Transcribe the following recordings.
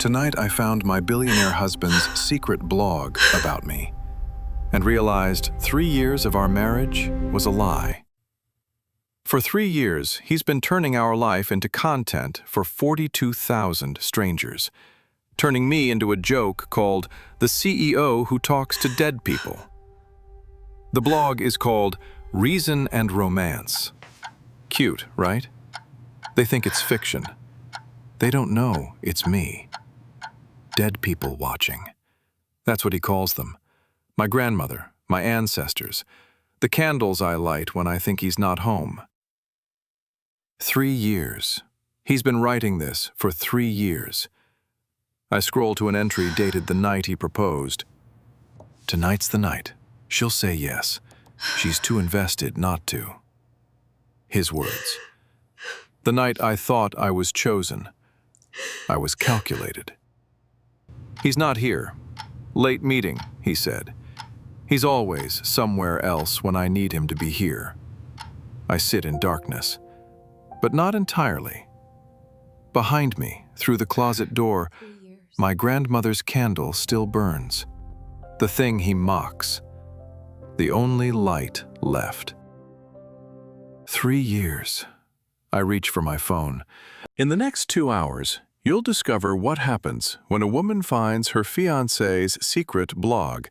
Tonight I found my billionaire husband's secret blog about me and realized 3 years of our marriage was a lie. For 3 years, he's been turning our life into content for 42,000 strangers, turning me into a joke called The CEO Who Talks to Dead People. The blog is called Reason and Romance. Cute, right? They think it's fiction. They don't know it's me. Dead people watching. That's what he calls them. My grandmother, my ancestors, the candles I light when I think he's not home. 3 years. He's been writing this for 3 years. I scroll to an entry dated the night he proposed. Tonight's the night. She'll say yes. She's too invested not to. His words. The night I thought I was chosen. I was calculated. He's not here. Late meeting, he said. He's always somewhere else when I need him to be here. I sit in darkness, but not entirely. Behind me, through the closet door, my grandmother's candle still burns. The thing he mocks. The only light left. 3 years. I reach for my phone. In the next 2 hours, you'll discover what happens when a woman finds her fiancé's secret blog,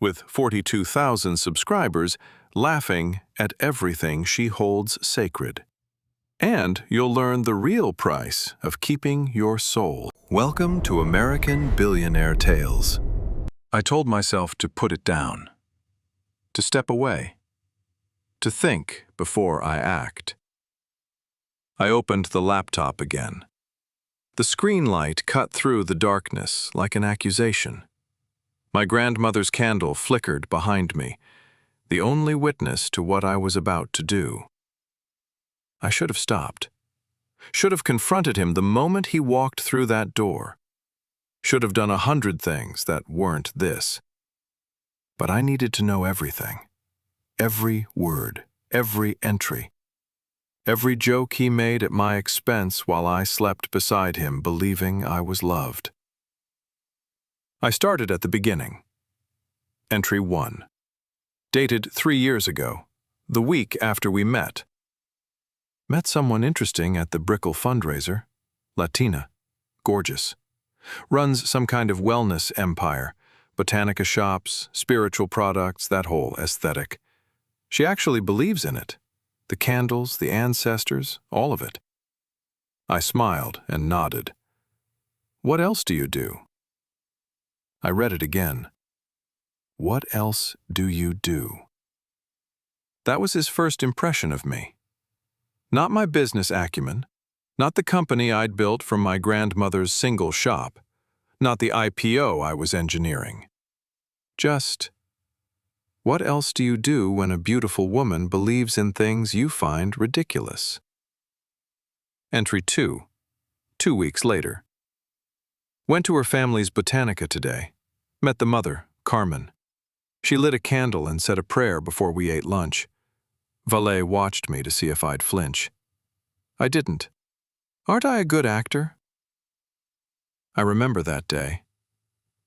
with 42,000 subscribers laughing at everything she holds sacred. And you'll learn the real price of keeping your soul. Welcome to American Billionaire Tales. I told myself to put it down, to step away, to think before I act. I opened the laptop again. The screen light cut through the darkness like an accusation. My grandmother's candle flickered behind me, the only witness to what I was about to do. I should have stopped. Should have confronted him the moment he walked through that door. Should have done 100 things that weren't this. But I needed to know everything. Every word, every entry. Every joke he made at my expense while I slept beside him, believing I was loved. I started at the beginning. Entry 1. Dated 3 years ago, the week after we met. Met someone interesting at the Brickell fundraiser. Latina. Gorgeous. Runs some kind of wellness empire. Botanica shops, spiritual products, that whole aesthetic. She actually believes in it. The candles, the ancestors, all of it. I smiled and nodded. What else do you do? I read it again. What else do you do? That was his first impression of me. Not my business acumen, not the company I'd built from my grandmother's single shop, not the IPO I was engineering. Just, what else do you do when a beautiful woman believes in things you find ridiculous? Entry 2. 2 weeks later. Went to her family's Botanica today. Met the mother, Carmen. She lit a candle and said a prayer before we ate lunch. Valet watched me to see if I'd flinch. I didn't. Aren't I a good actor? I remember that day.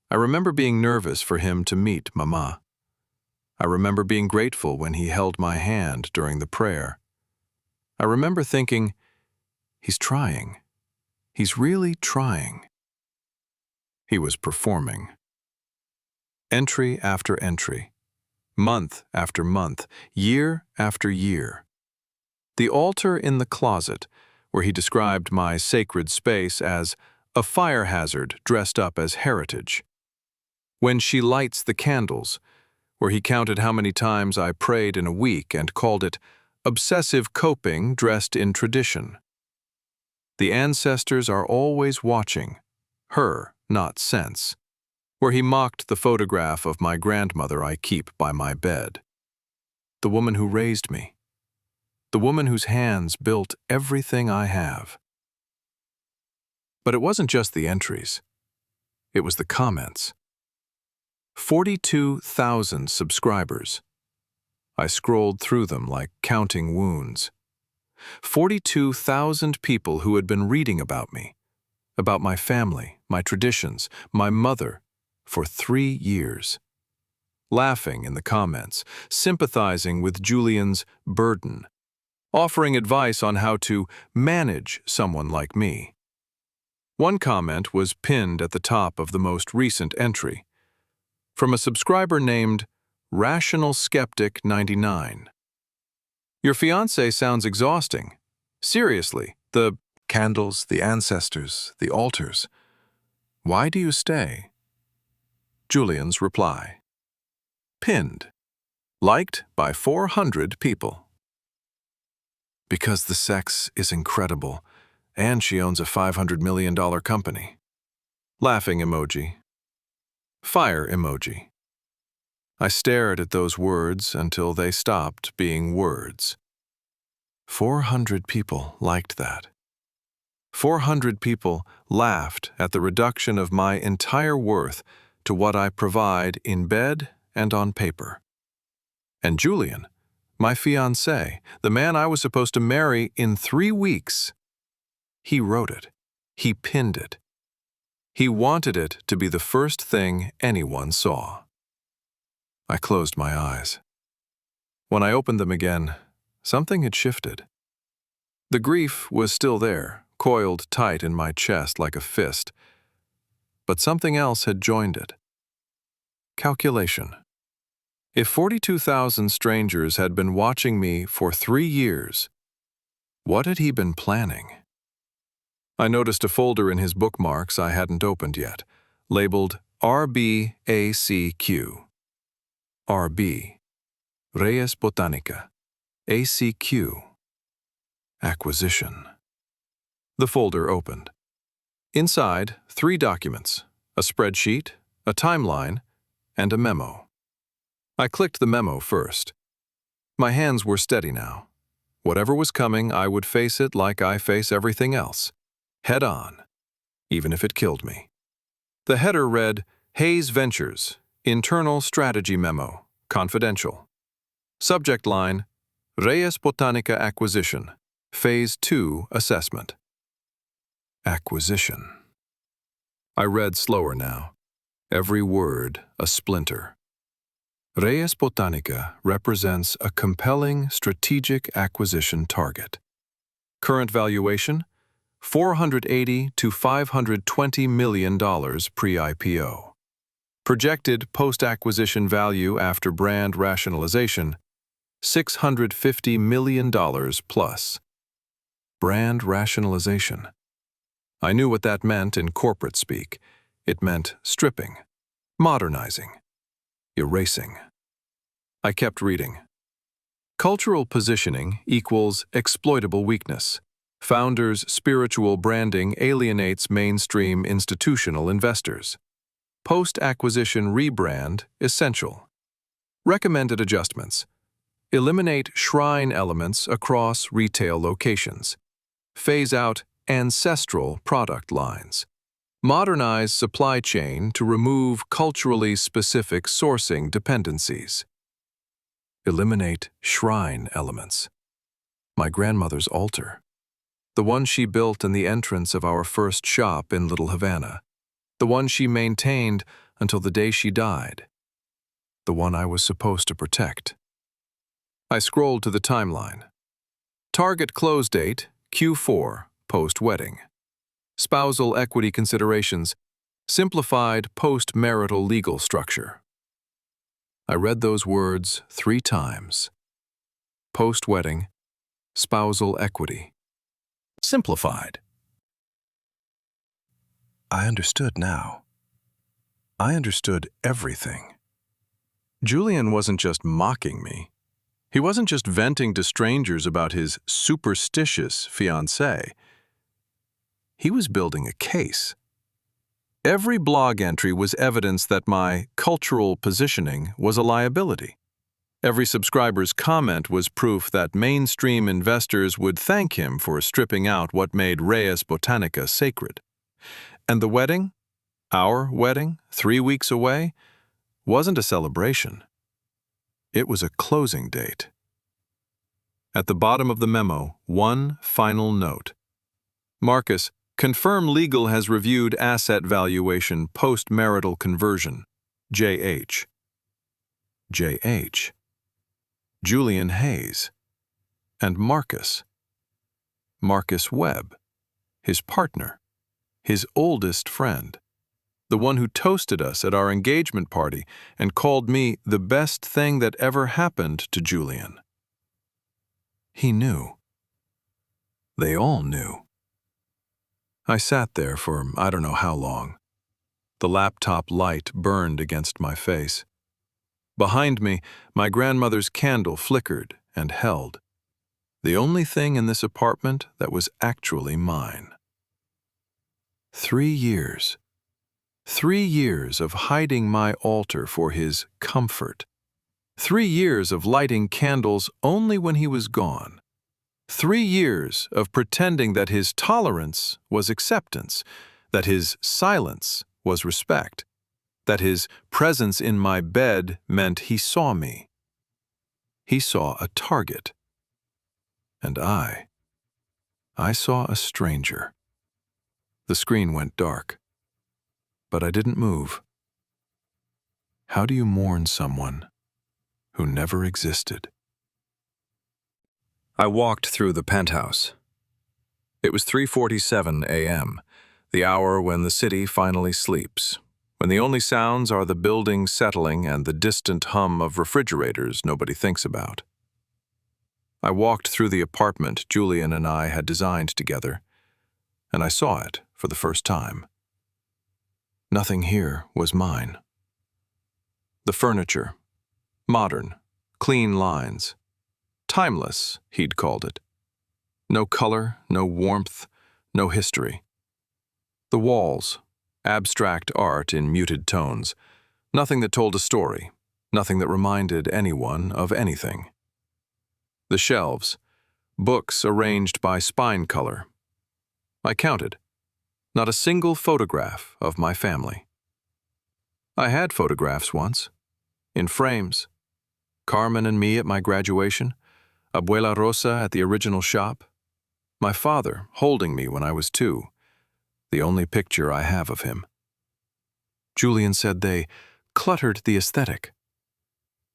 I remember being nervous for him to meet Mama. I remember being grateful when he held my hand during the prayer. I remember thinking, he's trying. He's really trying. He was performing. Entry after entry. Month after month. Year after year. The altar in the closet, where he described my sacred space as a fire hazard dressed up as heritage. When she lights the candles, where he counted how many times I prayed in a week and called it obsessive coping dressed in tradition. The ancestors are always watching, her, not sense, where he mocked the photograph of my grandmother I keep by my bed. The woman who raised me. The woman whose hands built everything I have. But it wasn't just the entries. It was the comments. 42,000 subscribers. I scrolled through them like counting wounds. 42,000 people who had been reading about me, about my family, my traditions, my mother, for 3 years. Laughing in the comments, sympathizing with Julian's burden, offering advice on how to manage someone like me. One comment was pinned at the top of the most recent entry, from a subscriber named Rational Skeptic 99. Your fiancé sounds exhausting. Seriously, the candles, the ancestors, the altars. Why do you stay? Julian's reply. Pinned. Liked by 400 people. Because the sex is incredible, and she owns a $500 million company. Laughing emoji. Fire emoji. I stared at those words until they stopped being words. 400 people liked that. 400 people laughed at the reduction of my entire worth to what I provide in bed and on paper. And Julian, my fiancé, the man I was supposed to marry in 3 weeks, he wrote it. He pinned it. He wanted it to be the first thing anyone saw. I closed my eyes. When I opened them again, something had shifted. The grief was still there, coiled tight in my chest like a fist, but something else had joined it. Calculation. If 42,000 strangers had been watching me for 3 years, what had he been planning? I noticed a folder in his bookmarks I hadn't opened yet, labeled RBACQ. RB. Res Botanica. ACQ. Acquisition. The folder opened. Inside, 3 documents, a spreadsheet, a timeline, and a memo. I clicked the memo first. My hands were steady now. Whatever was coming, I would face it like I face everything else, head on, even if it killed me. The header read, Hayes Ventures, Internal Strategy Memo, Confidential. Subject line, Res Botanica Acquisition, Phase 2 Assessment. Acquisition. I read slower now, every word a splinter. Res Botanica represents a compelling strategic acquisition target. Current valuation, $480 to $520 million pre-IPO. Projected post-acquisition value after brand rationalization, $650 million plus. Brand rationalization. I knew what that meant in corporate speak. It meant stripping, modernizing, erasing. I kept reading. Cultural positioning equals exploitable weakness. Founders' spiritual branding alienates mainstream institutional investors. Post-acquisition rebrand essential. Recommended adjustments. Eliminate shrine elements across retail locations. Phase out ancestral product lines. Modernize supply chain to remove culturally specific sourcing dependencies. Eliminate shrine elements. My grandmother's altar. The one she built in the entrance of our first shop in Little Havana. The one she maintained until the day she died. The one I was supposed to protect. I scrolled to the timeline. Target close date, Q4, post-wedding. Spousal equity considerations, simplified post-marital legal structure. I read those words 3 times. Post-wedding, spousal equity. Simplified. I understood now. I understood everything. Julian wasn't just mocking me. He wasn't just venting to strangers about his superstitious fiancée. He was building a case. Every blog entry was evidence that my cultural positioning was a liability. Every subscriber's comment was proof that mainstream investors would thank him for stripping out what made Res Botanica sacred. And the wedding, our wedding, 3 weeks away, wasn't a celebration. It was a closing date. At the bottom of the memo, one final note. Marcus, Confirm Legal has reviewed asset valuation post-marital conversion. JH. JH. Julian Hayes. And Marcus. Marcus Webb. His partner. His oldest friend. The one who toasted us at our engagement party and called me the best thing that ever happened to Julian. He knew. They all knew. I sat there for I don't know how long. The laptop light burned against my face. Behind me, my grandmother's candle flickered and held. The only thing in this apartment that was actually mine. 3 years. 3 years of hiding my altar for his comfort. 3 years of lighting candles only when he was gone. 3 years of pretending that his tolerance was acceptance, that his silence was respect, that his presence in my bed meant he saw me. He saw a target. And I saw a stranger. The screen went dark, but I didn't move. How do you mourn someone who never existed? I walked through the penthouse. It was 3:47 a.m., the hour when the city finally sleeps, when the only sounds are the building settling and the distant hum of refrigerators nobody thinks about. I walked through the apartment Julian and I had designed together, and I saw it for the first time. Nothing here was mine. The furniture, modern, clean lines. Timeless, he'd called it. No color, no warmth, no history. The walls, abstract art in muted tones. Nothing that told a story, nothing that reminded anyone of anything. The shelves, books arranged by spine color. I counted. Not a single photograph of my family. I had photographs once, in frames. Carmen and me at my graduation, Abuela Rosa at the original shop, my father holding me when I was 2, the only picture I have of him. Julian said they cluttered the aesthetic.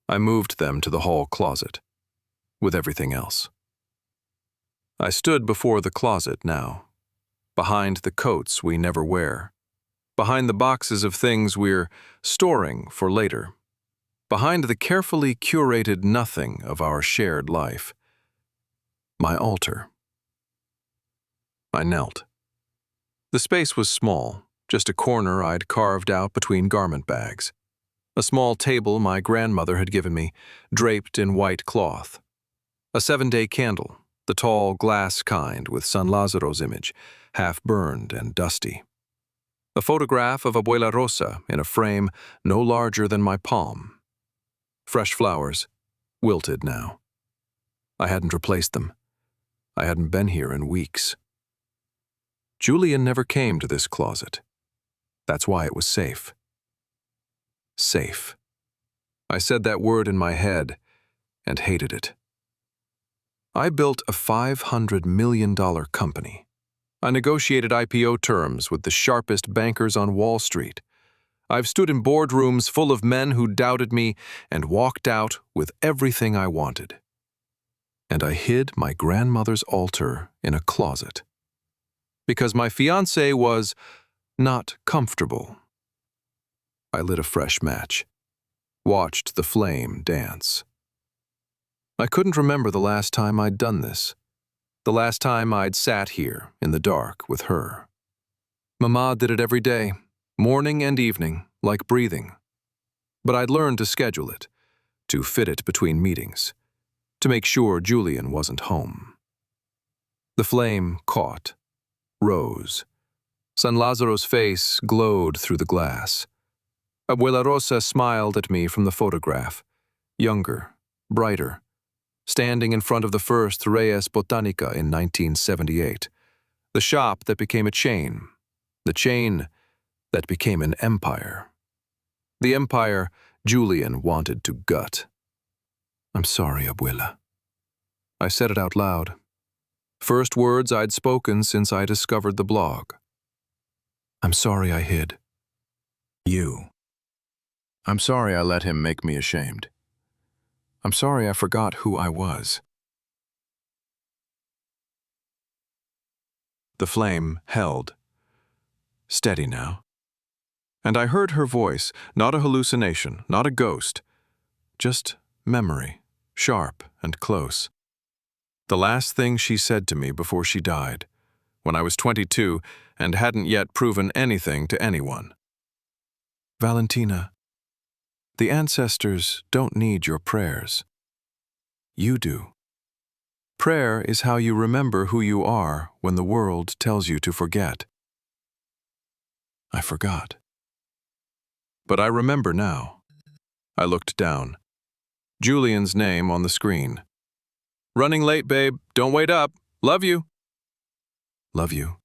I moved them to the hall closet, with everything else. I stood before the closet now, behind the coats we never wear, behind the boxes of things we're storing for later, behind the carefully curated nothing of our shared life. My altar. I knelt. The space was small, just a corner I'd carved out between garment bags. A small table my grandmother had given me, draped in white cloth. A 7-day candle, the tall glass kind with San Lazaro's image, half burned and dusty. A photograph of Abuela Rosa in a frame no larger than my palm. Fresh flowers, wilted now. I hadn't replaced them. I hadn't been here in weeks. Julian never came to this closet. That's why it was safe. Safe. I said that word in my head and hated it. I built a $500 million company. I negotiated IPO terms with the sharpest bankers on Wall Street. I've stood in boardrooms full of men who doubted me and walked out with everything I wanted. And I hid my grandmother's altar in a closet. Because my fiancé was not comfortable. I lit a fresh match, watched the flame dance. I couldn't remember the last time I'd done this, the last time I'd sat here in the dark with her. Mama did it every day, morning and evening, like breathing. But I'd learned to schedule it, to fit it between meetings, to make sure Julian wasn't home. The flame caught, rose. San Lazaro's face glowed through the glass. Abuela Rosa smiled at me from the photograph, younger, brighter, standing in front of the first Reyes Botanica in 1978, the shop that became a chain, the chain that became an empire. The empire Julian wanted to gut. I'm sorry, Abuela. I said it out loud. First words I'd spoken since I discovered the blog. I'm sorry I hid. You. I'm sorry I let him make me ashamed. I'm sorry I forgot who I was. The flame held. Steady now. And I heard her voice, not a hallucination, not a ghost, just memory, sharp and close. The last thing she said to me before she died, when I was 22 and hadn't yet proven anything to anyone. Valentina, the ancestors don't need your prayers. You do. Prayer is how you remember who you are when the world tells you to forget. I forgot. But I remember now. I looked down. Julian's name on the screen. Running late, babe. Don't wait up. Love you. Love you.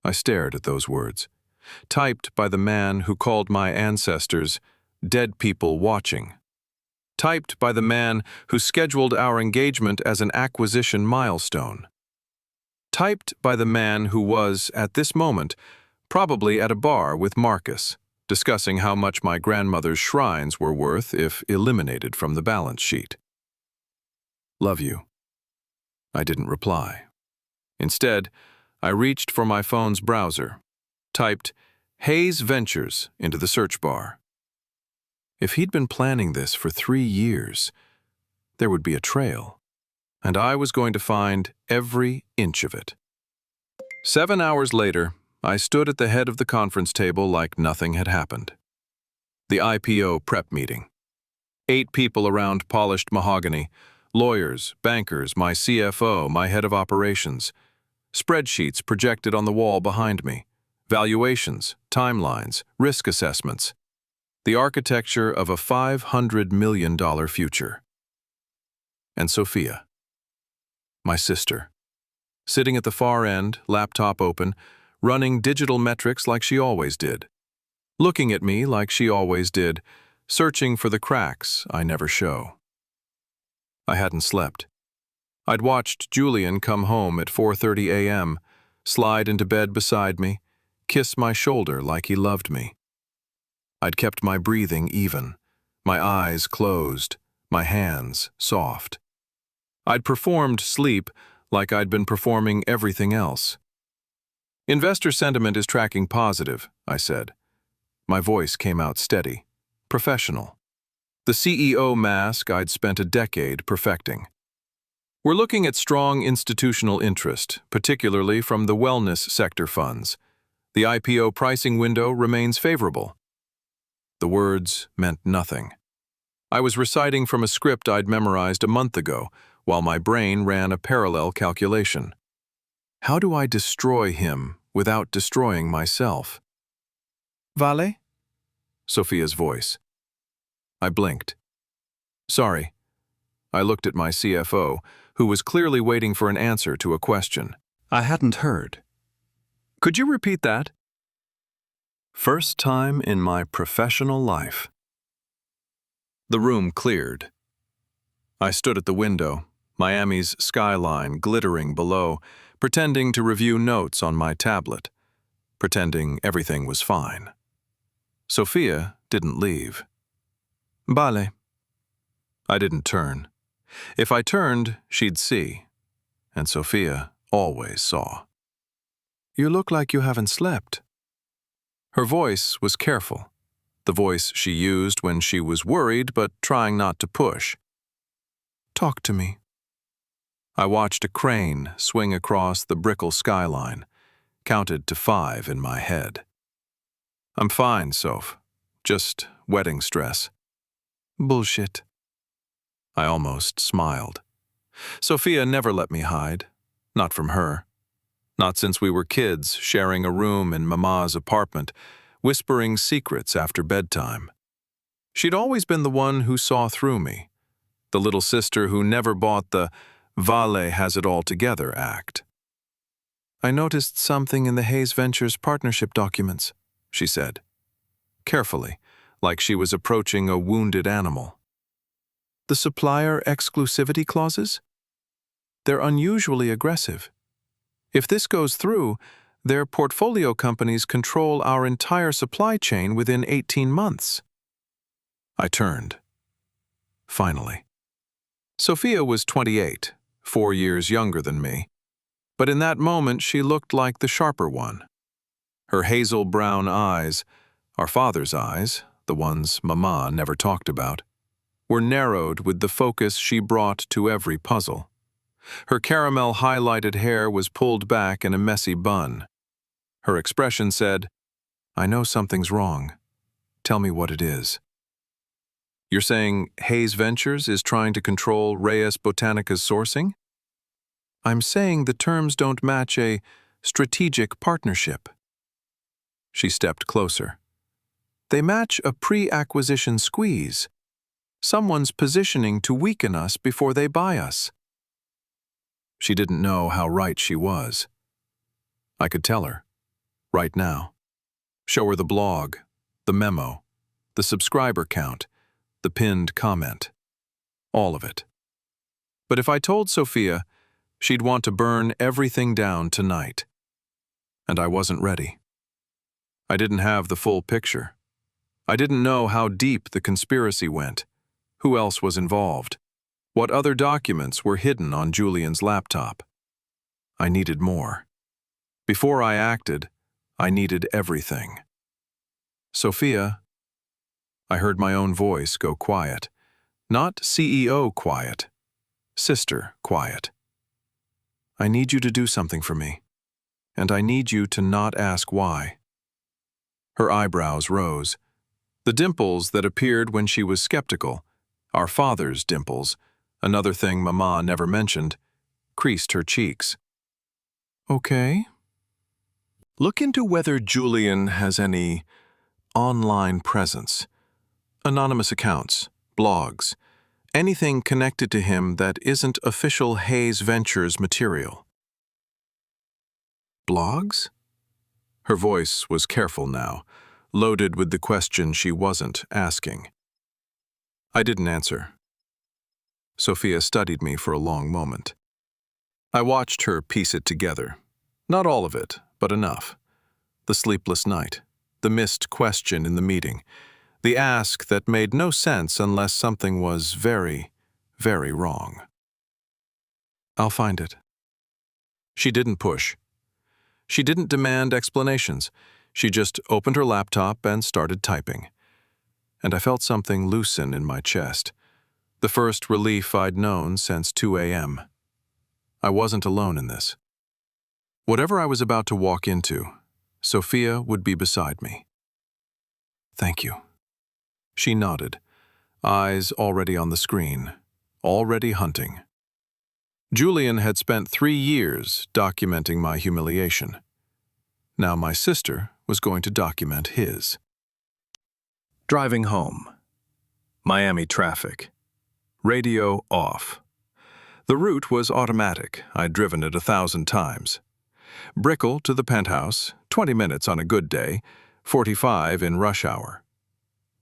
I stared at those words, typed by the man who called my ancestors dead people watching. Typed by the man who scheduled our engagement as an acquisition milestone. Typed by the man who was, at this moment, probably at a bar with Marcus, discussing how much my grandmother's shrines were worth if eliminated from the balance sheet. Love you. I didn't reply. Instead, I reached for my phone's browser, typed Hayes Ventures into the search bar. If he'd been planning this for 3 years, there would be a trail, and I was going to find every inch of it. 7 hours later, I stood at the head of the conference table like nothing had happened. The IPO prep meeting. 8 people around polished mahogany, lawyers, bankers, my CFO, my head of operations. Spreadsheets projected on the wall behind me. Valuations, timelines, risk assessments. The architecture of a $500 million future. And Sophia, my sister, sitting at the far end, laptop open, running digital metrics like she always did, looking at me like she always did, searching for the cracks I never show. I hadn't slept. I'd watched Julian come home at 4:30 a.m., slide into bed beside me, kiss my shoulder like he loved me. I'd kept my breathing even, my eyes closed, my hands soft. I'd performed sleep like I'd been performing everything else. Investor sentiment is tracking positive, I said. My voice came out steady, professional. The CEO mask I'd spent a decade perfecting. We're looking at strong institutional interest, particularly from the wellness sector funds. The IPO pricing window remains favorable. The words meant nothing. I was reciting from a script I'd memorized a month ago, while my brain ran a parallel calculation. How do I destroy him without destroying myself? Vale? Sophia's voice. I blinked. Sorry. I looked at my CFO, who was clearly waiting for an answer to a question. I hadn't heard. Could you repeat that? First time in my professional life. The room cleared. I stood at the window, Miami's skyline glittering below, pretending to review notes on my tablet, pretending everything was fine. Sophia didn't leave. Vale. I didn't turn. If I turned, she'd see. And Sophia always saw. You look like you haven't slept. Her voice was careful, the voice she used when she was worried but trying not to push. Talk to me. I watched a crane swing across the Brickell skyline, counted to 5 in my head. I'm fine, Soph. Just wedding stress. Bullshit. I almost smiled. Sophia never let me hide. Not from her. Not since we were kids, sharing a room in Mama's apartment, whispering secrets after bedtime. She'd always been the one who saw through me, the little sister who never bought the Vale has it all together act. I noticed something in the Hayes Ventures partnership documents, she said, carefully, like she was approaching a wounded animal. The supplier exclusivity clauses? They're unusually aggressive. If this goes through, their portfolio companies control our entire supply chain within 18 months. I turned. Finally. Sophia was 28, 4 years younger than me, but in that moment she looked like the sharper one. Her hazel brown eyes, our father's eyes, the ones Mama never talked about, were narrowed with the focus she brought to every puzzle. Her caramel-highlighted hair was pulled back in a messy bun. Her expression said, "I know something's wrong. Tell me what it is." "You're saying Hayes Ventures is trying to control Reyes Botanica's sourcing?" "I'm saying the terms don't match a strategic partnership." She stepped closer. "They match a pre-acquisition squeeze. Someone's positioning to weaken us before they buy us." She didn't know how right she was. I could tell her, right now. Show her the blog, the memo, the subscriber count, the pinned comment. All of it. But if I told Sophia, she'd want to burn everything down tonight. And I wasn't ready. I didn't have the full picture. I didn't know how deep the conspiracy went, who else was involved, what other documents were hidden on Julian's laptop. I needed more. Before I acted, I needed everything. "Sophia," I heard my own voice go quiet. Not CEO quiet, sister quiet. "I need you to do something for me, and I need you to not ask why." Her eyebrows rose. The dimples that appeared when she was skeptical, our father's dimples, another thing Mama never mentioned, creased her cheeks. "Okay. Look into whether Julian has any online presence. Anonymous accounts, blogs, anything connected to him that isn't official Hayes Ventures material." "Blogs?" Her voice was careful now, loaded with the question she wasn't asking. I didn't answer. Sophia studied me for a long moment. I watched her piece it together. Not all of it, but enough. The sleepless night, the missed question in the meeting, the ask that made no sense unless something was very, very wrong. "I'll find it." She didn't push. She didn't demand explanations. She just opened her laptop and started typing. And I felt something loosen in my chest. The first relief I'd known since 2 a.m. I wasn't alone in this. Whatever I was about to walk into, Sophia would be beside me. "Thank you." She nodded, eyes already on the screen, already hunting. Julian had spent 3 years documenting my humiliation. Now my sister was going to document his. Driving home. Miami traffic. Radio off. The route was automatic. I'd driven it 1,000 times. Brickell to the penthouse, 20 minutes on a good day, 45 in rush hour.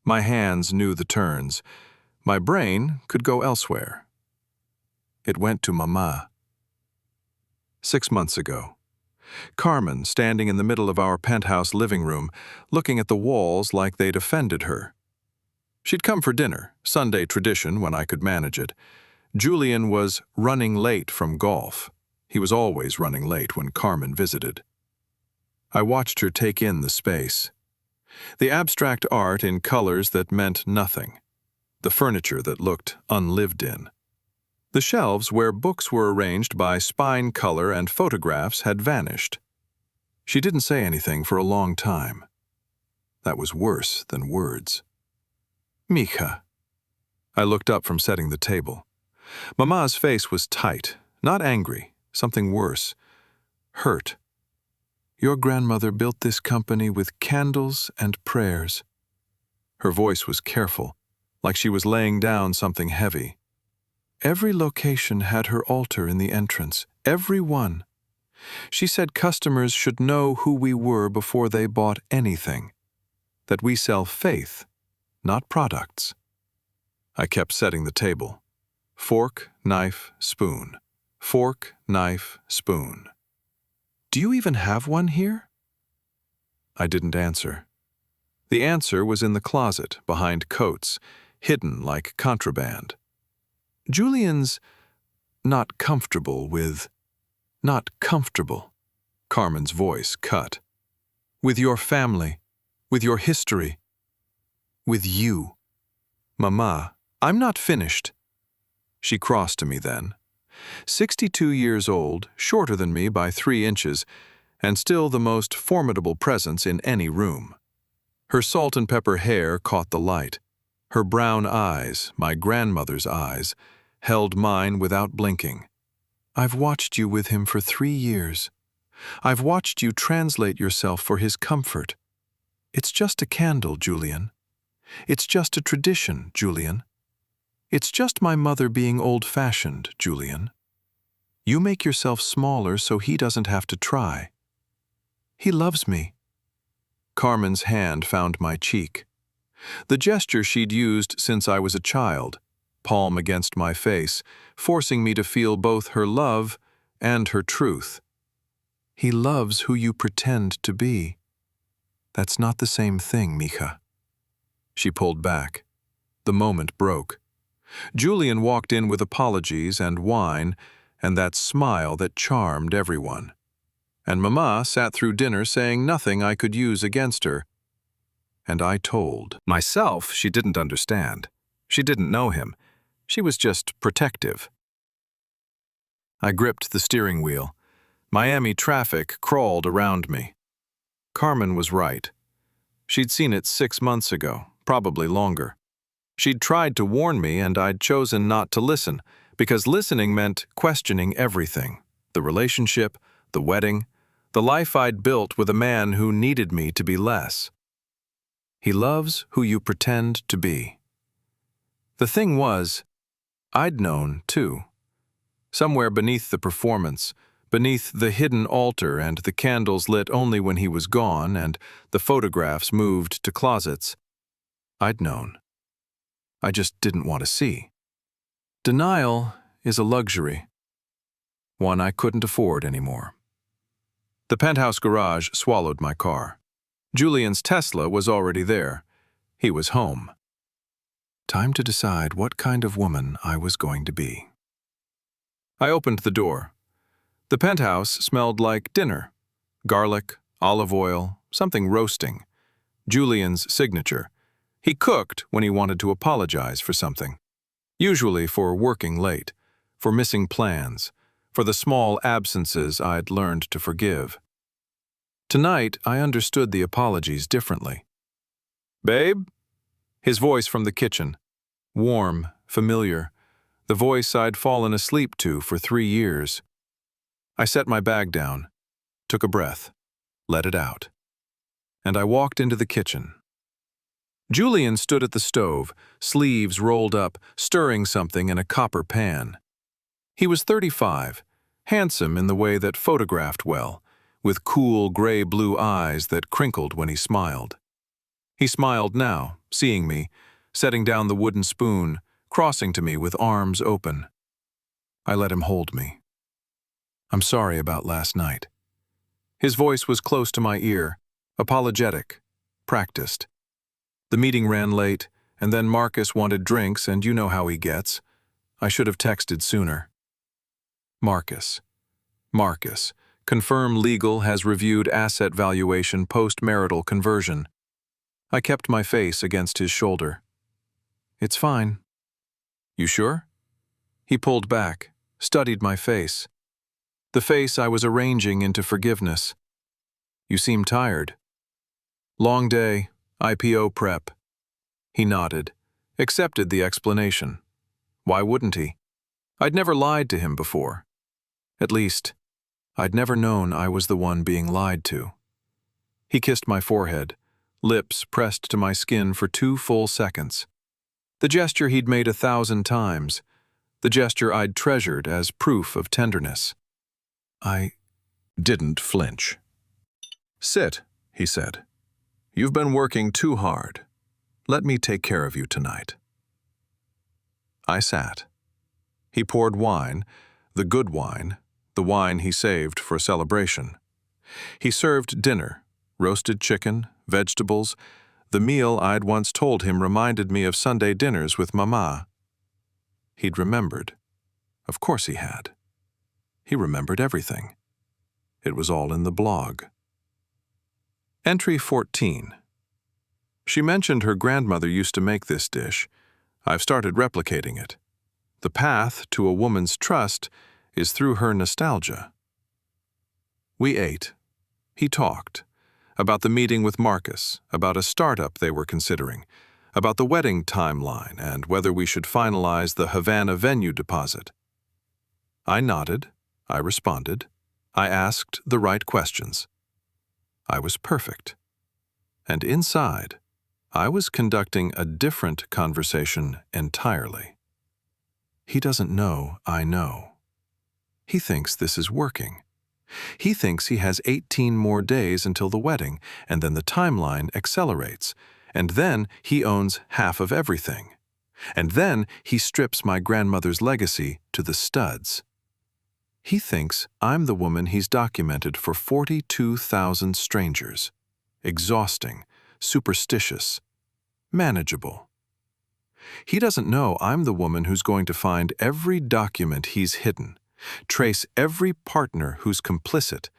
My hands knew the turns. My brain could go elsewhere. It went to Mama. 6 months ago. Carmen standing in the middle of our penthouse living room, looking at the walls like they'd offended her. She'd come for dinner, Sunday tradition when I could manage it. Julian was running late from golf. He was always running late when Carmen visited. I watched her take in the space. The abstract art in colors that meant nothing. The furniture that looked unlived in. The shelves where books were arranged by spine color and photographs had vanished. She didn't say anything for a long time. That was worse than words. "Mika." I looked up from setting the table. Mama's face was tight, not angry, something worse. Hurt. "Your grandmother built this company with candles and prayers." Her voice was careful, like she was laying down something heavy. "Every location had her altar in the entrance, every one. She said customers should know who we were before they bought anything, that we sell faith, not products." I kept setting the table. Fork, knife, spoon. Fork, knife, spoon. Do you even have one here? I didn't answer. The answer was in the closet, behind coats, hidden like contraband. Julian's not comfortable with... Not comfortable. Carmen's voice cut. With your family, with your history, with you. Mama, I'm not finished. She crossed to me then. 62 years old, shorter than me by 3 inches, and still the most formidable presence in any room. Her salt and pepper hair caught the light. Her brown eyes, my grandmother's eyes, held mine without blinking. I've watched you with him for 3 years. I've watched you translate yourself for his comfort. It's just a candle, Julian. It's just a tradition, Julian. It's just my mother being old-fashioned, Julian. You make yourself smaller so he doesn't have to try. He loves me. Carmen's hand found my cheek. The gesture she'd used since I was a child, palm against my face, forcing me to feel both her love and her truth. He loves who you pretend to be. That's not the same thing, Mija. She pulled back. The moment broke. Julian walked in with apologies and wine, and that smile that charmed everyone. And Mama sat through dinner saying nothing I could use against her. And I told. Myself, she didn't understand. She didn't know him. She was just protective. I gripped the steering wheel. Miami traffic crawled around me. Carmen was right. She'd seen it 6 months ago, probably longer. She'd tried to warn me, and I'd chosen not to listen, because listening meant questioning everything. The relationship, the wedding, the life I'd built with a man who needed me to be less. He loves who you pretend to be. The thing was, I'd known, too. Somewhere beneath the performance, beneath the hidden altar and the candles lit only when he was gone and the photographs moved to closets, I'd known. I just didn't want to see. Denial is a luxury, one I couldn't afford anymore. The penthouse garage swallowed my car. Julian's Tesla was already there. He was home. Time to decide what kind of woman I was going to be. I opened the door. The penthouse smelled like dinner. Garlic, olive oil, something roasting. Julian's signature. He cooked when he wanted to apologize for something. Usually for working late, for missing plans, for the small absences I'd learned to forgive. Tonight, I understood the apologies differently. "Babe?" His voice from the kitchen. Warm, familiar. The voice I'd fallen asleep to for 3 years. I set my bag down, took a breath, let it out. And I walked into the kitchen. Julian stood at the stove, sleeves rolled up, stirring something in a copper pan. He was 35, handsome in the way that photographed well, with cool gray-blue eyes that crinkled when he smiled. He smiled now, seeing me, setting down the wooden spoon, crossing to me with arms open. I let him hold me. "I'm sorry about last night." His voice was close to my ear, apologetic, practiced. The meeting ran late, and then Marcus wanted drinks, and you know how he gets. I should have texted sooner. Marcus. Confirm legal has reviewed asset valuation post-marital conversion. I kept my face against his shoulder. "It's fine." "You sure?" He pulled back, studied my face. The face I was arranging into forgiveness. "You seem tired." "Long day, IPO prep." He nodded, accepted the explanation. Why wouldn't he? I'd never lied to him before. At least, I'd never known I was the one being lied to. He kissed my forehead, lips pressed to my skin for 2 full seconds. The gesture he'd made 1,000 times, the gesture I'd treasured as proof of tenderness. I didn't flinch. "Sit," he said. "You've been working too hard. Let me take care of you tonight." I sat. He poured wine, the good wine, the wine he saved for a celebration. He served dinner, roasted chicken, vegetables. The meal I'd once told him reminded me of Sunday dinners with Mama. He'd remembered. Of course he had. He remembered everything. It was all in the blog. Entry 14. She mentioned her grandmother used to make this dish. I've started replicating it. The path to a woman's trust is through her nostalgia. We ate. He talked. About the meeting with Marcus, about a startup they were considering, about the wedding timeline and whether we should finalize the Havana venue deposit. I nodded. I responded. I asked the right questions. I was perfect. And inside, I was conducting a different conversation entirely. He doesn't know I know. He thinks this is working. He thinks he has 18 more days until the wedding, and then the timeline accelerates, and then he owns half of everything. And then he strips my grandmother's legacy to the studs. He thinks I'm the woman he's documented for 42,000 strangers. Exhausting, superstitious, manageable. He doesn't know I'm the woman who's going to find every document he's hidden, trace every partner who's complicit,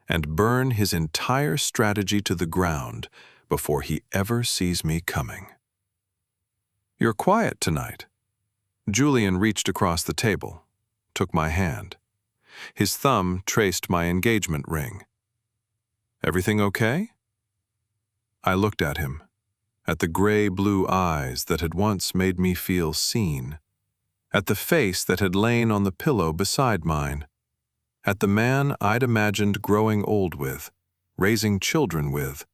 and burn his entire strategy to the ground before he ever sees me coming. You're quiet tonight. Julian reached across the table, took my hand. His thumb traced my engagement ring. Everything okay? I looked at him, at the gray-blue eyes that had once made me feel seen, at the face that had lain on the pillow beside mine, at the man I'd imagined growing old with, raising children with,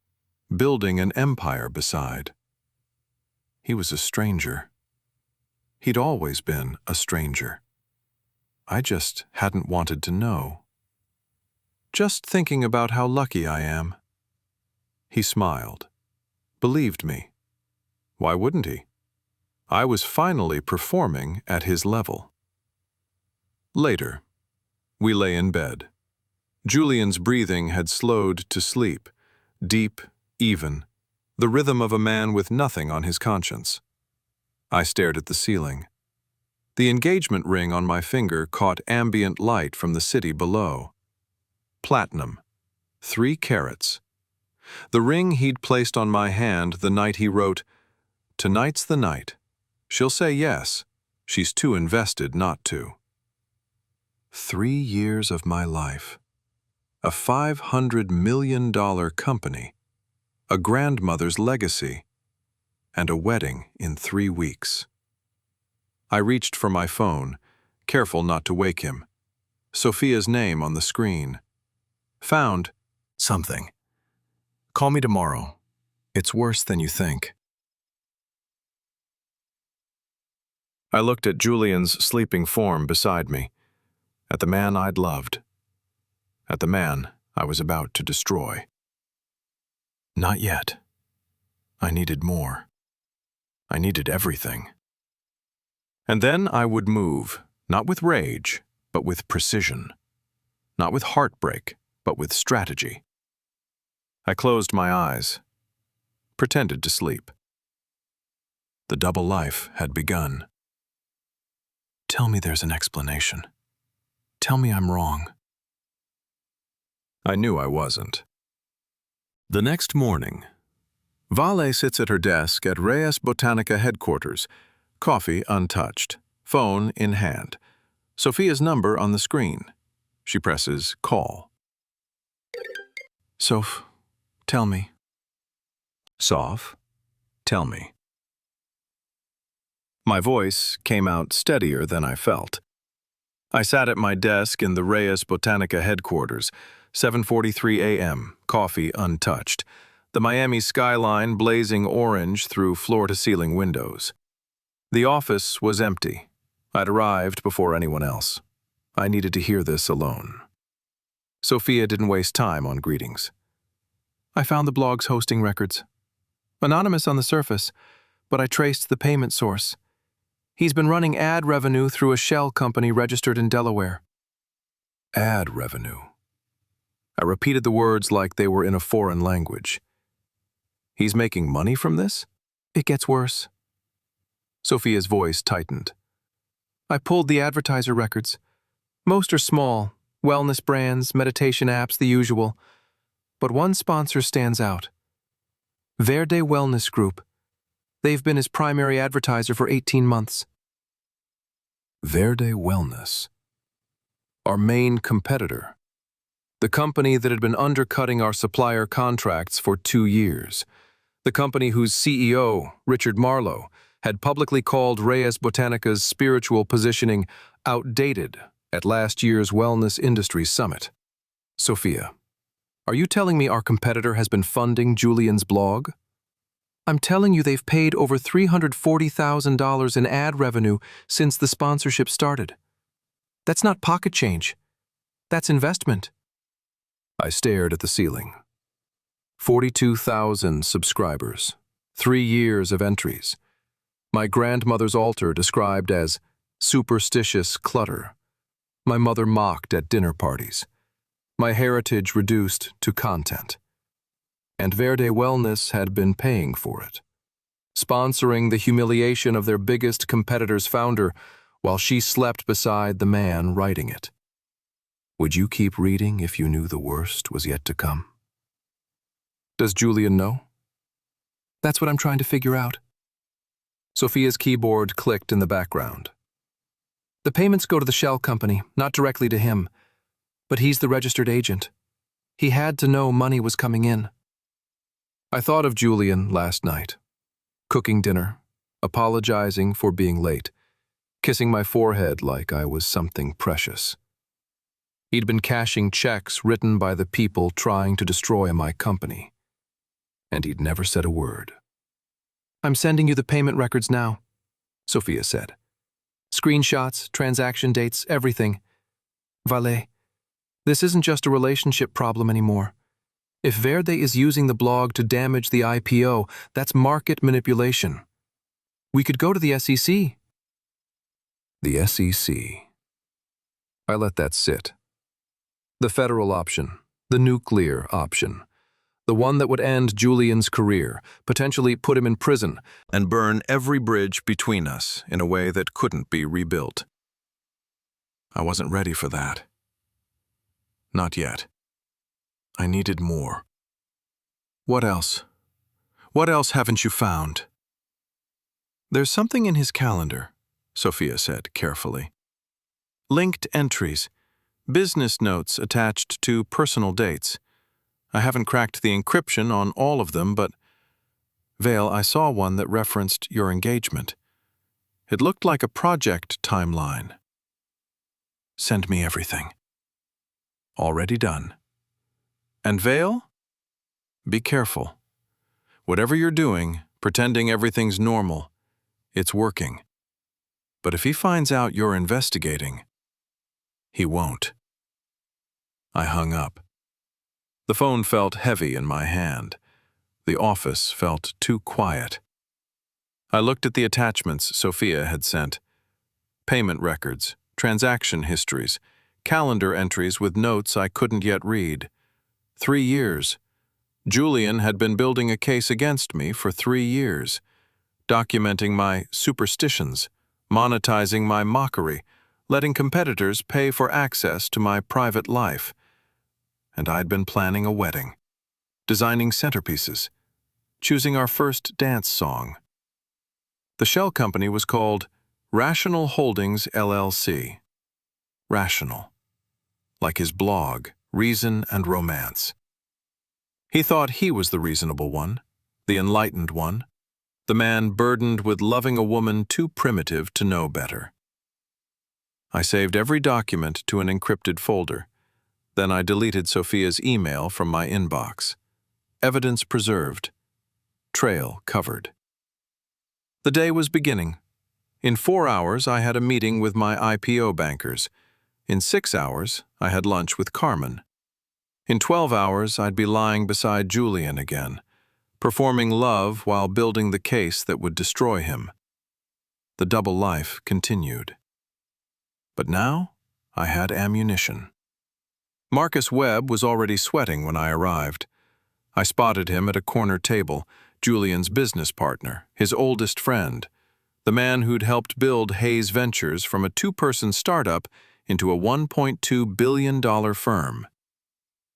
building an empire beside. He was a stranger. He'd always been a stranger. I just hadn't wanted to know. Just thinking about how lucky I am. He smiled. Believed me. Why wouldn't he? I was finally performing at his level. Later, we lay in bed. Julian's breathing had slowed to sleep, deep, even, the rhythm of a man with nothing on his conscience. I stared at the ceiling. The engagement ring on my finger caught ambient light from the city below. Platinum, 3 carats. The ring he'd placed on my hand the night he wrote, "Tonight's the night. She'll say yes. She's too invested not to." 3 years of my life. A $500 million company. A grandmother's legacy. And a wedding in 3 weeks. I reached for my phone, careful not to wake him. Sophia's name on the screen. Found something. Call me tomorrow. It's worse than you think. I looked at Julian's sleeping form beside me, at the man I'd loved, at the man I was about to destroy. Not yet. I needed more. I needed everything. And then I would move, not with rage, but with precision. Not with heartbreak, but with strategy. I closed my eyes, pretended to sleep. The double life had begun. Tell me there's an explanation. Tell me I'm wrong. I knew I wasn't. The next morning, Vale sits at her desk at Reyes Botanica headquarters, coffee untouched, phone in hand. Sophia's number on the screen. She presses call. Soph, tell me. Soph, tell me. My voice came out steadier than I felt. I sat at my desk in the Reyes Botanica headquarters, 7:43 a.m., coffee untouched, the Miami skyline blazing orange through floor-to-ceiling windows. The office was empty. I'd arrived before anyone else. I needed to hear this alone. Sophia didn't waste time on greetings. I found the blog's hosting records. Anonymous on the surface, but I traced the payment source. He's been running ad revenue through a shell company registered in Delaware. Ad revenue. I repeated the words like they were in a foreign language. He's making money from this? It gets worse. Sophia's voice tightened. I pulled the advertiser records. Most are small, wellness brands, meditation apps, the usual. But one sponsor stands out. Verde Wellness Group. They've been his primary advertiser for 18 months. Verde Wellness. Our main competitor. The company that had been undercutting our supplier contracts for 2 years. The company whose CEO, Richard Marlowe, had publicly called Reyes Botanica's spiritual positioning outdated at last year's Wellness Industry Summit. Sophia, are you telling me our competitor has been funding Julian's blog? I'm telling you they've paid over $340,000 in ad revenue since the sponsorship started. That's not pocket change. That's investment. I stared at the ceiling. 42,000 subscribers, 3 years of entries. My grandmother's altar described as superstitious clutter. My mother mocked at dinner parties. My heritage reduced to content. And Verde Wellness had been paying for it, sponsoring the humiliation of their biggest competitor's founder while she slept beside the man writing it. Would you keep reading if you knew the worst was yet to come? Does Julian know? That's what I'm trying to figure out. Sophia's keyboard clicked in the background. The payments go to the shell company, not directly to him, but he's the registered agent. He had to know money was coming in. I thought of Julian last night, cooking dinner, apologizing for being late, kissing my forehead like I was something precious. He'd been cashing checks written by the people trying to destroy my company, and he'd never said a word. I'm sending you the payment records now, Sophia said. Screenshots, transaction dates, everything. Valet, this isn't just a relationship problem anymore. If Verde is using the blog to damage the IPO, that's market manipulation. We could go to the SEC. The SEC. I let that sit. The federal option, the nuclear option, the one that would end Julian's career, potentially put him in prison, and burn every bridge between us in a way that couldn't be rebuilt. I wasn't ready for that. Not yet. I needed more. What else? What else haven't you found? There's something in his calendar, Sophia said carefully. Linked entries, business notes attached to personal dates. I haven't cracked the encryption on all of them, but Vale, I saw one that referenced your engagement. It looked like a project timeline. Send me everything. Already done. And Vale? Be careful. Whatever you're doing, pretending everything's normal, it's working. But if he finds out you're investigating, he won't. I hung up. The phone felt heavy in my hand. The office felt too quiet. I looked at the attachments Sophia had sent. Payment records, transaction histories, calendar entries with notes I couldn't yet read. 3 years. Julian had been building a case against me for 3 years, documenting my superstitions, monetizing my mockery, letting competitors pay for access to my private life. And I'd been planning a wedding, designing centerpieces, choosing our first dance song. The shell company was called Rational Holdings, LLC. Rational. Like his blog, Reason and Romance. He thought he was the reasonable one, the enlightened one, the man burdened with loving a woman too primitive to know better. I saved every document to an encrypted folder. Then I deleted Sophia's email from my inbox. Evidence preserved. Trail covered. The day was beginning. In 4 hours, I had a meeting with my IPO bankers. In 6 hours, I had lunch with Carmen. In 12 hours, I'd be lying beside Julian again, performing love while building the case that would destroy him. The double life continued. But now, I had ammunition. Marcus Webb was already sweating when I arrived. I spotted him at a corner table, Julian's business partner, his oldest friend, the man who'd helped build Hayes Ventures from a two-person startup into a $1.2 billion firm.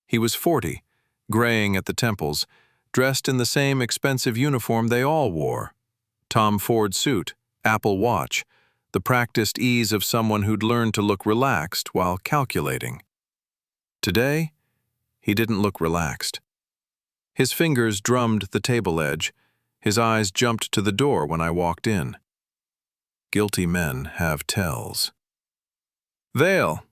He was 40, graying at the temples, dressed in the same expensive uniform they all wore. Tom Ford suit, Apple Watch, the practiced ease of someone who'd learned to look relaxed while calculating. Today, he didn't look relaxed. His fingers drummed the table edge. His eyes jumped to the door when I walked in. Guilty men have tells. "Vale."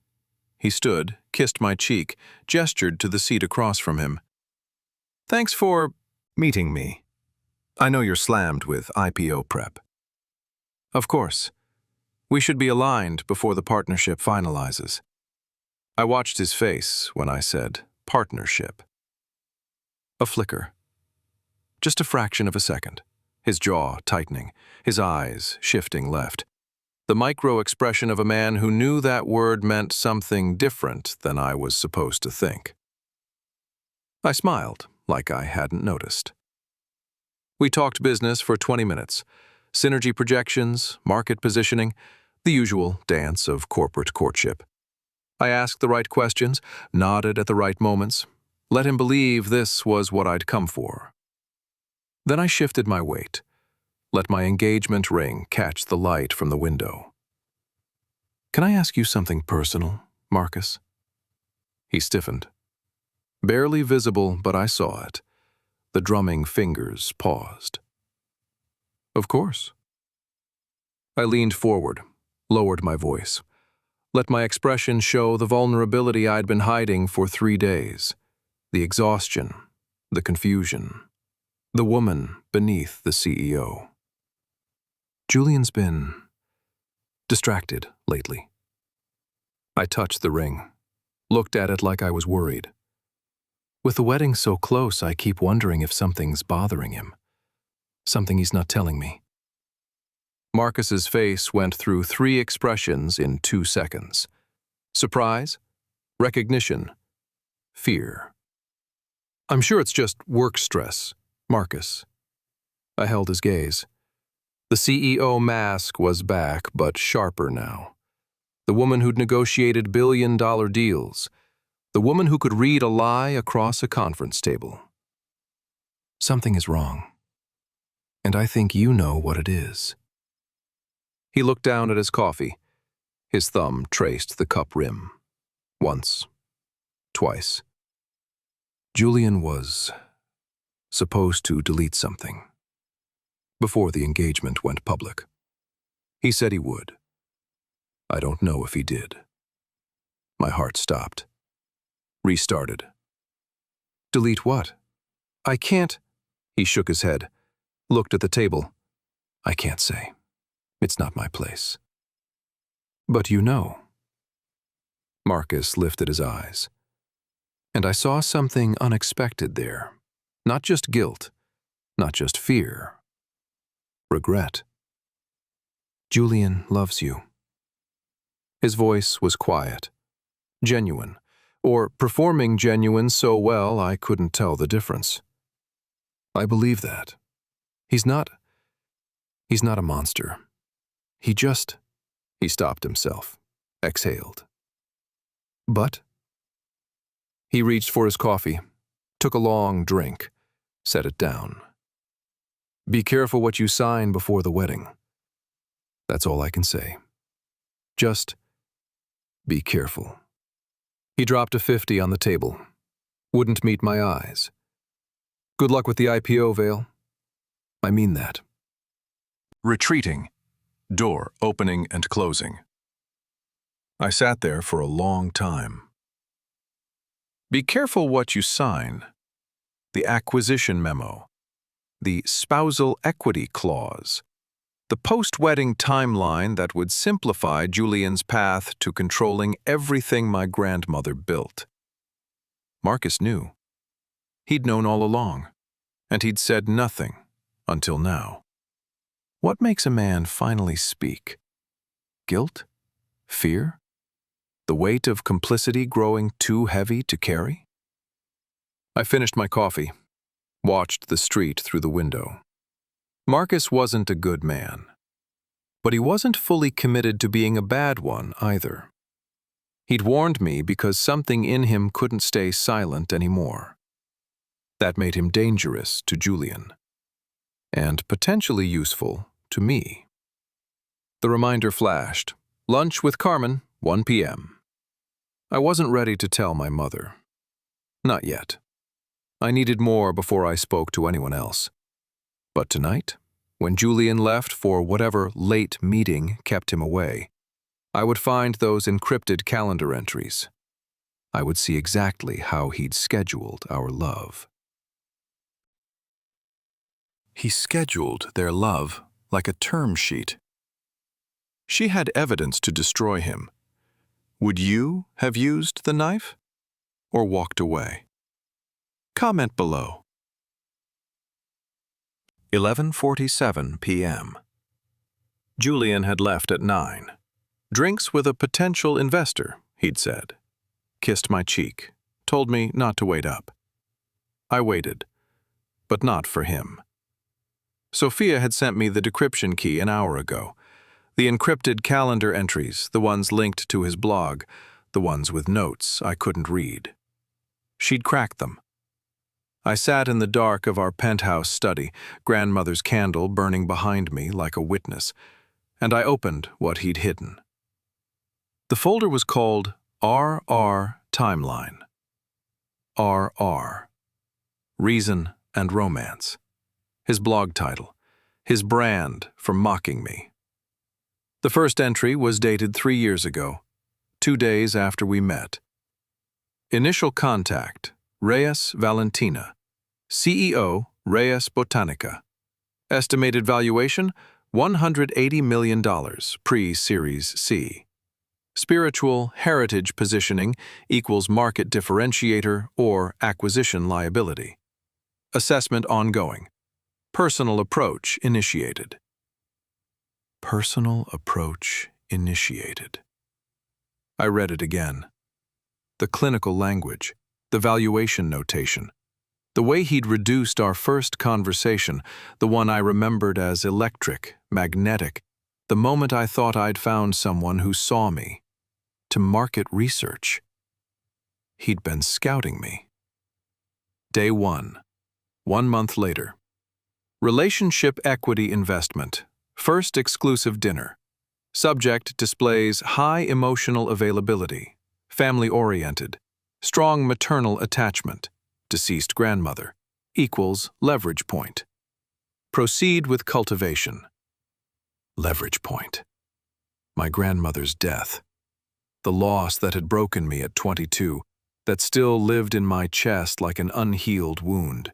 He stood, kissed my cheek, gestured to the seat across from him. "Thanks for meeting me. I know you're slammed with IPO prep." "Of course. We should be aligned before the partnership finalizes." I watched his face when I said partnership. A flicker. Just a fraction of a second. His jaw tightening, his eyes shifting left. The micro-expression of a man who knew that word meant something different than I was supposed to think. I smiled, like I hadn't noticed. We talked business for 20 minutes. Synergy projections, market positioning, the usual dance of corporate courtship. I asked the right questions, nodded at the right moments, let him believe this was what I'd come for. Then I shifted my weight, let my engagement ring catch the light from the window. "Can I ask you something personal, Marcus?" He stiffened. Barely visible, but I saw it. The drumming fingers paused. "Of course." I leaned forward, lowered my voice, let my expression show the vulnerability I'd been hiding for 3 days, the exhaustion, the confusion, the woman beneath the CEO. "Julian's been distracted lately." I touched the ring, looked at it like I was worried. "With the wedding so close, I keep wondering if something's bothering him. Something he's not telling me." Marcus's face went through 3 expressions in 2 seconds. Surprise, recognition, fear. "I'm sure it's just work stress, Marcus." I held his gaze. The CEO mask was back, but sharper now. The woman who'd negotiated billion-dollar deals. The woman who could read a lie across a conference table. "Something is wrong. And I think you know what it is." He looked down at his coffee. His thumb traced the cup rim. Once. Twice. "Julian was supposed to delete something before the engagement went public. He said he would. I don't know if he did." My heart stopped. Restarted. "Delete what?" "I can't." He shook his head, looked at the table. "I can't say. It's not my place." "But you know." Marcus lifted his eyes. And I saw something unexpected there. Not just guilt, not just fear. Regret. "Julian loves you." His voice was quiet, genuine, or performing genuine so well I couldn't tell the difference. "I believe that. He's not a monster. He stopped himself, exhaled. "But?" He reached for his coffee, took a long drink, set it down. "Be careful what you sign before the wedding. That's all I can say. Just be careful." He dropped a 50 on the table. Wouldn't meet my eyes. "Good luck with the IPO, Vale. I mean that." Retreating. Door opening and closing. I sat there for a long time. Be careful what you sign. The acquisition memo. The spousal equity clause. The post-wedding timeline that would simplify Julian's path to controlling everything my grandmother built. Marcus knew. He'd known all along, and he'd said nothing until now. What makes a man finally speak? Guilt? Fear? The weight of complicity growing too heavy to carry? I finished my coffee, watched the street through the window. Marcus wasn't a good man, but he wasn't fully committed to being a bad one either. He'd warned me because something in him couldn't stay silent anymore. That made him dangerous to Julian, and potentially useful to me. The reminder flashed. Lunch with Carmen, 1 p.m. I wasn't ready to tell my mother. Not yet. I needed more before I spoke to anyone else. But tonight, when Julian left for whatever late meeting kept him away, I would find those encrypted calendar entries. I would see exactly how he'd scheduled our love. He scheduled their love like a term sheet. She had evidence to destroy him. Would you have used the knife or walked away? Comment below. 11:47 p.m. Julian had left at 9. Drinks with a potential investor, he'd said. Kissed my cheek, told me not to wait up. I waited, but not for him. Sophia had sent me the decryption key an hour ago. The encrypted calendar entries, the ones linked to his blog, the ones with notes I couldn't read. She'd cracked them. I sat in the dark of our penthouse study, grandmother's candle burning behind me like a witness, and I opened what he'd hidden. The folder was called RR Timeline. RR. Reason and Romance. His blog title. His brand for mocking me. The first entry was dated 3 years ago, 2 days after we met. Initial contact, Reyes Valentina. CEO, Reyes Botanica. Estimated valuation, $180 million, pre-Series C. Spiritual heritage positioning equals market differentiator or acquisition liability. Assessment ongoing. Personal approach initiated. Personal approach initiated. I read it again. The clinical language, the valuation notation, the way he'd reduced our first conversation, the one I remembered as electric, magnetic, the moment I thought I'd found someone who saw me, to market research. He'd been scouting me. Day 1, 1 month later. Relationship equity investment. First exclusive dinner. Subject displays high emotional availability, family-oriented, strong maternal attachment, deceased grandmother, equals leverage point. Proceed with cultivation. Leverage point. My grandmother's death. The loss that had broken me at 22, that still lived in my chest like an unhealed wound.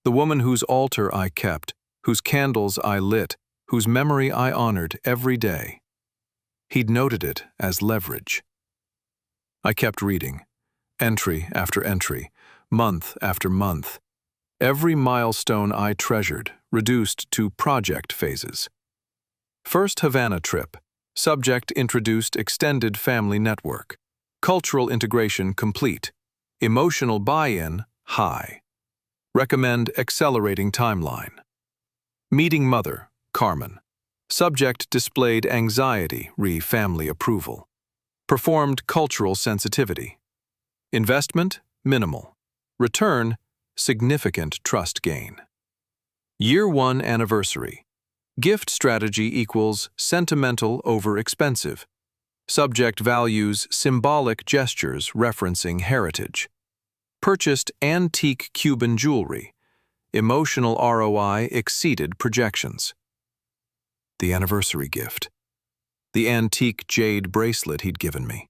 The woman whose altar I kept, whose candles I lit, whose memory I honored every day. He'd noted it as leverage. I kept reading, entry after entry, month after month. Every milestone I treasured, reduced to project phases. First Havana trip, subject introduced extended family network. Cultural integration complete. Emotional buy-in high. Recommend accelerating timeline. Meeting mother, Carmen. Subject displayed anxiety re family approval. Performed cultural sensitivity. Investment, minimal. Return, significant trust gain. Year 1 anniversary. Gift strategy equals sentimental over expensive. Subject values symbolic gestures referencing heritage. Purchased antique Cuban jewelry. Emotional ROI exceeded projections. The anniversary gift. The antique jade bracelet he'd given me.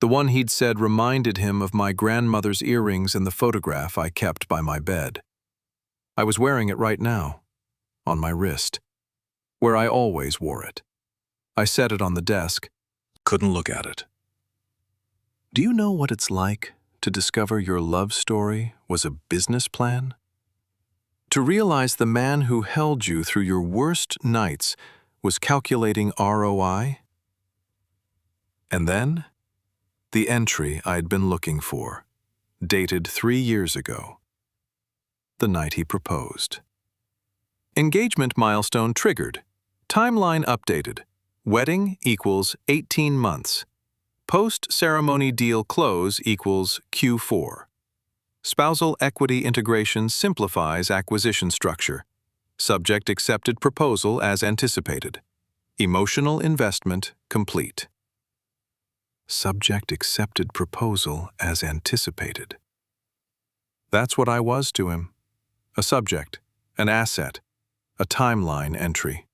The one he'd said reminded him of my grandmother's earrings in the photograph I kept by my bed. I was wearing it right now, on my wrist, where I always wore it. I set it on the desk, couldn't look at it. Do you know what it's like to discover your love story was a business plan? To realize the man who held you through your worst nights was calculating ROI? And then, The entry I'd been looking for, dated 3 years ago, the night he proposed. Engagement milestone triggered. Timeline updated. Wedding equals 18 months. Post-ceremony deal close equals Q4. Spousal equity integration simplifies acquisition structure. Subject accepted proposal as anticipated. Emotional investment complete. Subject accepted proposal as anticipated. That's what I was to him. A subject, an asset, a timeline entry.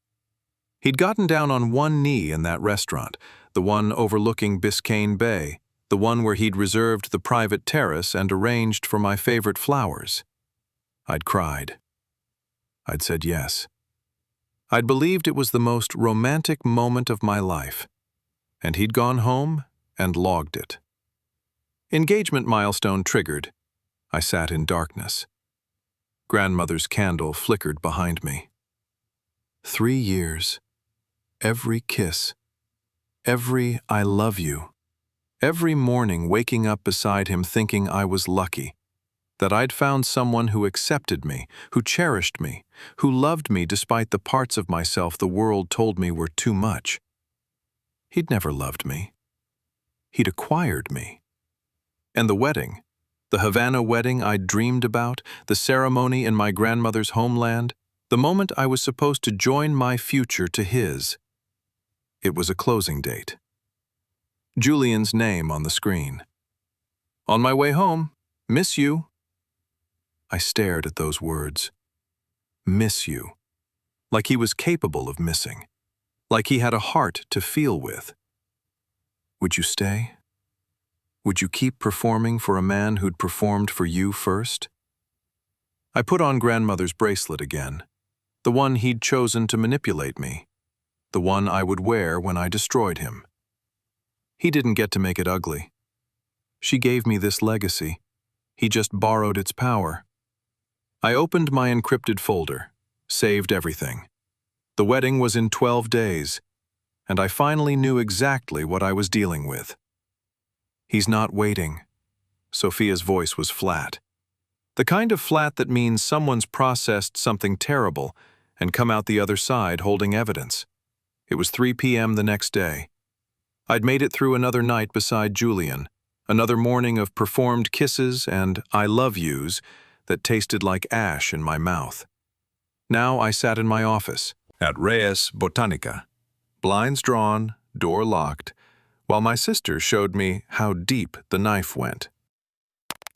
He'd gotten down on one knee in that restaurant, the one overlooking Biscayne Bay, the one where he'd reserved the private terrace and arranged for my favorite flowers. I'd cried. I'd said yes. I'd believed it was the most romantic moment of my life, and he'd gone home and logged it. Engagement milestone triggered. I sat in darkness. Grandmother's candle flickered behind me. 3 years. Every kiss. Every I love you. Every morning waking up beside him thinking I was lucky, that I'd found someone who accepted me, who cherished me, who loved me despite the parts of myself the world told me were too much. He'd never loved me. He'd acquired me. And the wedding, the Havana wedding I'd dreamed about, the ceremony in my grandmother's homeland, the moment I was supposed to join my future to his. It was a closing date. Julian's name on the screen. On my way home, miss you. I stared at those words. Miss you. Like he was capable of missing. Like he had a heart to feel with. Would you stay? Would you keep performing for a man who'd performed for you first? I put on grandmother's bracelet again, the one he'd chosen to manipulate me, the one I would wear when I destroyed him. He didn't get to make it ugly. She gave me this legacy. He just borrowed its power. I opened my encrypted folder, saved everything. The wedding was in 12 days, and I finally knew exactly what I was dealing with. He's not waiting. Sophia's voice was flat. The kind of flat that means someone's processed something terrible and come out the other side holding evidence. It was 3 p.m. the next day. I'd made it through another night beside Julian, another morning of performed kisses and I love yous that tasted like ash in my mouth. Now I sat in my office at Reyes Botanica, blinds drawn, door locked, while my sister showed me how deep the knife went.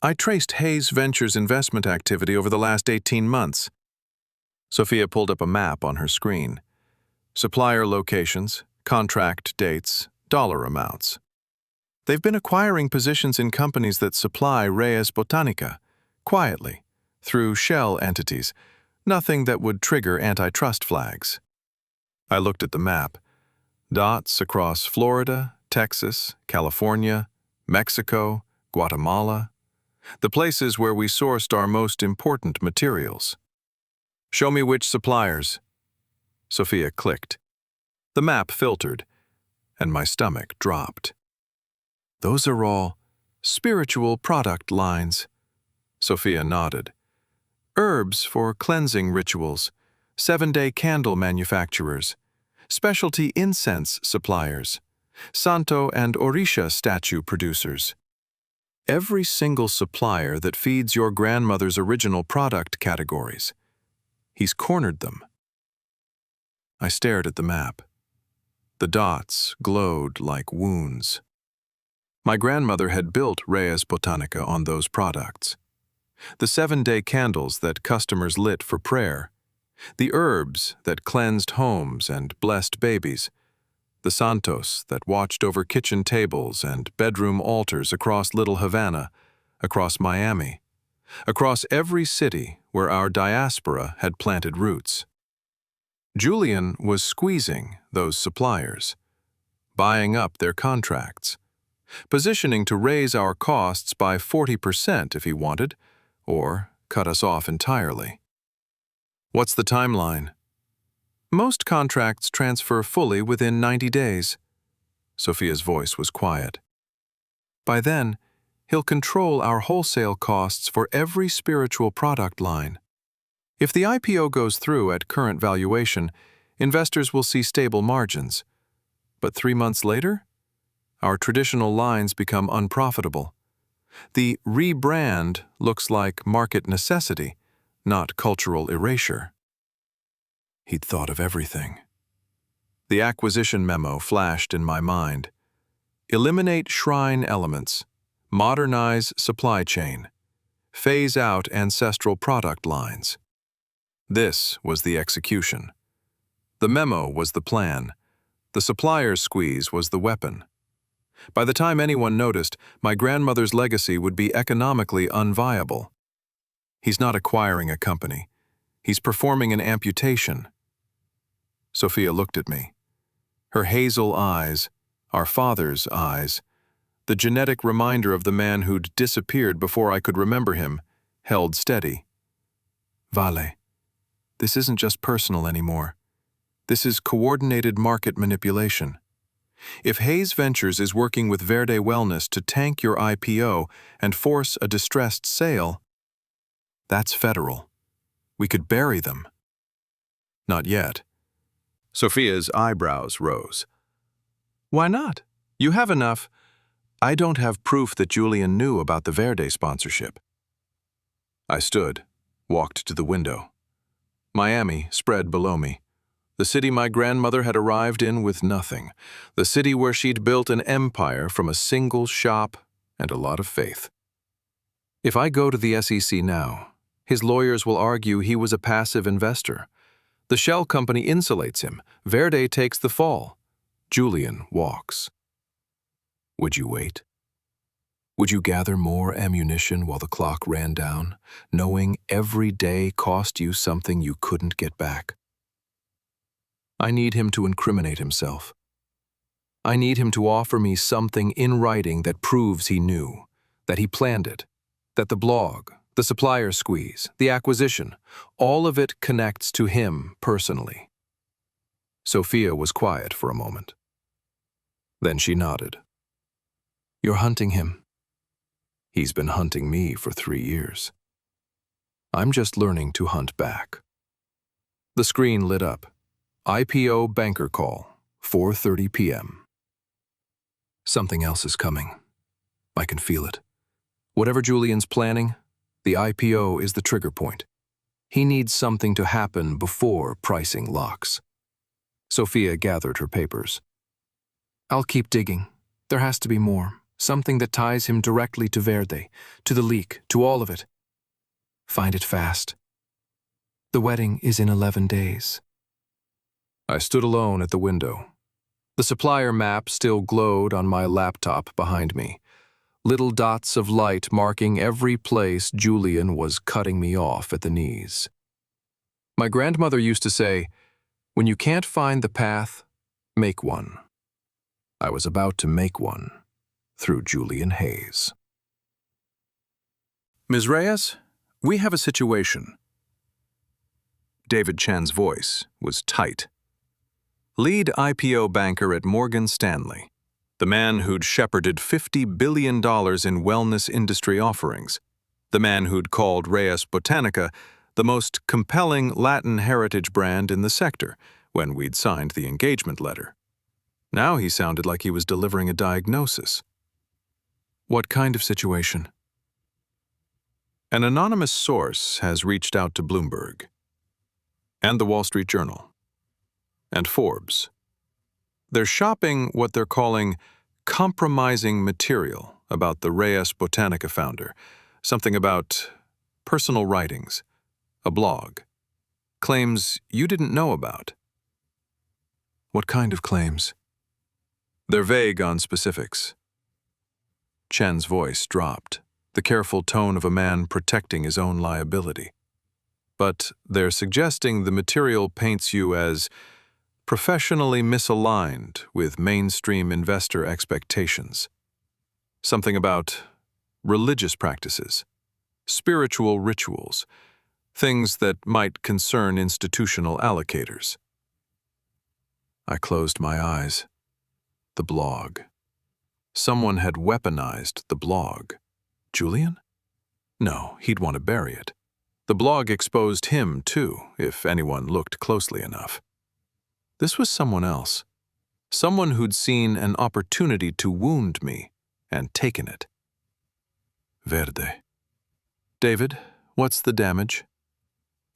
I traced Hayes Ventures' investment activity over the last 18 months. Sophia pulled up a map on her screen. Supplier locations, contract dates, dollar amounts. They've been acquiring positions in companies that supply Reyes Botanica, quietly, through shell entities, nothing that would trigger antitrust flags. I looked at the map. Dots across Florida, Texas, California, Mexico, Guatemala, the places where we sourced our most important materials. Show me which suppliers. Sophia clicked. The map filtered, and my stomach dropped. Those are all spiritual product lines. Sophia nodded. Herbs for cleansing rituals, 7-day candle manufacturers, specialty incense suppliers, Santo and Orisha statue producers. Every single supplier that feeds your grandmother's original product categories. He's cornered them. I stared at the map. The dots glowed like wounds. My grandmother had built Reyes Botanica on those products. The 7-day candles that customers lit for prayer, the herbs that cleansed homes and blessed babies, the santos that watched over kitchen tables and bedroom altars across Little Havana, across Miami, across every city where our diaspora had planted roots. Julian was squeezing those suppliers, buying up their contracts, positioning to raise our costs by 40% if he wanted, or cut us off entirely. What's the timeline? Most contracts transfer fully within 90 days. Sophia's voice was quiet. By then, he'll control our wholesale costs for every spiritual product line. If the IPO goes through at current valuation, investors will see stable margins. But 3 months later, our traditional lines become unprofitable. The rebrand looks like market necessity, not cultural erasure. He'd thought of everything. The acquisition memo flashed in my mind. Eliminate shrine elements. Modernize supply chain. Phase out ancestral product lines. This was the execution. The memo was the plan. The supplier's squeeze was the weapon. By the time anyone noticed, my grandmother's legacy would be economically unviable. He's not acquiring a company. He's performing an amputation. Sophia looked at me. Her hazel eyes, our father's eyes, the genetic reminder of the man who'd disappeared before I could remember him, held steady. Vale, this isn't just personal anymore. This is coordinated market manipulation. If Hayes Ventures is working with Verde Wellness to tank your IPO and force a distressed sale, that's federal. We could bury them. Not yet. Sophia's eyebrows rose. Why not? You have enough. I don't have proof that Julian knew about the Verde sponsorship. I stood, walked to the window. Miami spread below me. The city my grandmother had arrived in with nothing. The city where she'd built an empire from a single shop and a lot of faith. If I go to the SEC now, his lawyers will argue he was a passive investor. The shell company insulates him. Verde takes the fall. Julian walks. Would you wait? Would you gather more ammunition while the clock ran down, knowing every day cost you something you couldn't get back? I need him to incriminate himself. I need him to offer me something in writing that proves he knew, that he planned it, that the blog, the supplier squeeze, the acquisition, all of it connects to him personally. Sophia was quiet for a moment. Then she nodded. You're hunting him. He's been hunting me for 3 years. I'm just learning to hunt back. The screen lit up. IPO banker call, 4:30 p.m. Something else is coming. I can feel it. Whatever Julian's planning, the IPO is the trigger point. He needs something to happen before pricing locks. Sophia gathered her papers. I'll keep digging. There has to be more. Something that ties him directly to Verde, to the leak, to all of it. Find it fast. The wedding is in 11 days. I stood alone at the window. The supplier map still glowed on my laptop behind me, little dots of light marking every place Julian was cutting me off at the knees. My grandmother used to say, when you can't find the path, make one. I was about to make one. Through Julian Hayes. Ms. Reyes, we have a situation. David Chan's voice was tight. Lead IPO banker at Morgan Stanley, the man who'd shepherded $50 billion in wellness industry offerings, the man who'd called Reyes Botanica the most compelling Latin heritage brand in the sector when we'd signed the engagement letter. Now he sounded like he was delivering a diagnosis. What kind of situation? An anonymous source has reached out to Bloomberg, and the Wall Street Journal, and Forbes. They're shopping what they're calling compromising material about the Reyes Botanica founder, something about personal writings, a blog, claims you didn't know about. What kind of claims? They're vague on specifics. Chen's voice dropped, the careful tone of a man protecting his own liability. But they're suggesting the material paints you as professionally misaligned with mainstream investor expectations. Something about religious practices, spiritual rituals, things that might concern institutional allocators. I closed my eyes. The blog. Someone had weaponized the blog. Julian? No, he'd want to bury it. The blog exposed him, too, if anyone looked closely enough. This was someone else. Someone who'd seen an opportunity to wound me and taken it. Verde. David, what's the damage?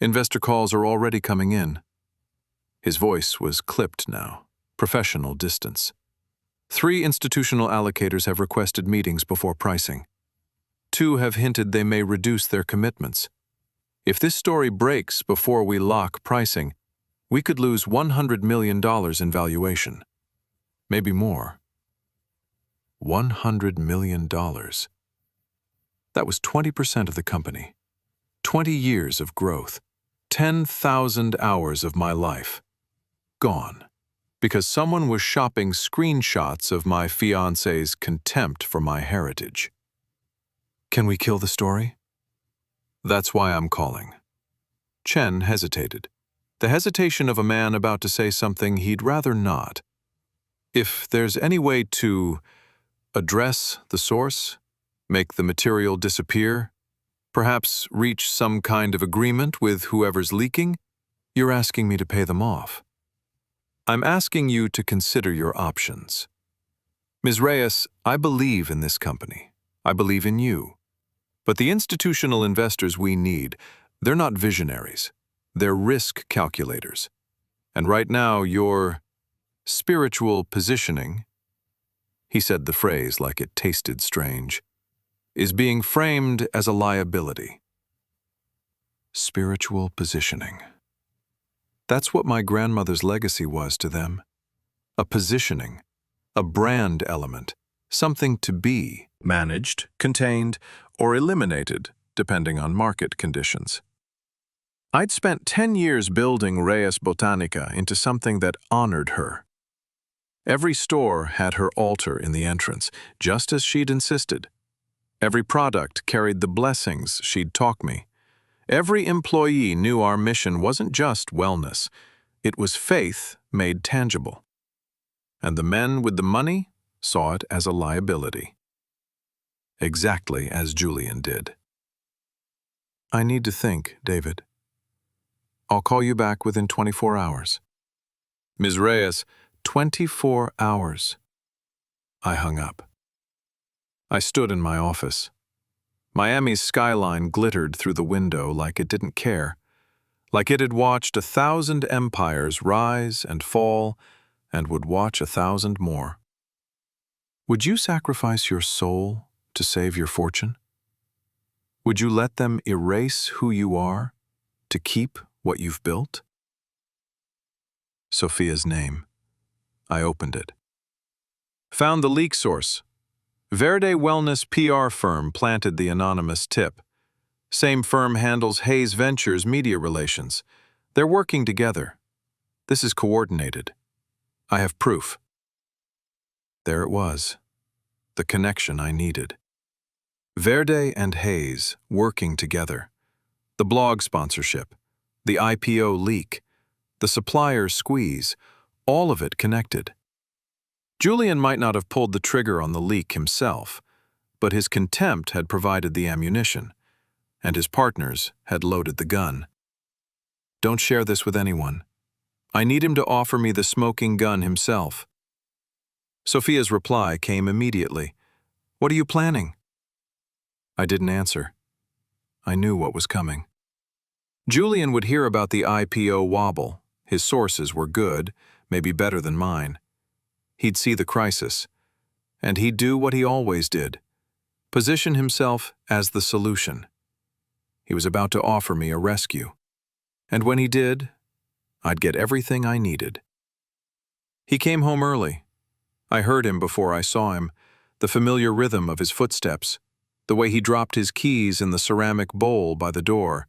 Investor calls are already coming in. His voice was clipped now, professional distance. 3 institutional allocators have requested meetings before pricing. 2 have hinted they may reduce their commitments. If this story breaks before we lock pricing, we could lose $100 million in valuation. Maybe more. $100 million. That was 20% of the company. 20 years of growth. 10,000 hours of my life. Gone. Because someone was shopping screenshots of my fiancé's contempt for my heritage. Can we kill the story? That's why I'm calling. Chen hesitated. The hesitation of a man about to say something he'd rather not. If there's any way to address the source, make the material disappear, perhaps reach some kind of agreement with whoever's leaking, you're asking me to pay them off. I'm asking you to consider your options. Ms. Reyes, I believe in this company. I believe in you. But the institutional investors we need, they're not visionaries. They're risk calculators. And right now, your spiritual positioning, he said the phrase like it tasted strange, is being framed as a liability. Spiritual positioning. That's what my grandmother's legacy was to them. A positioning, a brand element, something to be managed, contained, or eliminated, depending on market conditions. I'd spent 10 years building Reyes Botanica into something that honored her. Every store had her altar in the entrance, just as she'd insisted. Every product carried the blessings she'd taught me. Every employee knew our mission wasn't just wellness. It was faith made tangible. And the men with the money saw it as a liability. Exactly as Julian did. I need to think, David. I'll call you back within 24 hours. Ms. Reyes, 24 hours. I hung up. I stood in my office. Miami's skyline glittered through the window like it didn't care, like it had watched 1,000 empires rise and fall and would watch 1,000 more. Would you sacrifice your soul to save your fortune? Would you let them erase who you are to keep what you've built? Sophia's name. I opened it. Found the leak source. Verde Wellness PR firm planted the anonymous tip. Same firm handles Hayes Ventures media relations. They're working together. This is coordinated. I have proof. There it was. The connection I needed. Verde and Hayes working together. The blog sponsorship. The IPO leak. The supplier squeeze. All of it connected. Julian might not have pulled the trigger on the leak himself, but his contempt had provided the ammunition, and his partners had loaded the gun. Don't share this with anyone. I need him to offer me the smoking gun himself. Sophia's reply came immediately. What are you planning? I didn't answer. I knew what was coming. Julian would hear about the IPO wobble. His sources were good, maybe better than mine. He'd see the crisis, and he'd do what he always did, position himself as the solution. He was about to offer me a rescue, and when he did, I'd get everything I needed. He came home early. I heard him before I saw him, the familiar rhythm of his footsteps, the way he dropped his keys in the ceramic bowl by the door,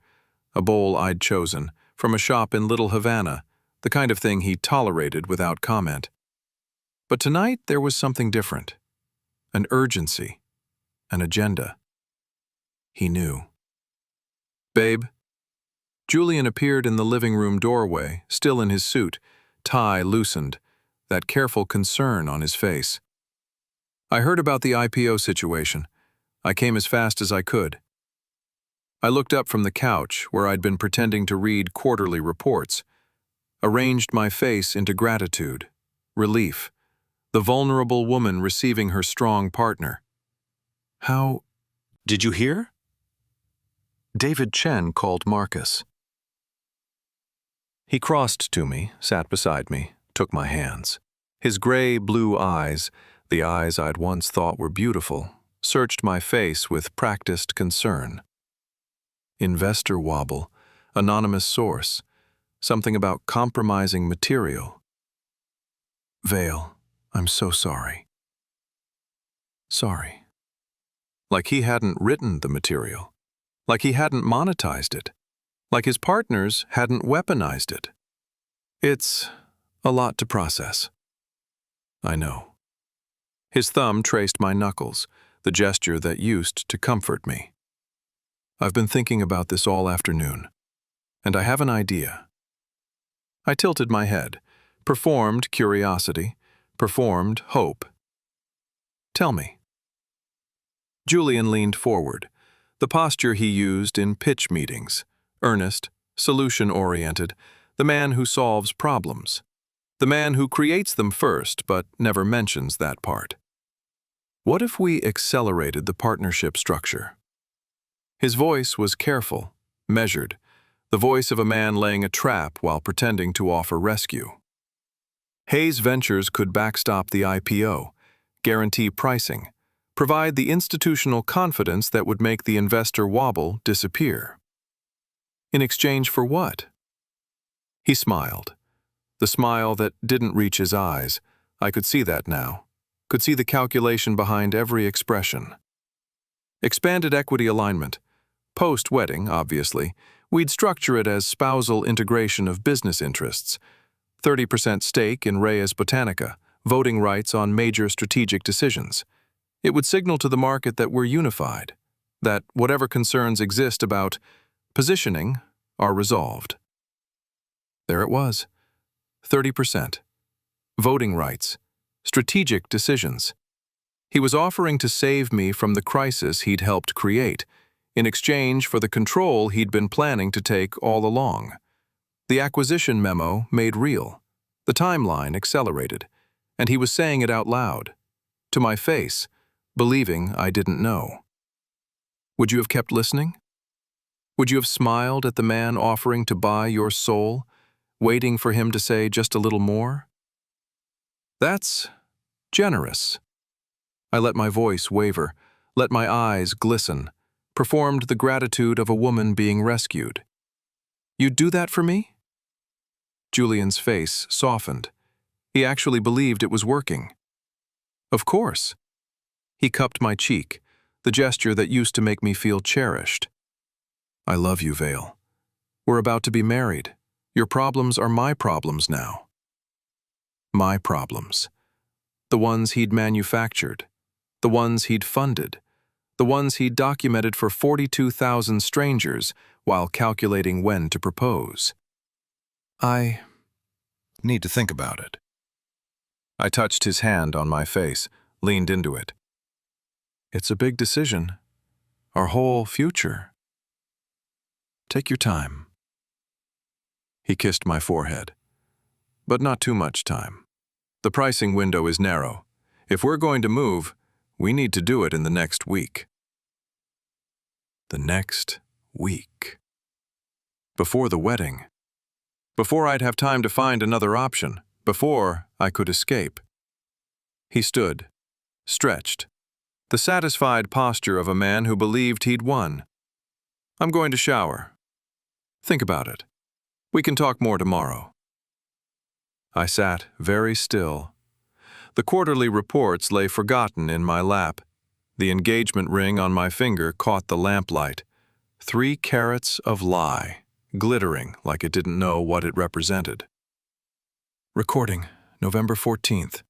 a bowl I'd chosen, from a shop in Little Havana, the kind of thing he tolerated without comment. But tonight there was something different, an urgency, an agenda. He knew. Babe. Julian appeared in the living room doorway, still in his suit, tie loosened, that careful concern on his face. I heard about the IPO situation. I came as fast as I could. I looked up from the couch where I'd been pretending to read quarterly reports, arranged my face into gratitude, relief, the vulnerable woman receiving her strong partner. How... Did you hear? David Chen called Marcus. He crossed to me, sat beside me, took my hands. His gray-blue eyes, the eyes I'd once thought were beautiful, searched my face with practiced concern. Investor wobble, anonymous source, something about compromising material. Vale, I'm so sorry. Sorry. Like he hadn't written the material. Like he hadn't monetized it. Like his partners hadn't weaponized it. It's a lot to process. I know. His thumb traced my knuckles, the gesture that used to comfort me. I've been thinking about this all afternoon, and I have an idea. I tilted my head, performed curiosity, performed hope. Tell me. Julian leaned forward, the posture he used in pitch meetings, earnest, solution-oriented, the man who solves problems, the man who creates them first but never mentions that part. What if we accelerated the partnership structure? His voice was careful, measured, the voice of a man laying a trap while pretending to offer rescue. Hayes Ventures could backstop the IPO, guarantee pricing, provide the institutional confidence that would make the investor wobble disappear. In exchange for what? He smiled. The smile that didn't reach his eyes. I could see that now. Could see the calculation behind every expression. Expanded equity alignment. Post-wedding, obviously, we'd structure it as spousal integration of business interests. 30% stake in Reyes Botanica, voting rights on major strategic decisions. It would signal to the market that we're unified, that whatever concerns exist about positioning are resolved. There it was. 30%. Voting rights. Strategic decisions. He was offering to save me from the crisis he'd helped create, in exchange for the control he'd been planning to take all along. The acquisition memo made real. The timeline accelerated, and he was saying it out loud, to my face, believing I didn't know. Would you have kept listening? Would you have smiled at the man offering to buy your soul, waiting for him to say just a little more? That's generous. I let my voice waver, let my eyes glisten, performed the gratitude of a woman being rescued. You'd do that for me? Julian's face softened. He actually believed it was working. Of course. He cupped my cheek, the gesture that used to make me feel cherished. I love you, Vale. We're about to be married. Your problems are my problems now. My problems. The ones he'd manufactured. The ones he'd funded. The ones he'd documented for 42,000 strangers while calculating when to propose. I need to think about it. I touched his hand on my face, leaned into it. It's a big decision. Our whole future. Take your time. He kissed my forehead. But not too much time. The pricing window is narrow. If we're going to move, we need to do it in the next week. The next week. Before the wedding. Before I'd have time to find another option. Before I could escape. He stood, stretched, the satisfied posture of a man who believed he'd won. I'm going to shower. Think about it. We can talk more tomorrow. I sat very still. The quarterly reports lay forgotten in my lap. The engagement ring on my finger caught the lamplight. 3 carats of lie, glittering like it didn't know what it represented. Recording, November 14th.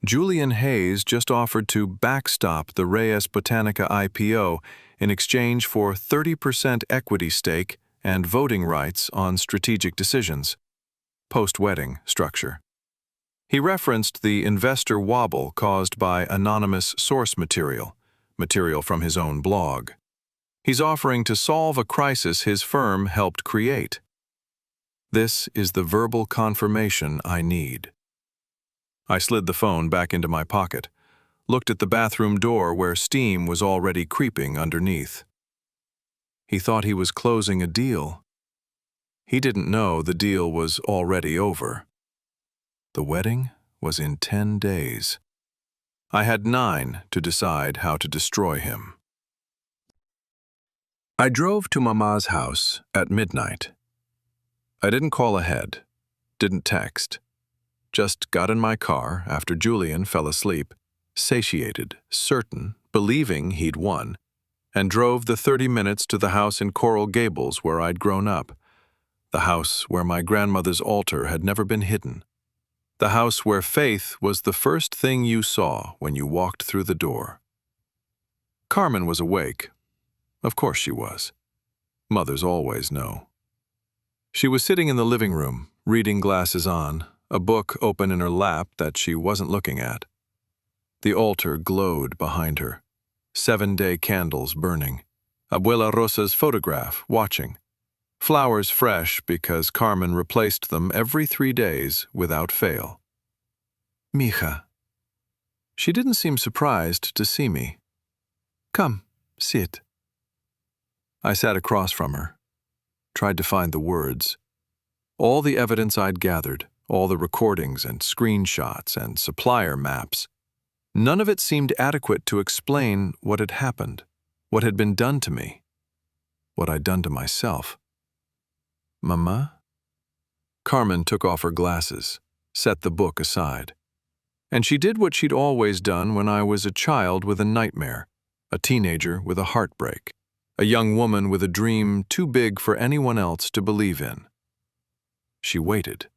Julian Hayes just offered to backstop the Reyes Botanica IPO in exchange for 30% equity stake and voting rights on strategic decisions. Post-wedding structure. He referenced the investor wobble caused by anonymous source material from his own blog. He's offering to solve a crisis his firm helped create. This is the verbal confirmation I need. I slid the phone back into my pocket, looked at the bathroom door where steam was already creeping underneath. He thought he was closing a deal. He didn't know the deal was already over. The wedding was in 10 days. I had 9 to decide how to destroy him. I drove to Mama's house at midnight. I didn't call ahead, didn't text. Just got in my car after Julian fell asleep, satiated, certain, believing he'd won, and drove the 30 minutes to the house in Coral Gables where I'd grown up, the house where my grandmother's altar had never been hidden, the house where faith was the first thing you saw when you walked through the door. Carmen was awake. Of course she was. Mothers always know. She was sitting in the living room, reading glasses on, a book open in her lap that she wasn't looking at. The altar glowed behind her, 7-day candles burning, Abuela Rosa's photograph watching, flowers fresh because Carmen replaced them every 3 days without fail. Mija. She didn't seem surprised to see me. Come, sit. I sat across from her, tried to find the words. All the evidence I'd gathered, all the recordings and screenshots and supplier maps, none of it seemed adequate to explain what had happened, what had been done to me, what I'd done to myself. Mama? Carmen took off her glasses, set the book aside. And she did what she'd always done when I was a child with a nightmare, a teenager with a heartbreak, a young woman with a dream too big for anyone else to believe in. She waited.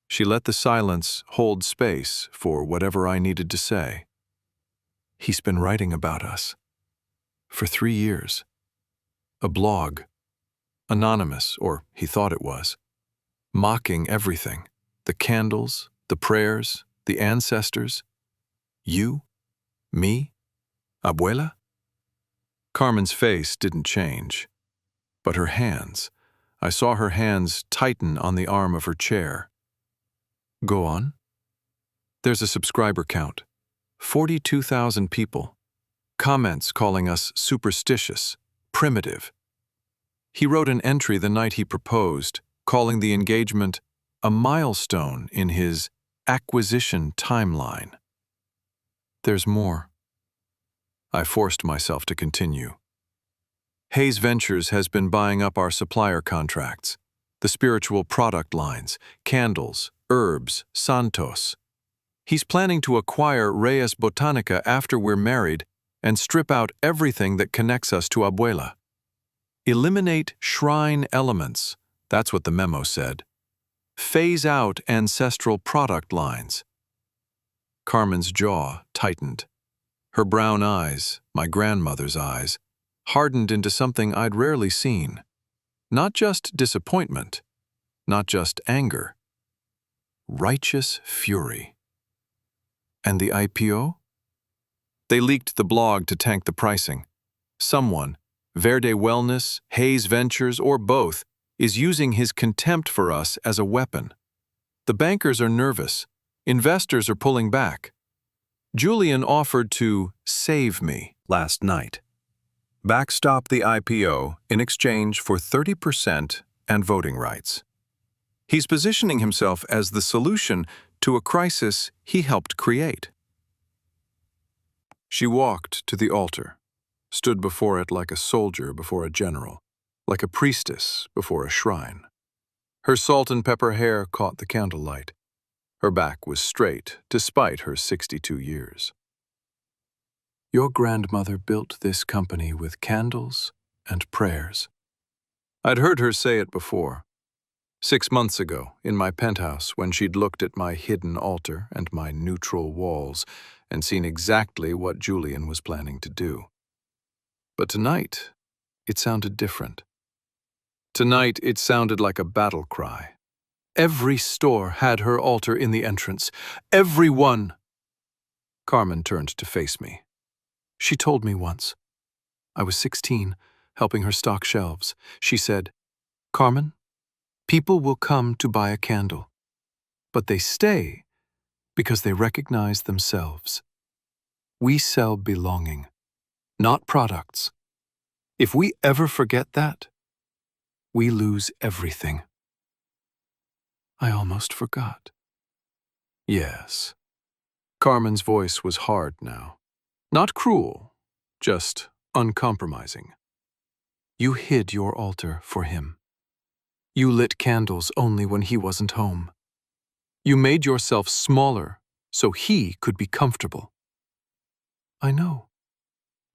She let the silence hold space for whatever I needed to say. He's been writing about us. For 3 years. A blog. Anonymous, or he thought it was. Mocking everything. The candles, the prayers, the ancestors. You? Me? Abuela? Carmen's face didn't change. But her hands. I saw her hands tighten on the arm of her chair. Go on. There's a subscriber count. 42,000 people. Comments calling us superstitious, primitive. He wrote an entry the night he proposed, calling the engagement a milestone in his acquisition timeline. There's more. I forced myself to continue. Hayes Ventures has been buying up our supplier contracts, the spiritual product lines, candles, herbs, santos. He's planning to acquire Reyes Botanica after we're married and strip out everything that connects us to Abuela. Eliminate shrine elements, that's what the memo said. Phase out ancestral product lines. Carmen's jaw tightened. Her brown eyes, my grandmother's eyes, hardened into something I'd rarely seen. Not just disappointment, not just anger. Righteous fury. And the IPO? They leaked the blog to tank the pricing. Someone, Verde Wellness, Hayes Ventures, or both, is using his contempt for us as a weapon. The bankers are nervous. Investors are pulling back. Julian offered to save me last night. Backstop the IPO in exchange for 30% and voting rights. He's positioning himself as the solution to a crisis he helped create. She walked to the altar, stood before it like a soldier before a general, like a priestess before a shrine. Her salt and pepper hair caught the candlelight. Her back was straight, despite her 62 years. Your grandmother built this company with candles and prayers. I'd heard her say it before. 6 months ago, in my penthouse, when she'd looked at my hidden altar and my neutral walls and seen exactly what Julian was planning to do. But tonight, it sounded different. Tonight, it sounded like a battle cry. Every store had her altar in the entrance. Every one. Carmen turned to face me. She told me once. I was 16, helping her stock shelves. She said, "Carmen, people will come to buy a candle, but they stay because they recognize themselves. We sell belonging, not products. If we ever forget that, we lose everything." I almost forgot. Yes. Carmen's voice was hard now. Not cruel, just uncompromising. You hid your altar for him. You lit candles only when he wasn't home. You made yourself smaller so he could be comfortable. I know.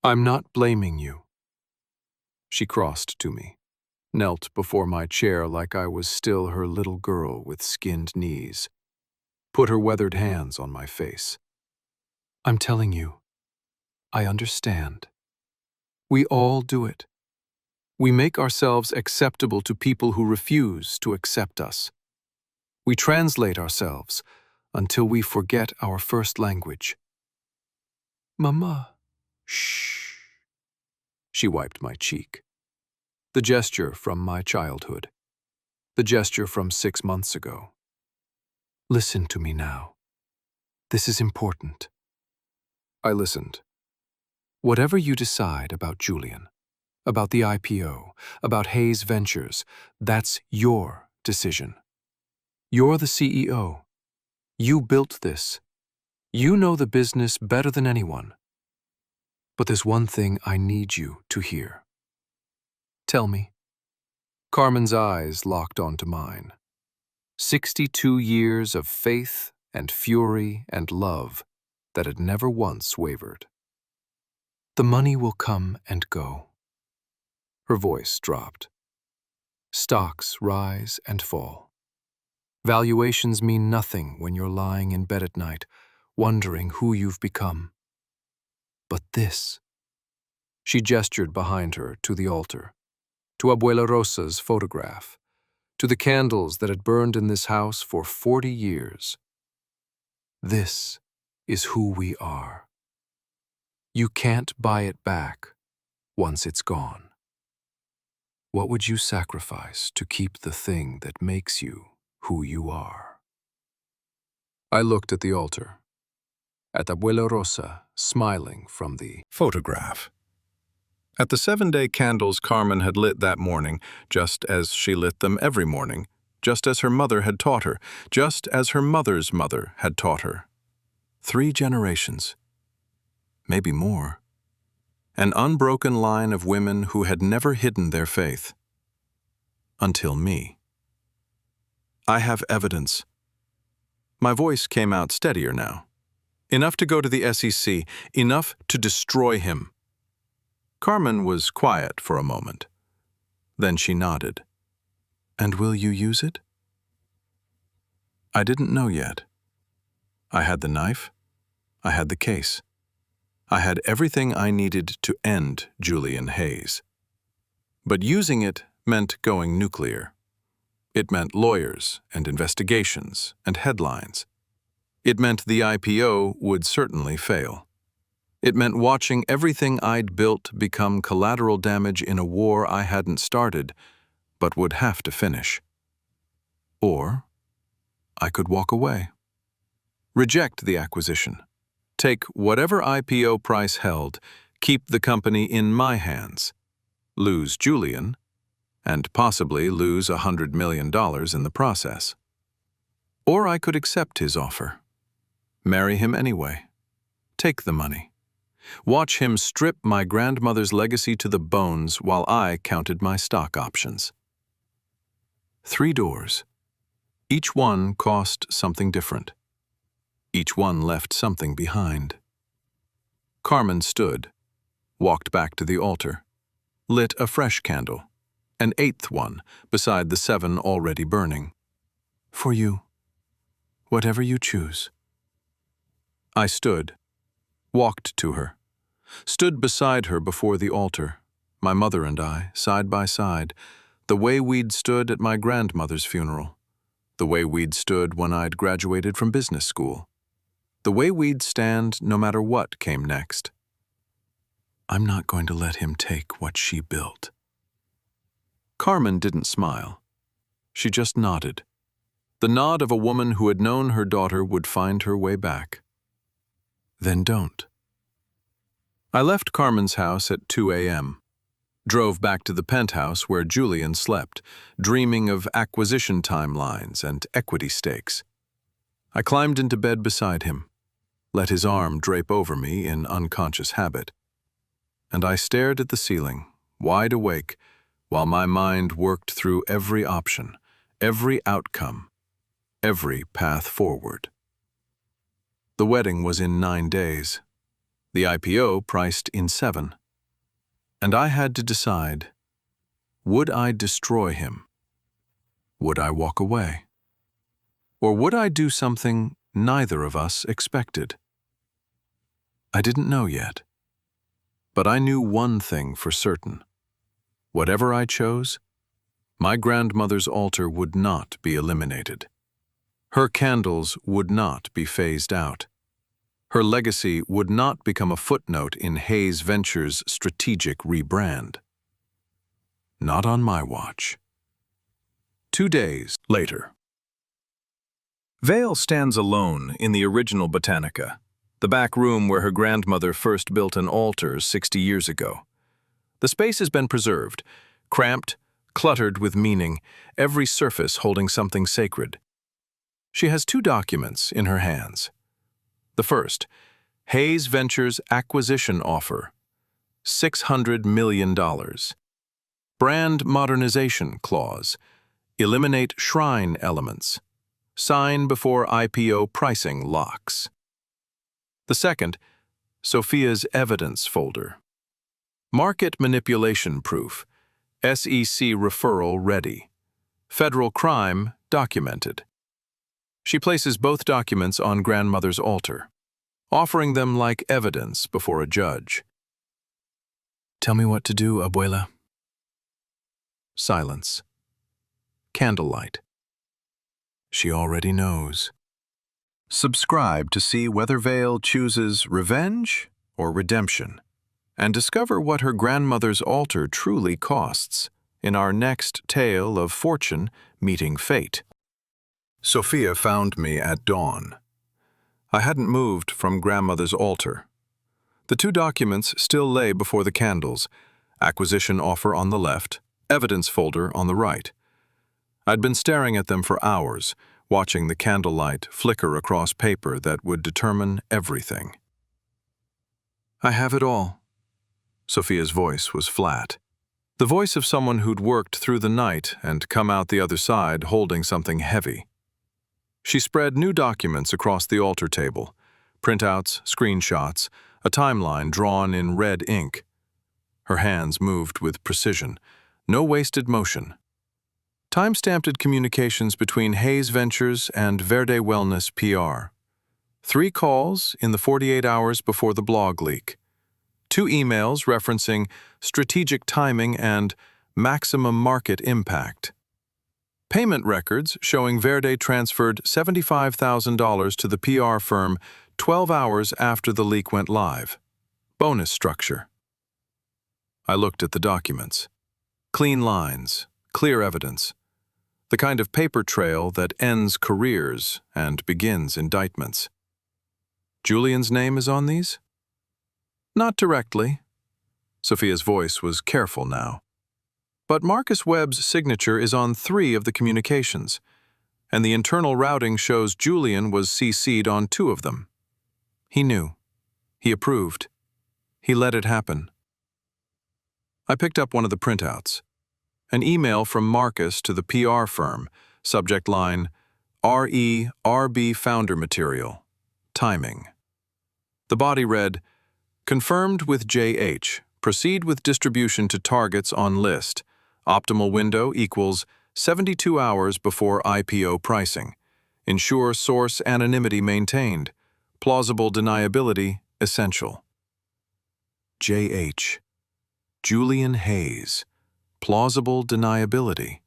I'm not blaming you. She crossed to me, knelt before my chair like I was still her little girl with skinned knees, put her weathered hands on my face. I'm telling you, I understand. We all do it. We make ourselves acceptable to people who refuse to accept us. We translate ourselves until we forget our first language. Mama, shh. She wiped my cheek. The gesture from my childhood. The gesture from 6 months ago. Listen to me now. This is important. I listened. Whatever you decide about Julian, about the IPO, about Hayes Ventures, that's your decision. You're the CEO. You built this. You know the business better than anyone. But there's one thing I need you to hear. Tell me. Carmen's eyes locked onto mine. 62 years of faith and fury and love that had never once wavered. The money will come and go. Her voice dropped. Stocks rise and fall. Valuations mean nothing when you're lying in bed at night, wondering who you've become. But this. She gestured behind her to the altar, to Abuela Rosa's photograph, to the candles that had burned in this house for 40 years. This is who we are. You can't buy it back once it's gone. What would you sacrifice to keep the thing that makes you who you are? I looked at the altar, at Abuela Rosa smiling from the photograph. At the 7-day candles Carmen had lit that morning, just as she lit them every morning, just as her mother had taught her, just as her mother's mother had taught her. 3 generations. Maybe more. An unbroken line of women who had never hidden their faith. Until me. I have evidence. My voice came out steadier now. Enough to go to the SEC, enough to destroy him. Carmen was quiet for a moment. Then she nodded. And will you use it? I didn't know yet. I had the knife. I had the case. I had everything I needed to end Julian Hayes. But using it meant going nuclear. It meant lawyers and investigations and headlines. It meant the IPO would certainly fail. It meant watching everything I'd built become collateral damage in a war I hadn't started, but would have to finish. Or I could walk away. Reject the acquisition. Take whatever IPO price held, keep the company in my hands, lose Julian, and possibly lose $100 million in the process. Or I could accept his offer. Marry him anyway. Take the money. Watch him strip my grandmother's legacy to the bones while I counted my stock options. 3 doors. Each one cost something different. Each one left something behind. Carmen stood, walked back to the altar, lit a fresh candle, an 8th one beside the 7 already burning. For you, whatever you choose. I stood, walked to her, stood beside her before the altar, my mother and I, side by side, the way we'd stood at my grandmother's funeral. The way we'd stood when I'd graduated from business school. The way we'd stand no matter what came next. I'm not going to let him take what she built. Carmen didn't smile. She just nodded. The nod of a woman who had known her daughter would find her way back. Then don't. I left Carmen's house at 2 a.m. Drove back to the penthouse where Julian slept, dreaming of acquisition timelines and equity stakes. I climbed into bed beside him, let his arm drape over me in unconscious habit, and I stared at the ceiling, wide awake, while my mind worked through every option, every outcome, every path forward. The wedding was in 9 days, the IPO priced in 7, and I had to decide, would I destroy him? Would I walk away? Or would I do something neither of us expected? I didn't know yet, but I knew one thing for certain. Whatever I chose, my grandmother's altar would not be eliminated. Her candles would not be phased out. Her legacy would not become a footnote in Hayes Ventures' strategic rebrand. Not on my watch. 2 days later. Vale stands alone in the original Botanica, the back room where her grandmother first built an altar 60 years ago. The space has been preserved, cramped, cluttered with meaning, every surface holding something sacred. She has 2 documents in her hands. The first, Hayes Ventures acquisition offer, $600 million. Brand modernization clause, eliminate shrine elements. Sign before IPO pricing locks. The second, Sophia's evidence folder. Market manipulation proof, SEC referral ready. Federal crime documented. She places both documents on grandmother's altar, offering them like evidence before a judge. Tell me what to do, abuela. Silence. Candlelight. She already knows. Subscribe to see whether Vale chooses revenge or redemption, and discover what her grandmother's altar truly costs in our next tale of fortune meeting fate. Sophia found me at dawn. I hadn't moved from grandmother's altar. The 2 documents still lay before the candles, acquisition offer on the left, evidence folder on the right. I'd been staring at them for hours, watching the candlelight flicker across paper that would determine everything. I have it all. Sophia's voice was flat. The voice of someone who'd worked through the night and come out the other side holding something heavy. She spread new documents across the altar table, printouts, screenshots, a timeline drawn in red ink. Her hands moved with precision, no wasted motion. Time-stamped communications between Hayes Ventures and Verde Wellness PR. 3 calls in the 48 hours before the blog leak. 2 emails referencing strategic timing and maximum market impact. Payment records showing Verde transferred $75,000 to the PR firm 12 hours after the leak went live. Bonus structure. I looked at the documents. Clean lines, clear evidence. The kind of paper trail that ends careers and begins indictments. Julian's name is on these? Not directly. Sophia's voice was careful now. But Marcus Webb's signature is on 3 of the communications, and the internal routing shows Julian was CC'd on 2 of them. He knew. He approved. He let it happen. I picked up one of the printouts. An email from Marcus to the PR firm, subject line, RE/RB founder material, timing. The body read, confirmed with JH, proceed with distribution to targets on list. Optimal window equals 72 hours before IPO pricing. Ensure source anonymity maintained. Plausible deniability essential. JH. Julian Hayes. Plausible deniability.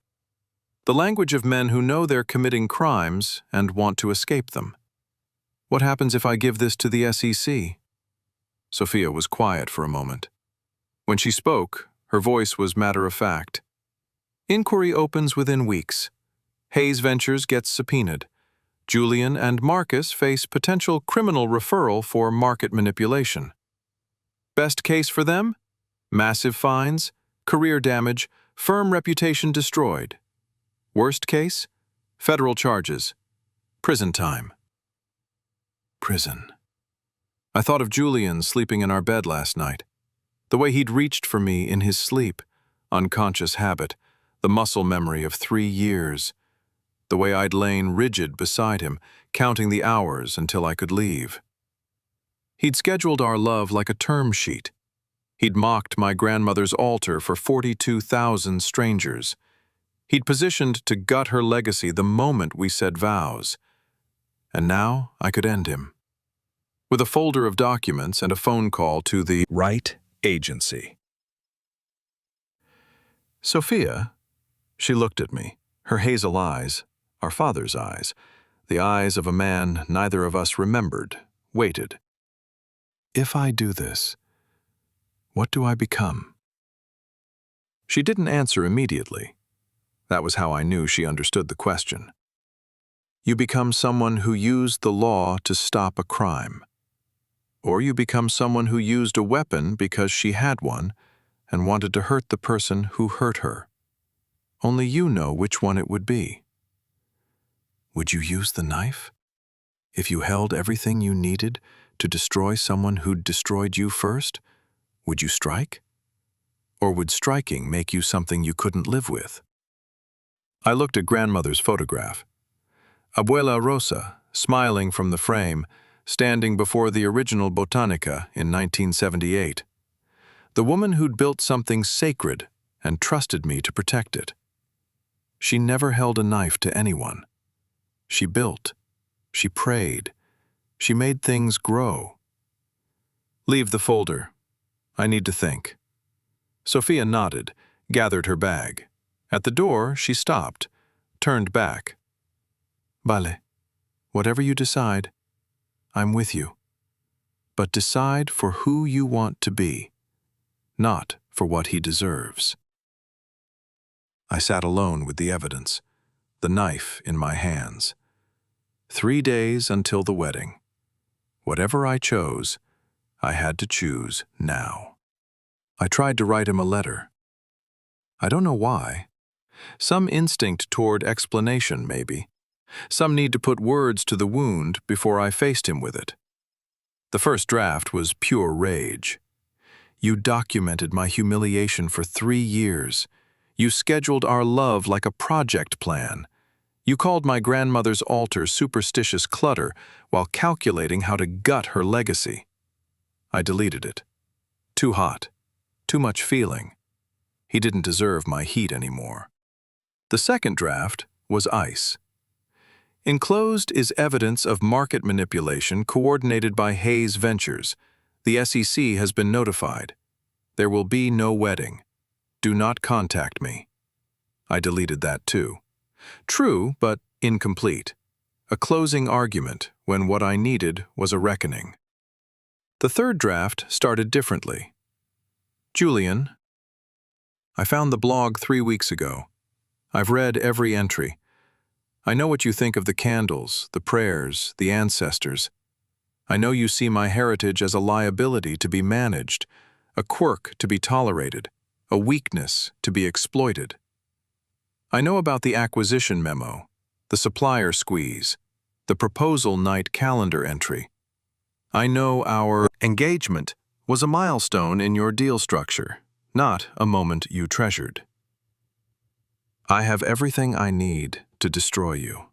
The language of men who know they're committing crimes and want to escape them. What happens if I give this to the SEC? Sophia was quiet for a moment. When she spoke, her voice was matter-of-fact. Inquiry opens within weeks. Hayes Ventures gets subpoenaed. Julian and Marcus face potential criminal referral for market manipulation. Best case for them? Massive fines, career damage, firm reputation destroyed. Worst case? Federal charges. Prison time. Prison. I thought of Julian sleeping in our bed last night. The way he'd reached for me in his sleep, unconscious habit, the muscle memory of 3 years. The way I'd lain rigid beside him, counting the hours until I could leave. He'd scheduled our love like a term sheet. He'd mocked my grandmother's altar for 42,000 strangers. He'd positioned to gut her legacy the moment we said vows. And now I could end him. With a folder of documents and a phone call to the right agency. Sophia, she looked at me, her hazel eyes, our father's eyes, the eyes of a man neither of us remembered, waited. If I do this, what do I become? She didn't answer immediately. That was how I knew she understood the question. You become someone who used the law to stop a crime. Or you become someone who used a weapon because she had one and wanted to hurt the person who hurt her. Only you know which one it would be. Would you use the knife? If you held everything you needed to destroy someone who'd destroyed you first, would you strike? Or would striking make you something you couldn't live with? I looked at grandmother's photograph. Abuela Rosa, smiling from the frame, standing before the original Botanica in 1978. The woman who'd built something sacred and trusted me to protect it. She never held a knife to anyone. She built. She prayed. She made things grow. Leave the folder. I need to think. Sophia nodded, gathered her bag. At the door, she stopped, turned back. Vale, whatever you decide, I'm with you. But decide for who you want to be, not for what he deserves. I sat alone with the evidence, the knife in my hands. 3 days until the wedding. Whatever I chose, I had to choose now. I tried to write him a letter. I don't know why. Some instinct toward explanation, maybe. Some need to put words to the wound before I faced him with it. The first draft was pure rage. You documented my humiliation for 3 years. You scheduled our love like a project plan. You called my grandmother's altar superstitious clutter while calculating how to gut her legacy. I deleted it. Too hot. Too much feeling. He didn't deserve my heat anymore. The second draft was ice. Enclosed is evidence of market manipulation coordinated by Hayes Ventures. The SEC has been notified. There will be no wedding. Do not contact me. I deleted that too. True, but incomplete. A closing argument when what I needed was a reckoning. The third draft started differently. Julian, I found the blog 3 weeks ago. I've read every entry. I know what you think of the candles, the prayers, the ancestors. I know you see my heritage as a liability to be managed, a quirk to be tolerated, a weakness to be exploited. I know about the acquisition memo, the supplier squeeze, the proposal night calendar entry. I know our engagement was a milestone in your deal structure, not a moment you treasured. I have everything I need to destroy you.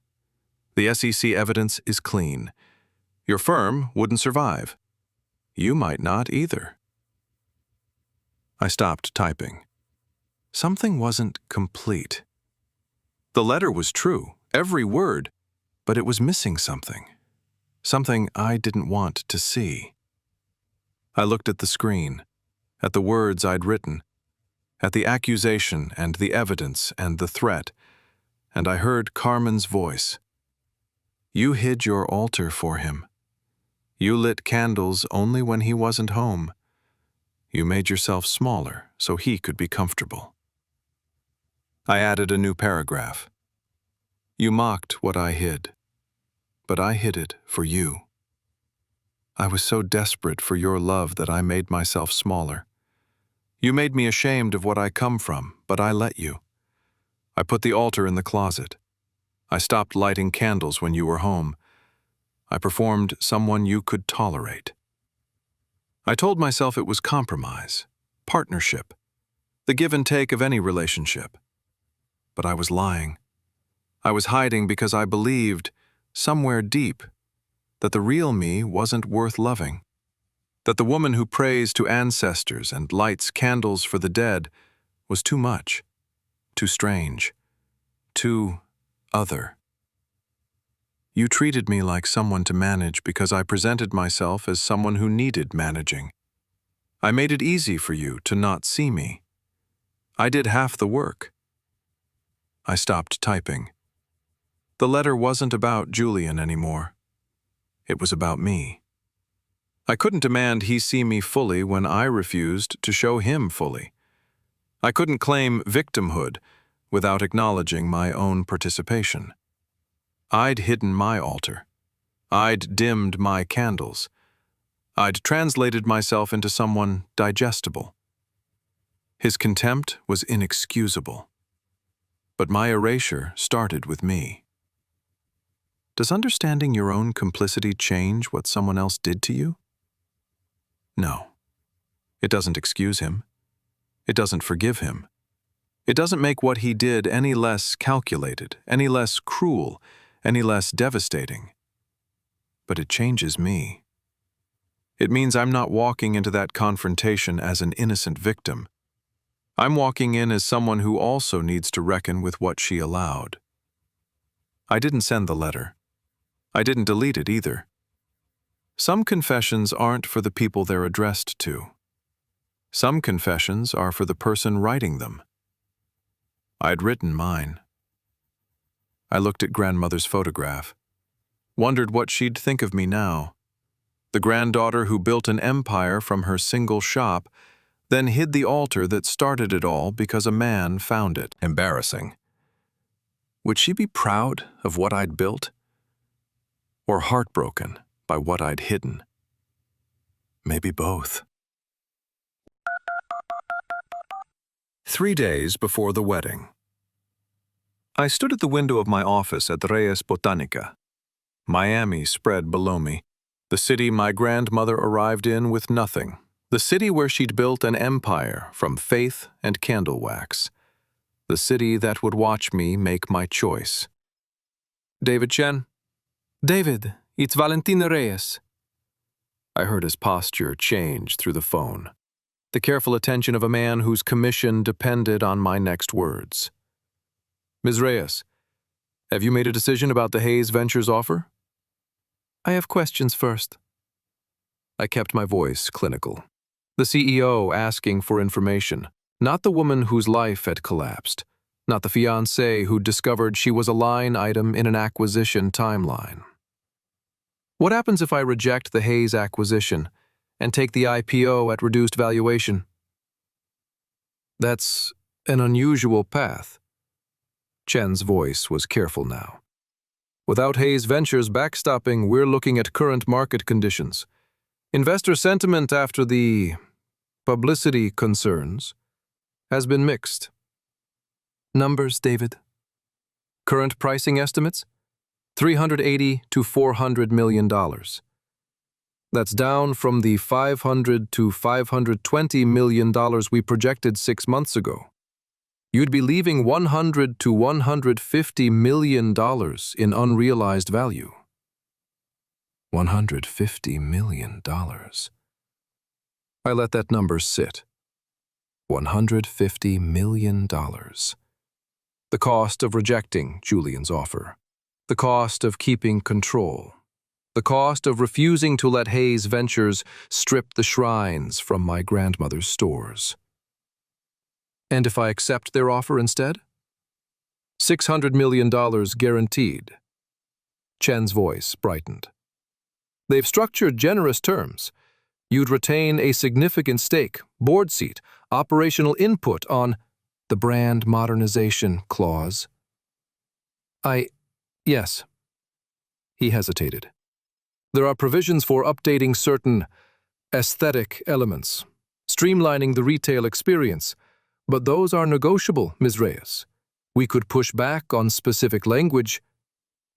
The SEC evidence is clean. Your firm wouldn't survive. You might not either. I stopped typing. Something wasn't complete. The letter was true, every word, but it was missing something. Something I didn't want to see. I looked at the screen, at the words I'd written, at the accusation and the evidence and the threat, and I heard Carmen's voice. You hid your altar for him. You lit candles only when he wasn't home. You made yourself smaller so he could be comfortable. I added a new paragraph. You mocked what I hid, but I hid it for you. I was so desperate for your love that I made myself smaller. You made me ashamed of what I come from, but I let you. I put the altar in the closet. I stopped lighting candles when you were home. I performed someone you could tolerate. I told myself it was compromise, partnership, the give and take of any relationship. But I was lying. I was hiding because I believed, somewhere deep, that the real me wasn't worth loving. That the woman who prays to ancestors and lights candles for the dead was too much, too strange, too other. You treated me like someone to manage because I presented myself as someone who needed managing. I made it easy for you to not see me. I did half the work. I stopped typing. The letter wasn't about Julian anymore. It was about me. I couldn't demand he see me fully when I refused to show him fully. I couldn't claim victimhood without acknowledging my own participation. I'd hidden my altar. I'd dimmed my candles. I'd translated myself into someone digestible. His contempt was inexcusable. But my erasure started with me. Does understanding your own complicity change what someone else did to you? No. It doesn't excuse him. It doesn't forgive him. It doesn't make what he did any less calculated, any less cruel, any less devastating. But it changes me. It means I'm not walking into that confrontation as an innocent victim. I'm walking in as someone who also needs to reckon with what she allowed. I didn't send the letter. I didn't delete it either. Some confessions aren't for the people they're addressed to. Some confessions are for the person writing them. I'd written mine. I looked at grandmother's photograph, wondered what she'd think of me now. The granddaughter who built an empire from her single shop, then hid the altar that started it all because a man found it embarrassing. Would she be proud of what I'd built? Or heartbroken by what I'd hidden? Maybe both. 3 days before the wedding. I stood at the window of my office at Reyes Botanica. Miami spread below me, the city my grandmother arrived in with nothing, the city where she'd built an empire from faith and candle wax, the city that would watch me make my choice. David Chen? David, it's Valentina Reyes. I heard his posture change through the phone, the careful attention of a man whose commission depended on my next words. Ms. Reyes, have you made a decision about the Hayes Ventures offer? I have questions first. I kept my voice clinical. The CEO asking for information, not the woman whose life had collapsed, not the fiancé who discovered she was a line item in an acquisition timeline. What happens if I reject the Hayes acquisition and take the IPO at reduced valuation? That's an unusual path. Chen's voice was careful now. Without Hayes Ventures backstopping, we're looking at current market conditions. Investor sentiment after the publicity concerns has been mixed. Numbers, David. Current pricing estimates? $380 to $400 million. That's down from the $500 to $520 million we projected 6 months ago. You'd be leaving $100 to $150 million in unrealized value. $150 million. I let that number sit. $150 million. The cost of rejecting Julian's offer. The cost of keeping control. The cost of refusing to let Hayes Ventures strip the shrines from my grandmother's stores. And if I accept their offer instead? $600 million guaranteed. Chen's voice brightened. They've structured generous terms. You'd retain a significant stake, board seat, operational input on the brand modernization clause. Yes. He hesitated. There are provisions for updating certain aesthetic elements, streamlining the retail experience, but those are negotiable, Ms. Reyes. We could push back on specific language.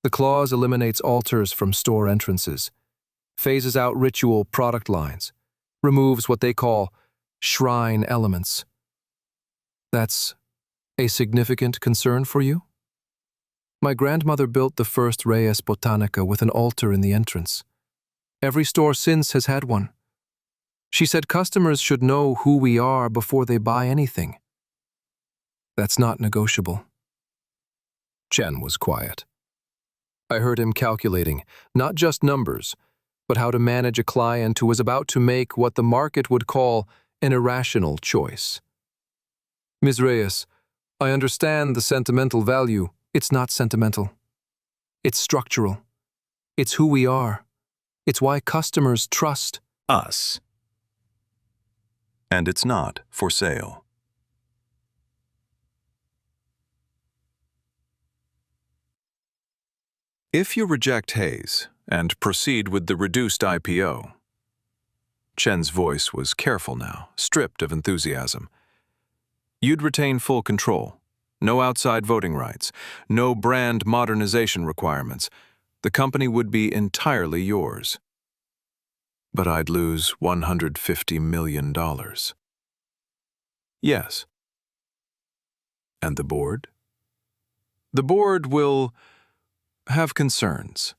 The clause eliminates altars from store entrances, phases out ritual product lines, removes what they call shrine elements. That's a significant concern for you? My grandmother built the first Reyes Botanica with an altar in the entrance. Every store since has had one. She said customers should know who we are before they buy anything. That's not negotiable. Chen was quiet. I heard him calculating, not just numbers, but how to manage a client who was about to make what the market would call an irrational choice. Ms. Reyes, I understand the sentimental value. It's not sentimental. It's structural. It's who we are. It's why customers trust us. And it's not for sale. If you reject Hayes and proceed with the reduced IPO, Chen's voice was careful now, stripped of enthusiasm, you'd retain full control. No outside voting rights, no brand modernization requirements. The company would be entirely yours. But I'd lose $150 million. Yes. And the board? The board will have concerns.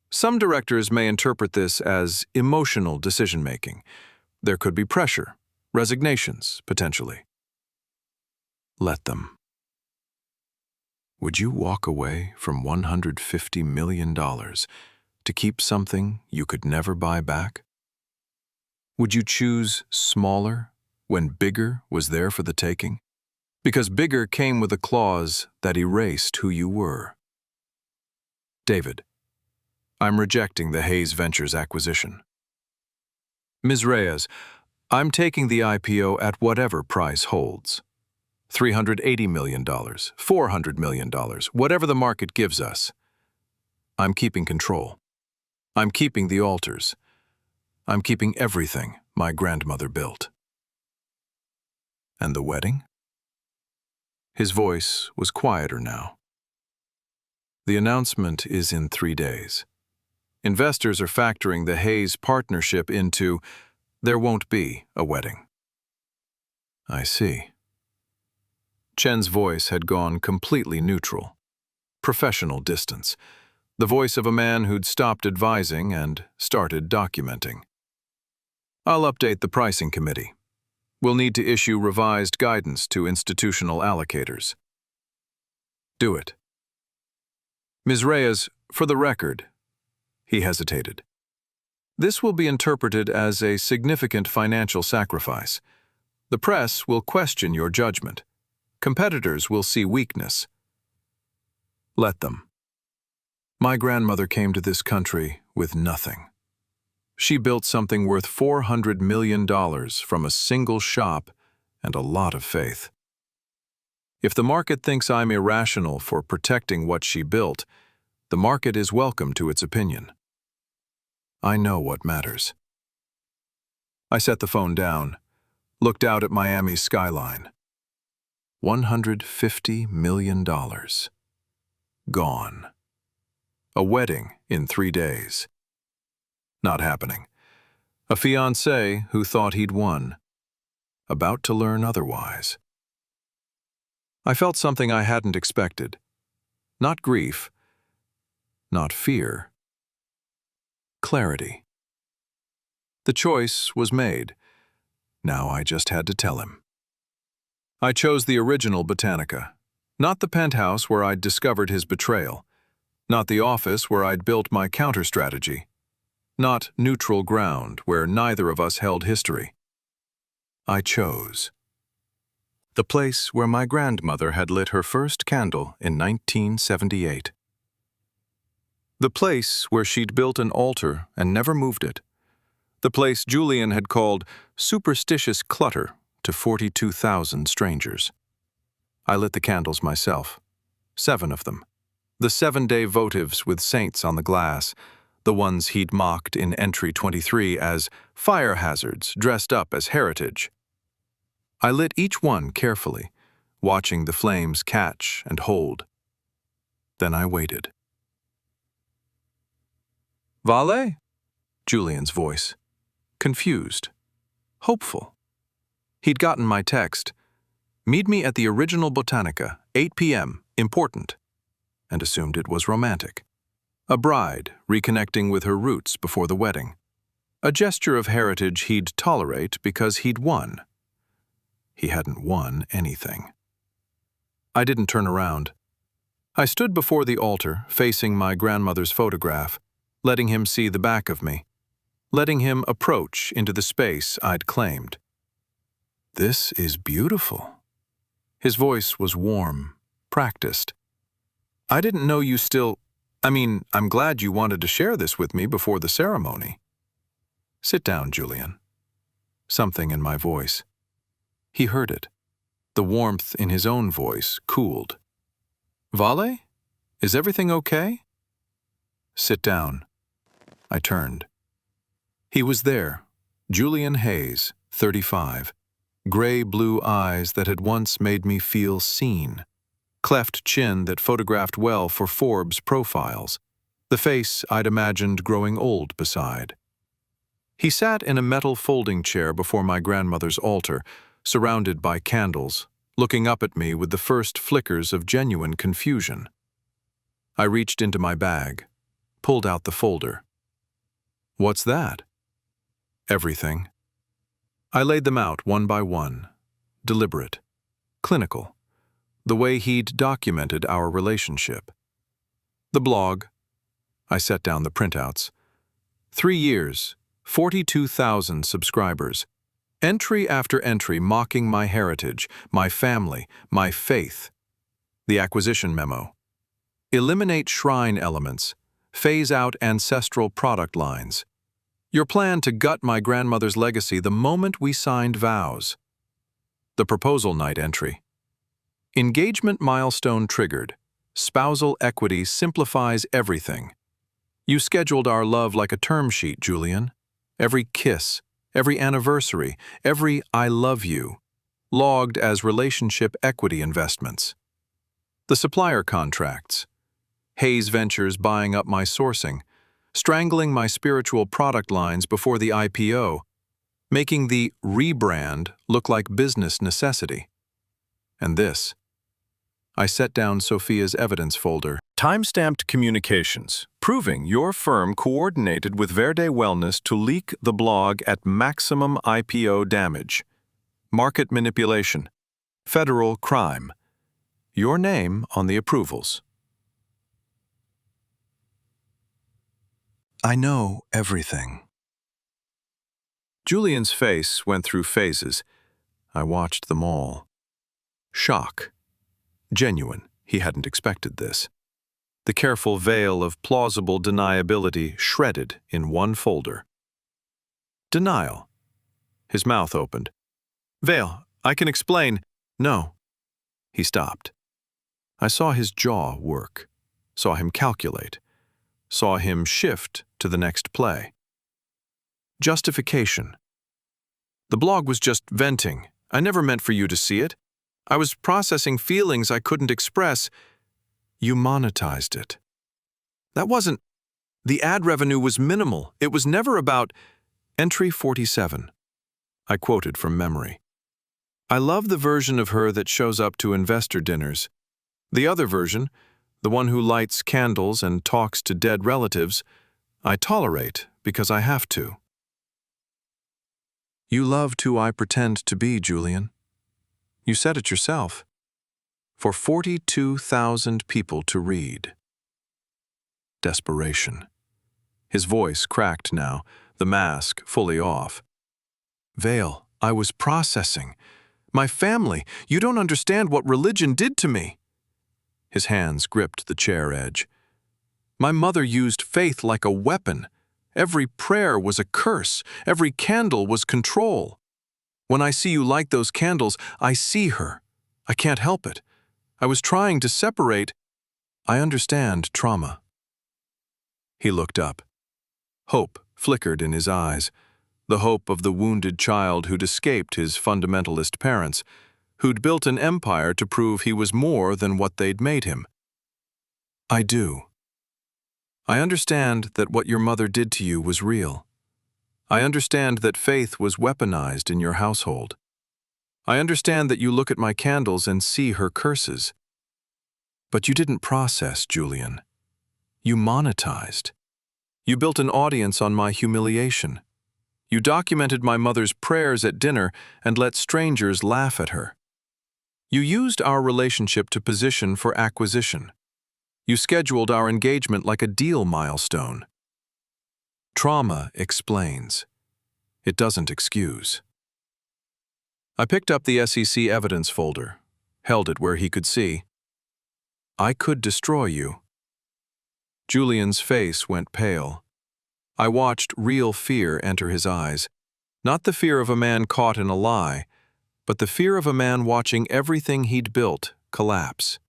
Some directors may interpret this as emotional decision-making. There could be pressure, resignations, potentially. Let them. Would you walk away from $150 million to keep something you could never buy back? Would you choose smaller when bigger was there for the taking? Because bigger came with a clause that erased who you were. David, I'm rejecting the Hayes Ventures acquisition. Ms. Reyes, I'm taking the IPO at whatever price holds. $380 million, $400 million, whatever the market gives us. I'm keeping control. I'm keeping the altars. I'm keeping everything my grandmother built. And the wedding? His voice was quieter now. The announcement is in 3 days. Investors are factoring the Hayes partnership into, there won't be a wedding. I see. Chen's voice had gone completely neutral. Professional distance. The voice of a man who'd stopped advising and started documenting. I'll update the pricing committee. We'll need to issue revised guidance to institutional allocators. Do it. Ms. Reyes, for the record, he hesitated. This will be interpreted as a significant financial sacrifice. The press will question your judgment. Competitors will see weakness. Let them. My grandmother came to this country with nothing. She built something worth $400 million from a single shop and a lot of faith. If the market thinks I'm irrational for protecting what she built, the market is welcome to its opinion. I know what matters. I set the phone down, looked out at Miami's skyline. $150 million. Gone. A wedding in 3 days. Not happening. A fiancé who thought he'd won. About to learn otherwise. I felt something I hadn't expected. Not grief. Not fear. Clarity. The choice was made. Now I just had to tell him. I chose the original Botanica, not the penthouse where I'd discovered his betrayal, not the office where I'd built my counter-strategy, not neutral ground where neither of us held history. I chose The place where my grandmother had lit her first candle in 1978. The place where she'd built an altar and never moved it. The place Julian had called superstitious clutter to 42,000 strangers. I lit the candles myself, 7 of them. The 7-day votives with saints on the glass, the ones he'd mocked in entry 23 as fire hazards dressed up as heritage. I lit each one carefully, watching the flames catch and hold. Then I waited. Vale? Julian's voice. Confused. Hopeful. He'd gotten my text. Meet me at the original Botanica, 8 p.m., important, and assumed it was romantic. A bride reconnecting with her roots before the wedding. A gesture of heritage he'd tolerate because he'd won. He hadn't won anything. I didn't turn around. I stood before the altar, facing my grandmother's photograph, letting him see the back of me, letting him approach into the space I'd claimed. This is beautiful. His voice was warm, practiced. I didn't know you I'm glad you wanted to share this with me before the ceremony. Sit down, Julian. Something in my voice. He heard it. The warmth in his own voice cooled. Vale? Is everything okay? Sit down. I turned. He was there, Julian Hayes, 35. Gray-blue eyes that had once made me feel seen. Cleft chin that photographed well for Forbes profiles. The face I'd imagined growing old beside. He sat in a metal folding chair before my grandmother's altar, surrounded by candles, looking up at me with the first flickers of genuine confusion. I reached into my bag, pulled out the folder. What's that? Everything. I laid them out one by one, deliberate, clinical, the way he'd documented our relationship. The blog. I set down the printouts. 3 years, 42,000 subscribers. Entry after entry mocking my heritage, my family, my faith. The acquisition memo. Eliminate shrine elements. Phase out ancestral product lines. Your plan to gut my grandmother's legacy the moment we signed vows. The proposal night entry. Engagement milestone triggered. Spousal equity simplifies everything. You scheduled our love like a term sheet, Julian. Every kiss, every anniversary, every I love you, logged as relationship equity investments. The supplier contracts. Hayes Ventures buying up my sourcing, strangling my spiritual product lines before the IPO, making the rebrand look like business necessity. And this. I set down Sophia's evidence folder. Timestamped communications, proving your firm coordinated with Verde Wellness to leak the blog at maximum IPO damage. Market manipulation. Federal crime. Your name on the approvals. I know everything. Julian's face went through phases. I watched them all. Shock. Genuine, he hadn't expected this. The careful veil of plausible deniability shredded in one folder. Denial. His mouth opened. Veil, I can explain. No. He stopped. I saw his jaw work, saw him calculate, saw him shift to the next play. Justification. The blog was just venting. I never meant for you to see it. I was processing feelings I couldn't express. You monetized it. That wasn't. The ad revenue was minimal. It was never about entry 47. I quoted from memory. I love the version of her that shows up to investor dinners. The other version, the one who lights candles and talks to dead relatives, I tolerate because I have to. You loved who I pretend to be, Julian. You said it yourself. For 42,000 people to read. Desperation. His voice cracked now, the mask fully off. Veil, I was processing. My family. You don't understand what religion did to me." His hands gripped the chair edge. "My mother used faith like a weapon. Every prayer was a curse. Every candle was control. When I see you light those candles, I see her. I can't help it. I was trying to separate." "I understand trauma." He looked up. Hope flickered in his eyes, the hope of the wounded child who'd escaped his fundamentalist parents, who'd built an empire to prove he was more than what they'd made him. "I do. I understand that what your mother did to you was real. I understand that faith was weaponized in your household. I understand that you look at my candles and see her curses. But you didn't process, Julian. You monetized. You built an audience on my humiliation. You documented my mother's prayers at dinner and let strangers laugh at her. You used our relationship to position for acquisition. You scheduled our engagement like a deal milestone. Trauma explains. It doesn't excuse." I picked up the SEC evidence folder, held it where he could see. "I could destroy you." Julian's face went pale. I watched real fear enter his eyes, not the fear of a man caught in a lie, but the fear of a man watching everything he'd built collapse.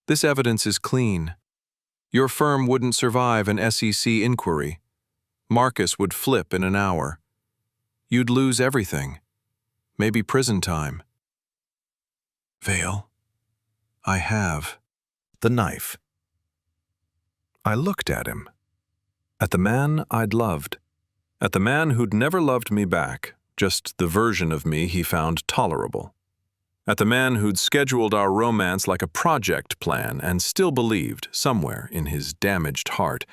"This evidence is clean. Your firm wouldn't survive an SEC inquiry. Marcus would flip in an hour. You'd lose everything. Maybe prison time." "Vale, I have the knife." I looked at him. At the man I'd loved. At the man who'd never loved me back, just the version of me he found tolerable. At the man who'd scheduled our romance like a project plan and still believed, somewhere in his damaged heart,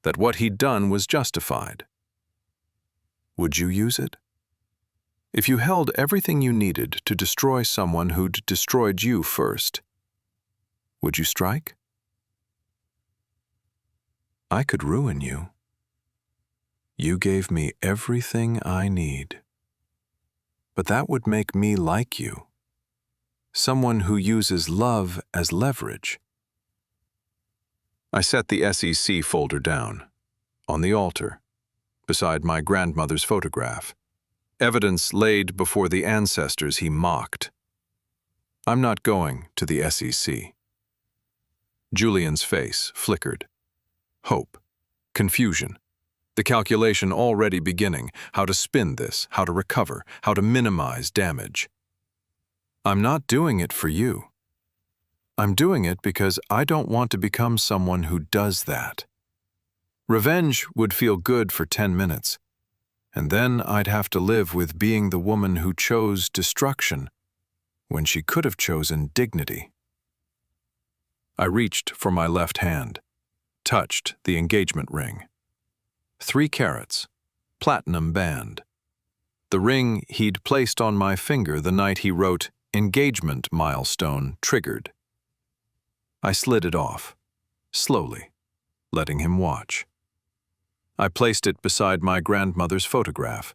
that what he'd done was justified. Would you use it? If you held everything you needed to destroy someone who'd destroyed you first, would you strike? I could ruin you. You gave me everything I need. But that would make me like you. Someone who uses love as leverage. I set the SEC folder down, on the altar, beside my grandmother's photograph. Evidence laid before the ancestors he mocked. I'm not going to the SEC. Julian's face flickered. Hope. Confusion. The calculation already beginning, how to spin this, how to recover, how to minimize damage. I'm not doing it for you. I'm doing it because I don't want to become someone who does that. Revenge would feel good for 10 minutes, and then I'd have to live with being the woman who chose destruction when she could have chosen dignity. I reached for my left hand, touched the engagement ring. 3 carats, platinum band. The ring he'd placed on my finger the night he wrote engagement milestone triggered. I slid it off, slowly, letting him watch. I placed it beside my grandmother's photograph,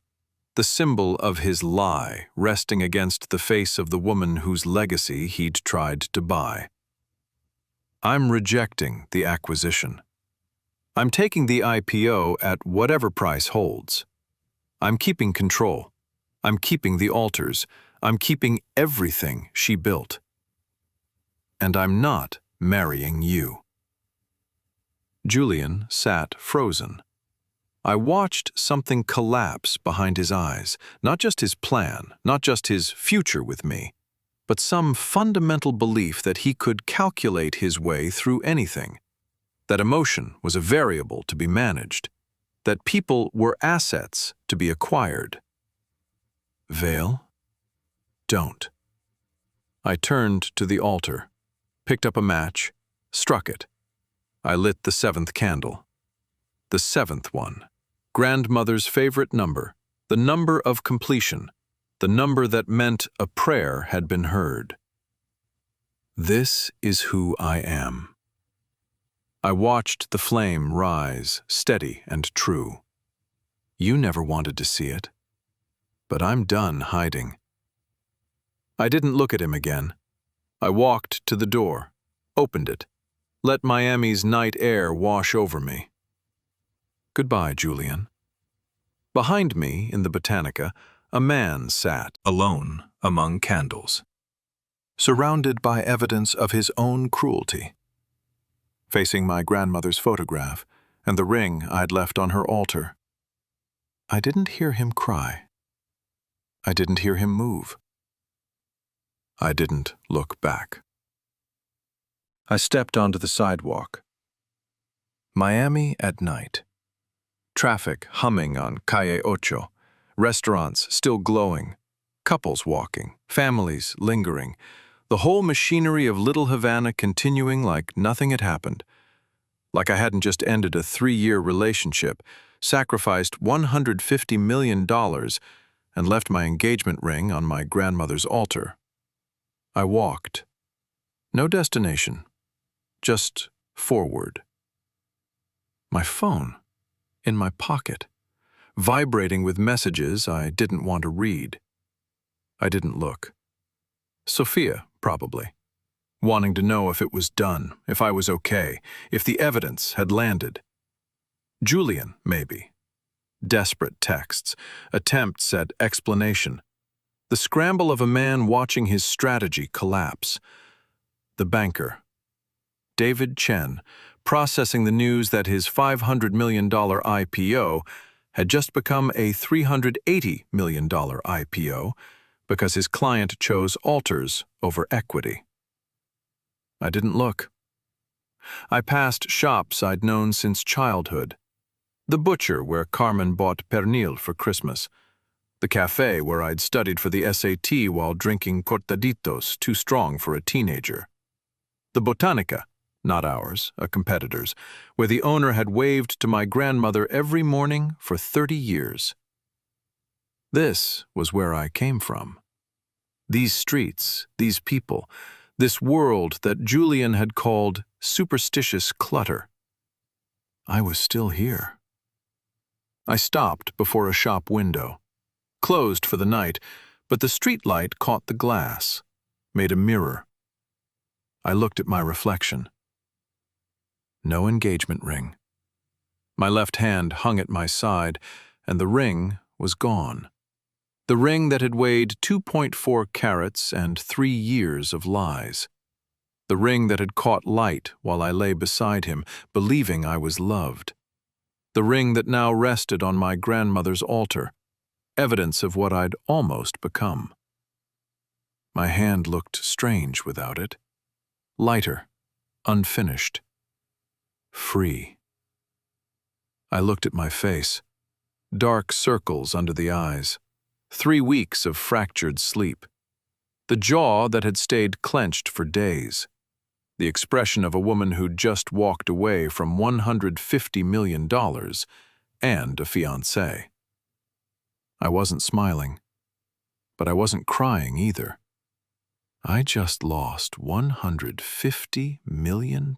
the symbol of his lie resting against the face of the woman whose legacy he'd tried to buy. I'm rejecting the acquisition. I'm taking the IPO at whatever price holds. I'm keeping control. I'm keeping the altars. I'm keeping everything she built. And I'm not marrying you. Julian sat frozen. I watched something collapse behind his eyes, not just his plan, not just his future with me, but some fundamental belief that he could calculate his way through anything, that emotion was a variable to be managed, that people were assets to be acquired. Vale, don't. I turned to the altar, picked up a match, struck it. I lit the 7th candle. The 7th one. Grandmother's favorite number, the number of completion, the number that meant a prayer had been heard. This is who I am. I watched the flame rise, steady and true. You never wanted to see it, but I'm done hiding. I didn't look at him again. I walked to the door, opened it, let Miami's night air wash over me. Goodbye, Julian. Behind me, in the Botanica, a man sat, alone among candles, surrounded by evidence of his own cruelty. Facing my grandmother's photograph and the ring I'd left on her altar, I didn't hear him cry. I didn't hear him move. I didn't look back. I stepped onto the sidewalk. Miami at night. Traffic humming on Calle Ocho, restaurants still glowing, couples walking, families lingering, the whole machinery of Little Havana continuing like nothing had happened, like I hadn't just ended a 3-year relationship, sacrificed $150 million, and left my engagement ring on my grandmother's altar. I walked. No destination, just forward. My phone, in my pocket, vibrating with messages I didn't want to read. I didn't look. Sophia, probably, wanting to know if it was done, if I was okay, if the evidence had landed. Julian, maybe. Desperate texts, attempts at explanation. The scramble of a man watching his strategy collapse. The banker, David Chen, processing the news that his $500 million IPO had just become a $380 million IPO because his client chose altars over equity. I didn't look. I passed shops I'd known since childhood. The butcher where Carmen bought pernil for Christmas. The cafe where I'd studied for the SAT while drinking cortaditos too strong for a teenager. The Botanica, not ours, a competitor's, where the owner had waved to my grandmother every morning for 30 years. This was where I came from. These streets, these people, this world that Julian had called superstitious clutter. I was still here. I stopped before a shop window. Closed for the night, but the streetlight caught the glass, made a mirror. I looked at my reflection. No engagement ring. My left hand hung at my side, and the ring was gone. The ring that had weighed 2.4 carats and 3 years of lies. The ring that had caught light while I lay beside him, believing I was loved. The ring that now rested on my grandmother's altar, evidence of what I'd almost become. My hand looked strange without it. Lighter, unfinished. Free. I looked at my face. Dark circles under the eyes. 3 weeks of fractured sleep. The jaw that had stayed clenched for days. The expression of a woman who'd just walked away from $150 million and a fiancé. I wasn't smiling, but I wasn't crying either. I just lost $150 million.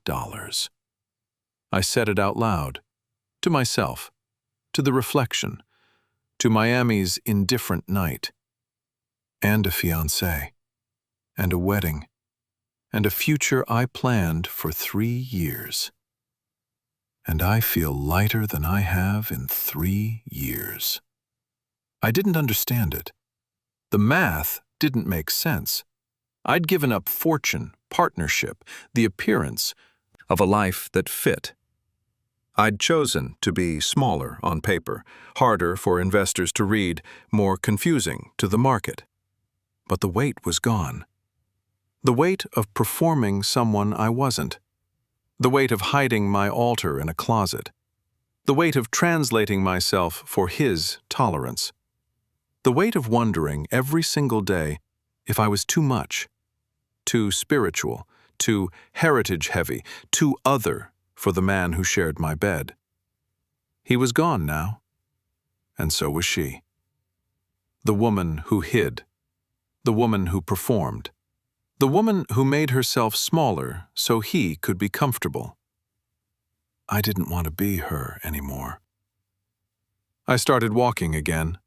I said it out loud, to myself, to the reflection, to Miami's indifferent night, and a fiancé, and a wedding, and a future I planned for 3 years. And I feel lighter than I have in 3 years. I didn't understand it. The math didn't make sense. I'd given up fortune, partnership, the appearance of a life that fit. I'd chosen to be smaller on paper, harder for investors to read, more confusing to the market. But the weight was gone. The weight of performing someone I wasn't. The weight of hiding my altar in a closet. The weight of translating myself for his tolerance. The weight of wondering every single day if I was too much, too spiritual, too heritage-heavy, too other for the man who shared my bed. He was gone now, and so was she. The woman who hid. The woman who performed. The woman who made herself smaller so he could be comfortable. I didn't want to be her anymore. I started walking again.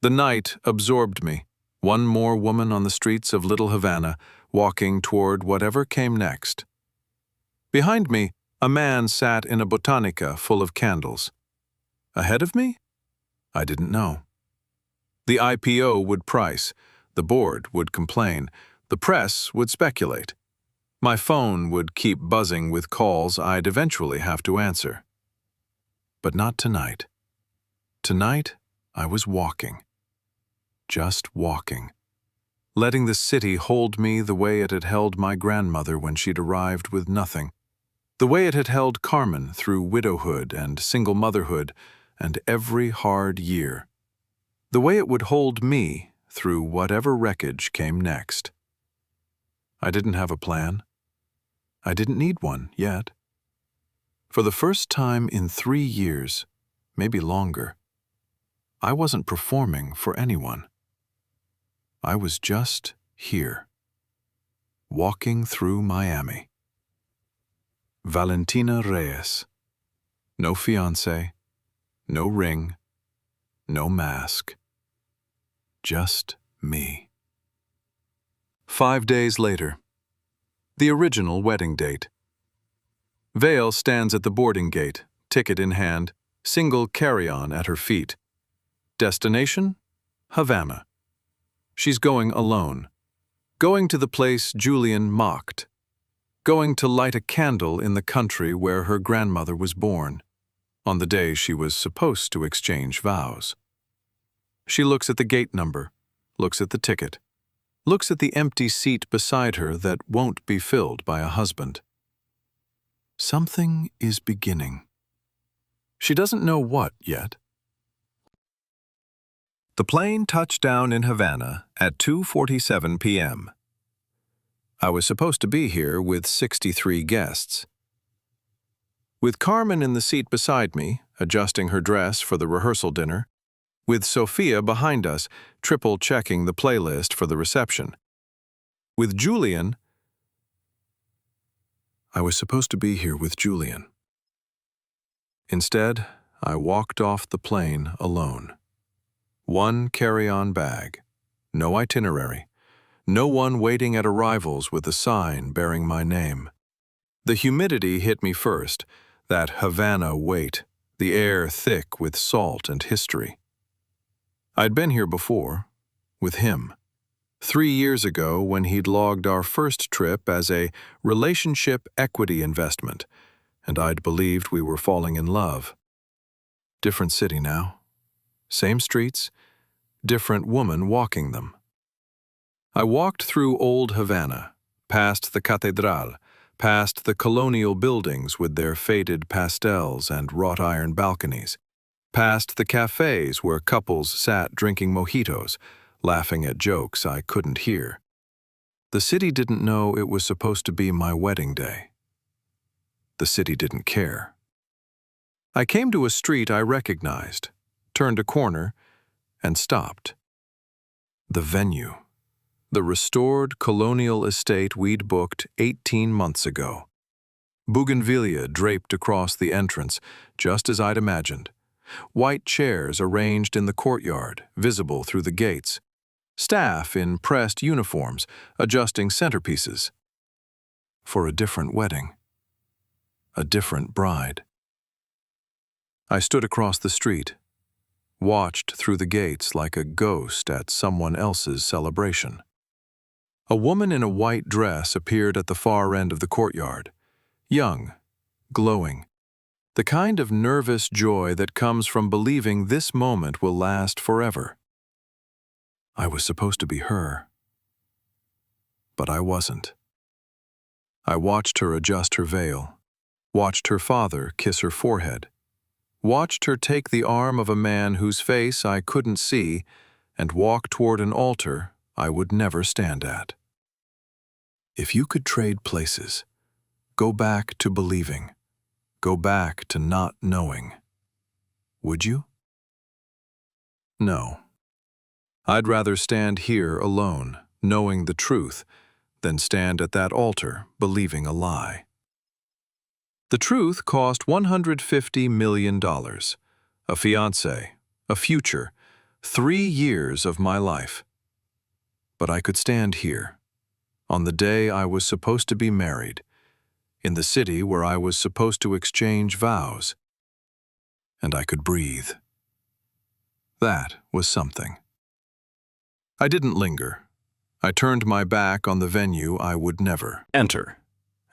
The night absorbed me, One more woman on the streets of Little Havana, walking toward whatever came next. Behind me, a man sat in a botanica full of candles. Ahead of me? I didn't know. The IPO would price, the board would complain, the press would speculate. My phone would keep buzzing with calls I'd eventually have to answer. But not tonight. Tonight, I was walking. Just walking. Letting the city hold me the way it had held my grandmother when she'd arrived with nothing. The way it had held Carmen through widowhood and single motherhood and every hard year. The way it would hold me through whatever wreckage came next. I didn't have a plan. I didn't need one yet. For the first time in 3 years, maybe longer, I wasn't performing for anyone. I was just here, walking through Miami. Valentina Reyes. No fiancé, no ring, no mask. Just me. 5 days later. The original wedding date. Vale stands at the boarding gate, ticket in hand, single carry-on at her feet. Destination? Havana. She's going alone. Going to the place Julian mocked. Going to light a candle in the country where her grandmother was born, on the day she was supposed to exchange vows. She looks at the gate number, looks at the ticket, looks at the empty seat beside her that won't be filled by a husband. Something is beginning. She doesn't know what yet. The plane touched down in Havana at 2:47 p.m. I was supposed to be here with 63 guests. With Carmen in the seat beside me, adjusting her dress for the rehearsal dinner, with Sophia behind us, triple-checking the playlist for the reception. With Julian, I was supposed to be here with Julian. Instead, I walked off the plane alone. One carry-on bag, no itinerary, no one waiting at arrivals with a sign bearing my name. The humidity hit me first, that Havana weight, the air thick with salt and history. I'd been here before, with him, 3 years ago when he'd logged our first trip as a relationship equity investment, and I'd believed we were falling in love. Different city now. Same streets, different woman walking them. I walked through old Havana, past the Catedral, past the colonial buildings with their faded pastels and wrought iron balconies, past the cafes where couples sat drinking mojitos, laughing at jokes I couldn't hear. The city didn't know it was supposed to be my wedding day. The city didn't care. I came to a street I recognized, turned a corner, and stopped. The venue. The restored colonial estate we'd booked 18 months ago. Bougainvillea draped across the entrance, just as I'd imagined. White chairs arranged in the courtyard, visible through the gates. Staff in pressed uniforms, adjusting centerpieces. For a different wedding. A different bride. I stood across the street, watched through the gates like a ghost at someone else's celebration. A woman in a white dress appeared at the far end of the courtyard, young, glowing. The kind of nervous joy that comes from believing this moment will last forever. I was supposed to be her, but I wasn't. I watched her adjust her veil, watched her father kiss her forehead, watched her take the arm of a man whose face I couldn't see and walk toward an altar I would never stand at. If you could trade places, go back to believing, go back to not knowing, would you? No. I'd rather stand here alone, knowing the truth, than stand at that altar believing a lie. The truth cost $150 million, a fiancé, a future, 3 years of my life. But I could stand here, on the day I was supposed to be married, in the city where I was supposed to exchange vows, and I could breathe. That was something. I didn't linger. I turned my back on the venue I would never enter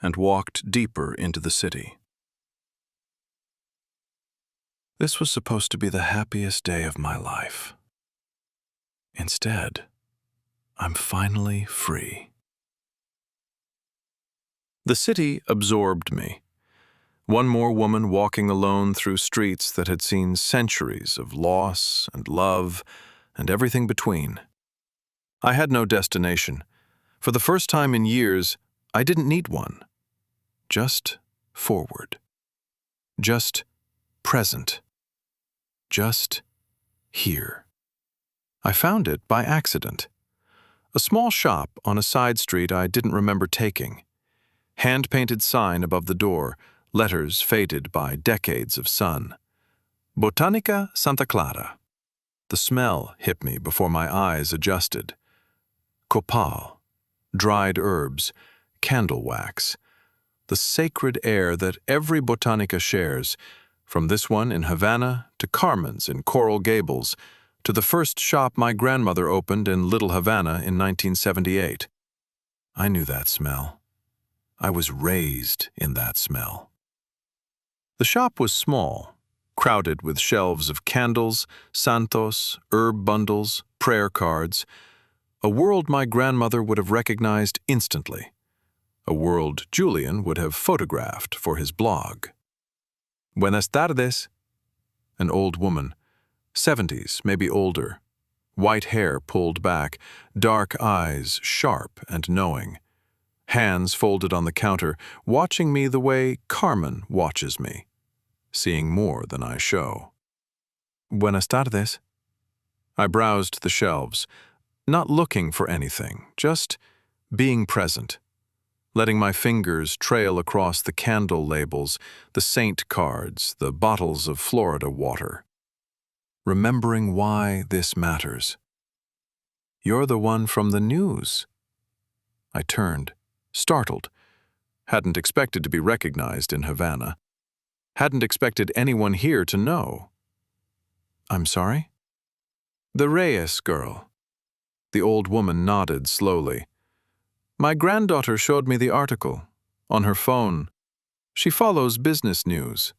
and walked deeper into the city. This was supposed to be the happiest day of my life. Instead, I'm finally free. The city absorbed me. One more woman walking alone through streets that had seen centuries of loss and love and everything between. I had no destination. For the first time in years, I didn't need one. Just forward. Just present. Just here. I found it by accident. A small shop on a side street I didn't remember taking. Hand-painted sign above the door, letters faded by decades of sun. Botanica Santa Clara. The smell hit me before my eyes adjusted. Copal, dried herbs, candle wax. The sacred air that every botanica shares, from this one in Havana to Carmen's in Coral Gables, to the first shop my grandmother opened in Little Havana in 1978. I knew that smell. I was raised in that smell. The shop was small, crowded with shelves of candles, santos, herb bundles, prayer cards, a world my grandmother would have recognized instantly, a world Julian would have photographed for his blog. Buenas tardes. An old woman, 70s, maybe older, white hair pulled back, dark eyes sharp and knowing, hands folded on the counter, watching me the way Carmen watches me, seeing more than I show. Buenas tardes. I browsed the shelves, not looking for anything, just being present, letting my fingers trail across the candle labels, the saint cards, the bottles of Florida water. Remembering why this matters. You're the one from the news. I turned, startled. Hadn't expected to be recognized in Havana. Hadn't expected anyone here to know. I'm sorry? The Reyes girl. The old woman nodded slowly. My granddaughter showed me the article, on her phone. She follows business news.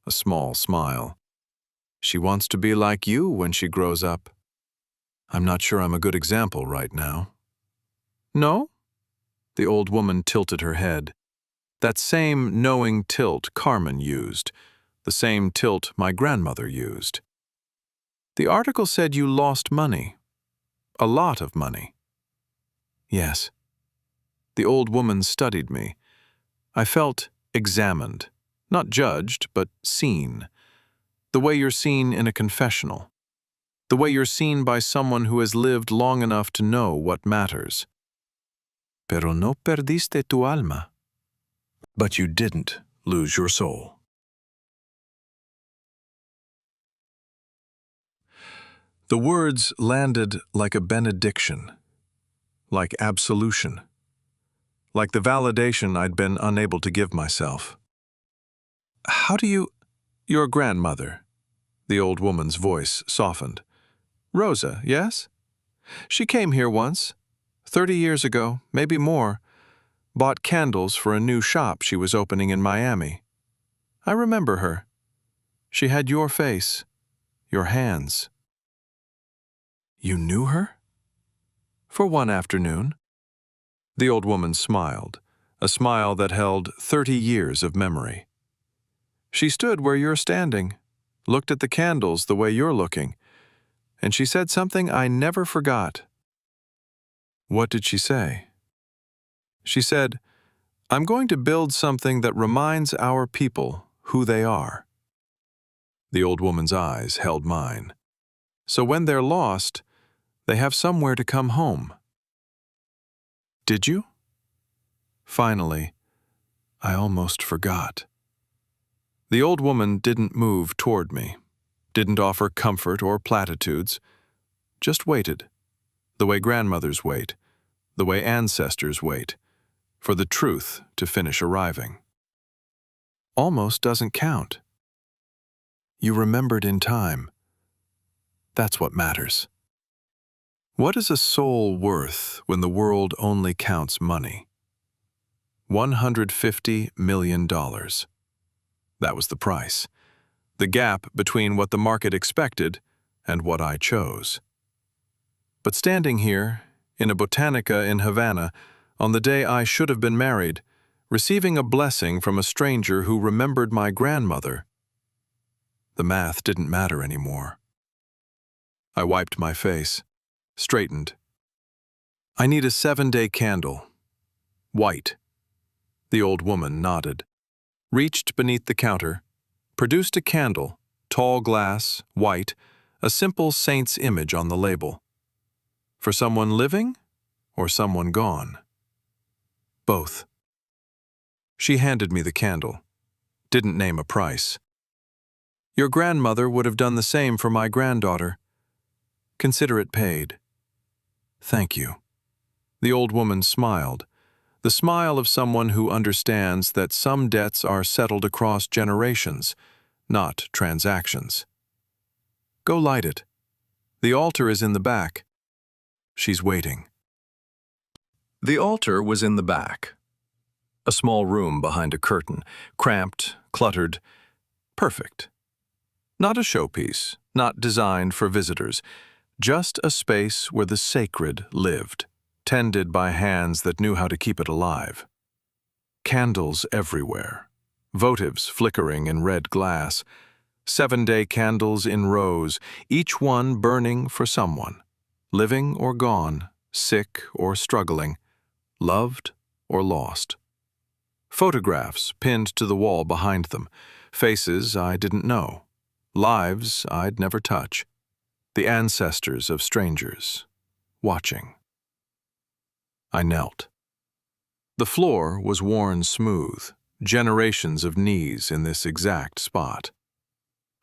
A small smile. She wants to be like you when she grows up. I'm not sure I'm a good example right now. No? The old woman tilted her head. That same knowing tilt Carmen used, the same tilt my grandmother used. The article said you lost money. A lot of money. Yes. The old woman studied me. I felt examined, not judged, but seen. The way you're seen in a confessional. The way you're seen by someone who has lived long enough to know what matters. Pero no perdiste tu alma. But you didn't lose your soul. The words landed like a benediction, like absolution, like the validation I'd been unable to give myself. How do you... Your grandmother. The old woman's voice softened. Rosa, yes? She came here once, 30 years ago, maybe more, bought candles for a new shop she was opening in Miami. I remember her. She had your face, your hands. You knew her? For one afternoon. The old woman smiled, a smile that held 30 years of memory. She stood where you're standing, looked at the candles the way you're looking, and she said something I never forgot. What did she say? She said, I'm going to build something that reminds our people who they are. The old woman's eyes held mine. So when they're lost, they have somewhere to come home. Did you? Finally, I almost forgot. The old woman didn't move toward me, didn't offer comfort or platitudes, just waited, the way grandmothers wait, the way ancestors wait, for the truth to finish arriving. Almost doesn't count. You remembered in time. That's what matters. What is a soul worth when the world only counts money? $150 million. That was the price. The gap between what the market expected and what I chose. But standing here, in a botanica in Havana, on the day I should have been married, receiving a blessing from a stranger who remembered my grandmother, the math didn't matter anymore. I wiped my face, straightened. I need a 7-day candle. White. The old woman nodded, reached beneath the counter, produced a candle, tall glass, white, a simple saint's image on the label. For someone living or someone gone? Both. She handed me the candle, didn't name a price. Your grandmother would have done the same for my granddaughter. Consider it paid. Thank you. The old woman smiled, the smile of someone who understands that some debts are settled across generations, not transactions. Go light it. The altar is in the back. She's waiting. The altar was in the back. A small room behind a curtain, cramped, cluttered, perfect. Not a showpiece, not designed for visitors, just a space where the sacred lived, tended by hands that knew how to keep it alive. Candles everywhere, votives flickering in red glass, 7-day candles in rows, each one burning for someone, living or gone, sick or struggling, loved or lost. Photographs pinned to the wall behind them, faces I didn't know, lives I'd never touch, the ancestors of strangers, watching. I knelt. The floor was worn smooth, generations of knees in this exact spot.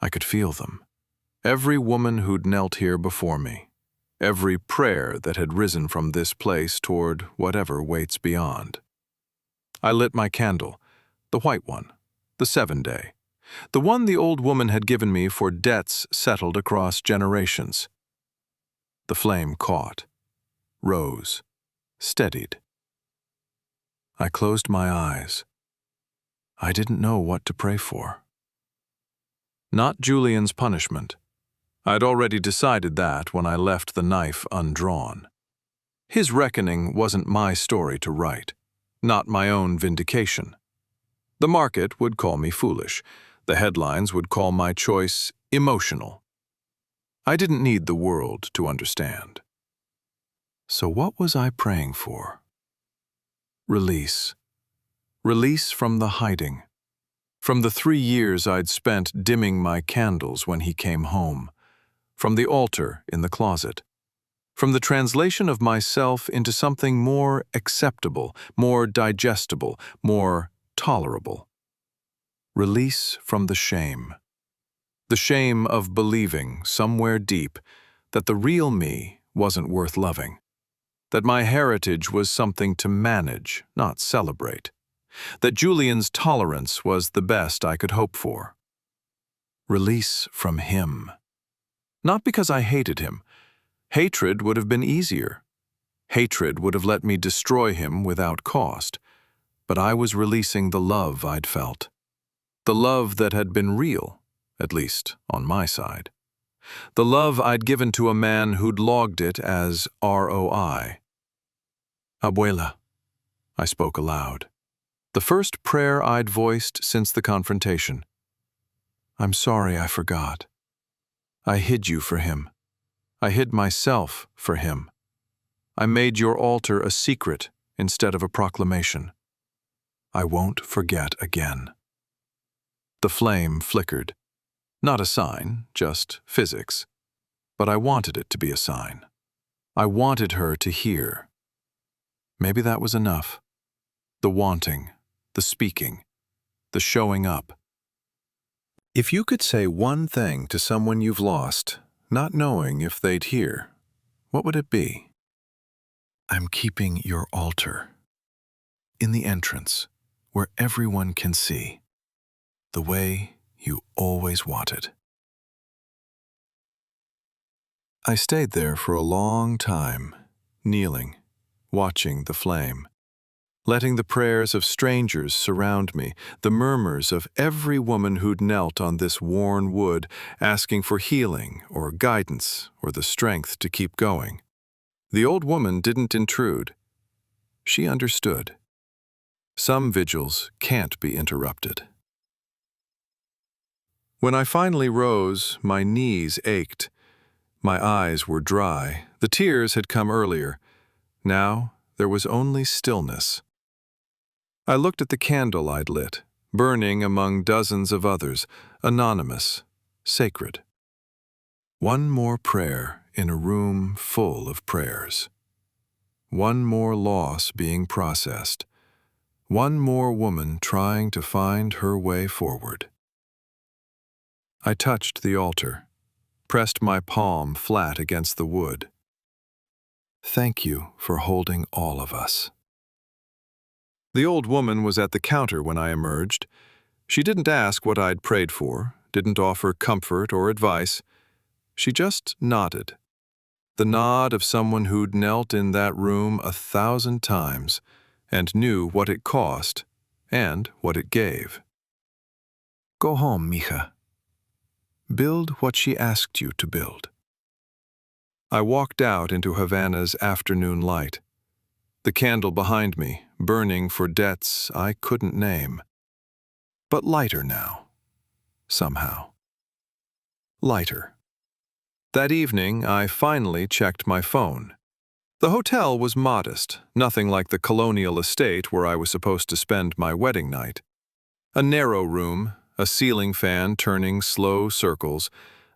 I could feel them. Every woman who'd knelt here before me. Every prayer that had risen from this place toward whatever waits beyond. I lit my candle, the white one, the 7-day, the one the old woman had given me for debts settled across generations. The flame caught, rose, steadied. I closed my eyes. I didn't know what to pray for. Not Julian's punishment. I'd already decided that when I left the knife undrawn. His reckoning wasn't my story to write, not my own vindication. The market would call me foolish. The headlines would call my choice emotional. I didn't need the world to understand. So what was I praying for? Release. Release from the hiding. From the 3 years I'd spent dimming my candles when he came home. From the altar in the closet. From the translation of myself into something more acceptable, more digestible, more tolerable. Release from the shame. The shame of believing, somewhere deep, that the real me wasn't worth loving. That my heritage was something to manage, not celebrate. That Julian's tolerance was the best I could hope for. Release from him. Not because I hated him. Hatred would have been easier. Hatred would have let me destroy him without cost. But I was releasing the love I'd felt. The love that had been real, at least on my side. The love I'd given to a man who'd logged it as ROI. Abuela, I spoke aloud. The first prayer I'd voiced since the confrontation. I'm sorry I forgot. I hid you for him. I hid myself for him. I made your altar a secret instead of a proclamation. I won't forget again. The flame flickered. Not a sign, just physics. But I wanted it to be a sign. I wanted her to hear. Maybe that was enough. The wanting, the speaking, the showing up. If you could say one thing to someone you've lost, not knowing if they'd hear, what would it be? I'm keeping your altar in the entrance where everyone can see the way you always wanted. I stayed there for a long time, kneeling, watching the flame, letting the prayers of strangers surround me, the murmurs of every woman who'd knelt on this worn wood, asking for healing or guidance or the strength to keep going. The old woman didn't intrude. She understood. Some vigils can't be interrupted. When I finally rose, my knees ached. My eyes were dry. The tears had come earlier. Now there was only stillness. I looked at the candle I'd lit, burning among dozens of others, anonymous, sacred. One more prayer in a room full of prayers. One more loss being processed. One more woman trying to find her way forward. I touched the altar, pressed my palm flat against the wood. Thank you for holding all of us. The old woman was at the counter when I emerged. She didn't ask what I'd prayed for, didn't offer comfort or advice. She just nodded. The nod of someone who'd knelt in that room 1,000 times and knew what it cost and what it gave. Go home, mija. Build what she asked you to build. I walked out into Havana's afternoon light. The candle behind me, burning for debts I couldn't name. But lighter now, somehow. Lighter. That evening, I finally checked my phone. The hotel was modest, nothing like the colonial estate where I was supposed to spend my wedding night. A narrow room, a ceiling fan turning slow circles,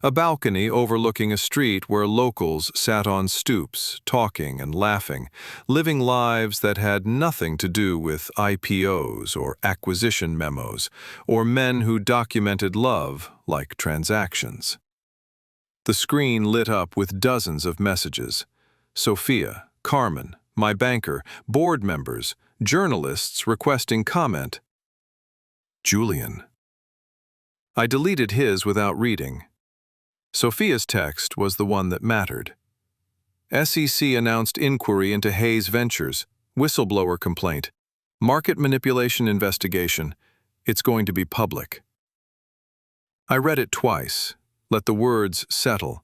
a balcony overlooking a street where locals sat on stoops, talking and laughing, living lives that had nothing to do with IPOs or acquisition memos, or men who documented love like transactions. The screen lit up with dozens of messages. Sophia, Carmen, my banker, board members, journalists requesting comment. Julian. I deleted his without reading. Sophia's text was the one that mattered. SEC announced inquiry into Hayes Ventures, whistleblower complaint, market manipulation investigation. It's going to be public. I read it twice, let the words settle.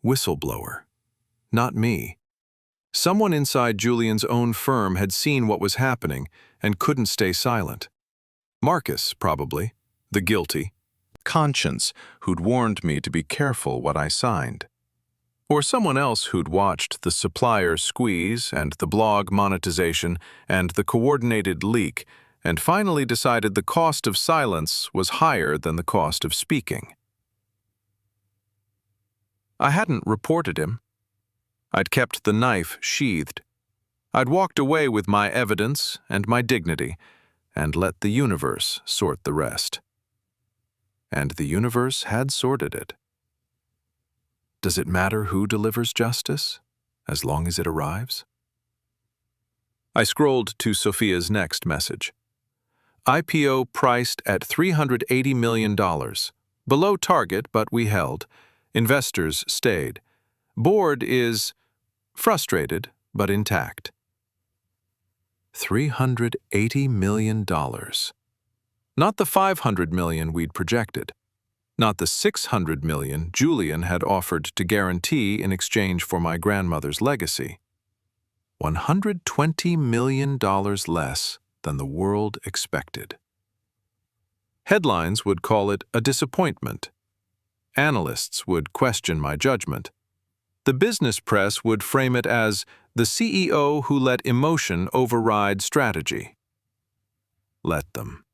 Whistleblower. Not me. Someone inside Julian's own firm had seen what was happening and couldn't stay silent. Marcus, probably, the guilty. Conscience, who'd warned me to be careful what I signed. Or someone else who'd watched the supplier squeeze and the blog monetization and the coordinated leak and finally decided the cost of silence was higher than the cost of speaking. I hadn't reported him. I'd kept the knife sheathed. I'd walked away with my evidence and my dignity and let the universe sort the rest. And the universe had sorted it. Does it matter who delivers justice, as long as it arrives? I scrolled to Sophia's next message. IPO priced at $380 million. Below target, but we held. Investors stayed. Board is frustrated, but intact. $380 million. Not the $500 million we'd projected. Not the $600 million Julian had offered to guarantee in exchange for my grandmother's legacy. $120 million less than the world expected. Headlines would call it a disappointment. Analysts would question my judgment. The business press would frame it as the CEO who let emotion override strategy. Let them.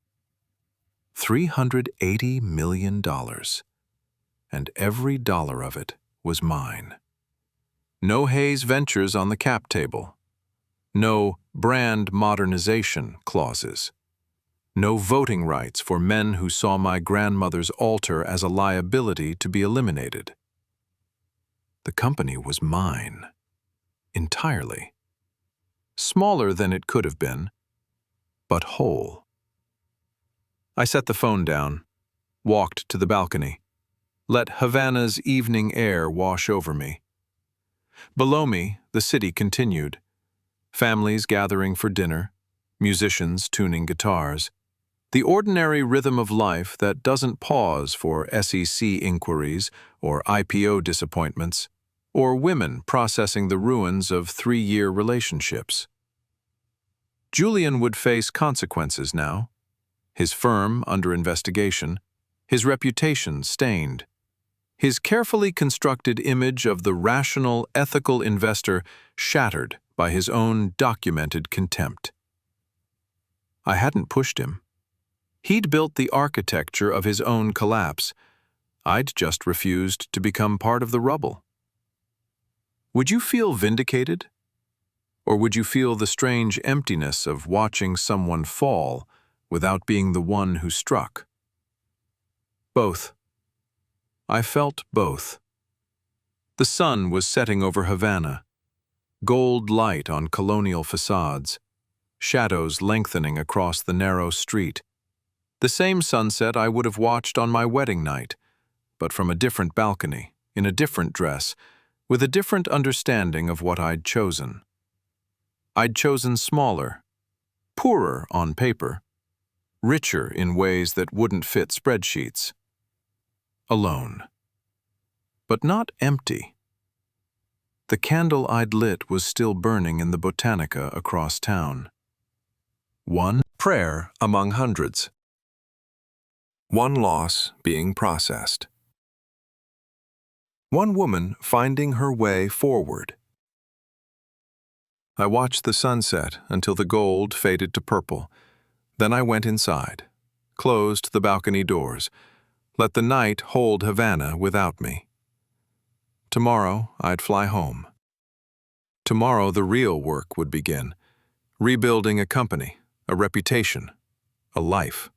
$380 million, and every dollar of it was mine. No Hayes Ventures on the cap table. No brand modernization clauses. No voting rights for men who saw my grandmother's altar as a liability to be eliminated. The company was mine, entirely. smaller than it could have been, but whole. I set the phone down, walked to the balcony, let Havana's evening air wash over me. Below me, the city continued. Families gathering for dinner, musicians tuning guitars, the ordinary rhythm of life that doesn't pause for SEC inquiries or IPO disappointments, or women processing the ruins of 3-year relationships. Julian would face consequences now, his firm under investigation, his reputation stained, his carefully constructed image of the rational, ethical investor shattered by his own documented contempt. I hadn't pushed him. He'd built the architecture of his own collapse. I'd just refused to become part of the rubble. Would you feel vindicated? Or would you feel the strange emptiness of watching someone fall without being the one who struck? Both. I felt both. The sun was setting over Havana, gold light on colonial facades, shadows lengthening across the narrow street. The same sunset I would have watched on my wedding night, but from a different balcony, in a different dress, with a different understanding of what I'd chosen. I'd chosen smaller, poorer on paper, richer in ways that wouldn't fit spreadsheets. Alone. But not empty. The candle I'd lit was still burning in the Botanica across town. One prayer among hundreds. One loss being processed. One woman finding her way forward. I watched the sunset until the gold faded to purple. Then I went inside, closed the balcony doors, let the night hold Havana without me. Tomorrow I'd fly home. Tomorrow the real work would begin, rebuilding a company, a reputation, a life.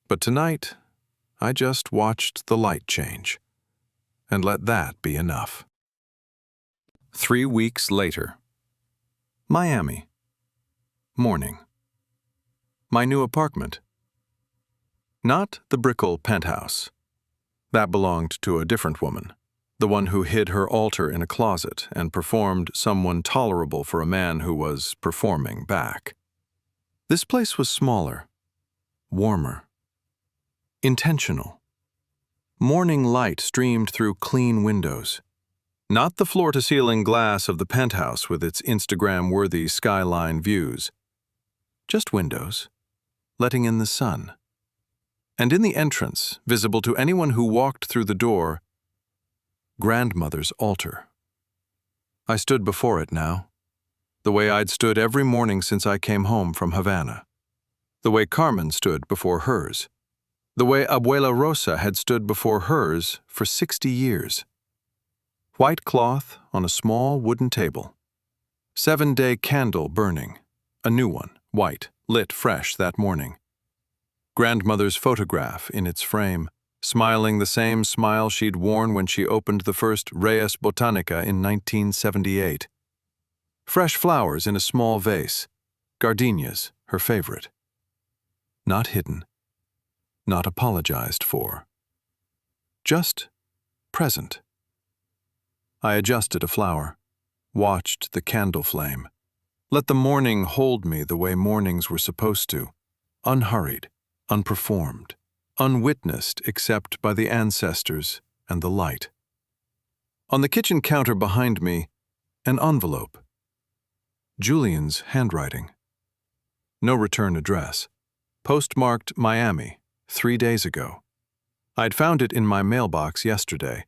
But tonight, I just watched the light change, and let that be enough. 3 weeks later. Miami. Morning. My new apartment. Not the Brickell penthouse. That belonged to a different woman, the one who hid her altar in a closet and performed someone tolerable for a man who was performing back. This place was smaller, warmer, intentional. Morning light streamed through clean windows. Not the floor-to-ceiling glass of the penthouse with its Instagram-worthy skyline views. Just windows, letting in the sun. And in the entrance, visible to anyone who walked through the door, grandmother's altar. I stood before it now, the way I'd stood every morning since I came home from Havana, the way Carmen stood before hers, the way Abuela Rosa had stood before hers for 60 years. White cloth on a small wooden table. 7-day candle burning, a new one, white, lit fresh that morning. Grandmother's photograph in its frame, smiling the same smile she'd worn when she opened the first Reyes Botanica in 1978. Fresh flowers in a small vase, gardenias, her favorite. Not hidden, not apologized for. Just present. I adjusted a flower, watched the candle flame, let the morning hold me the way mornings were supposed to, unhurried, unperformed, unwitnessed except by the ancestors and the light. On the kitchen counter behind me, an envelope. Julian's handwriting. No return address. Postmarked Miami, 3 days ago. I'd found it in my mailbox yesterday.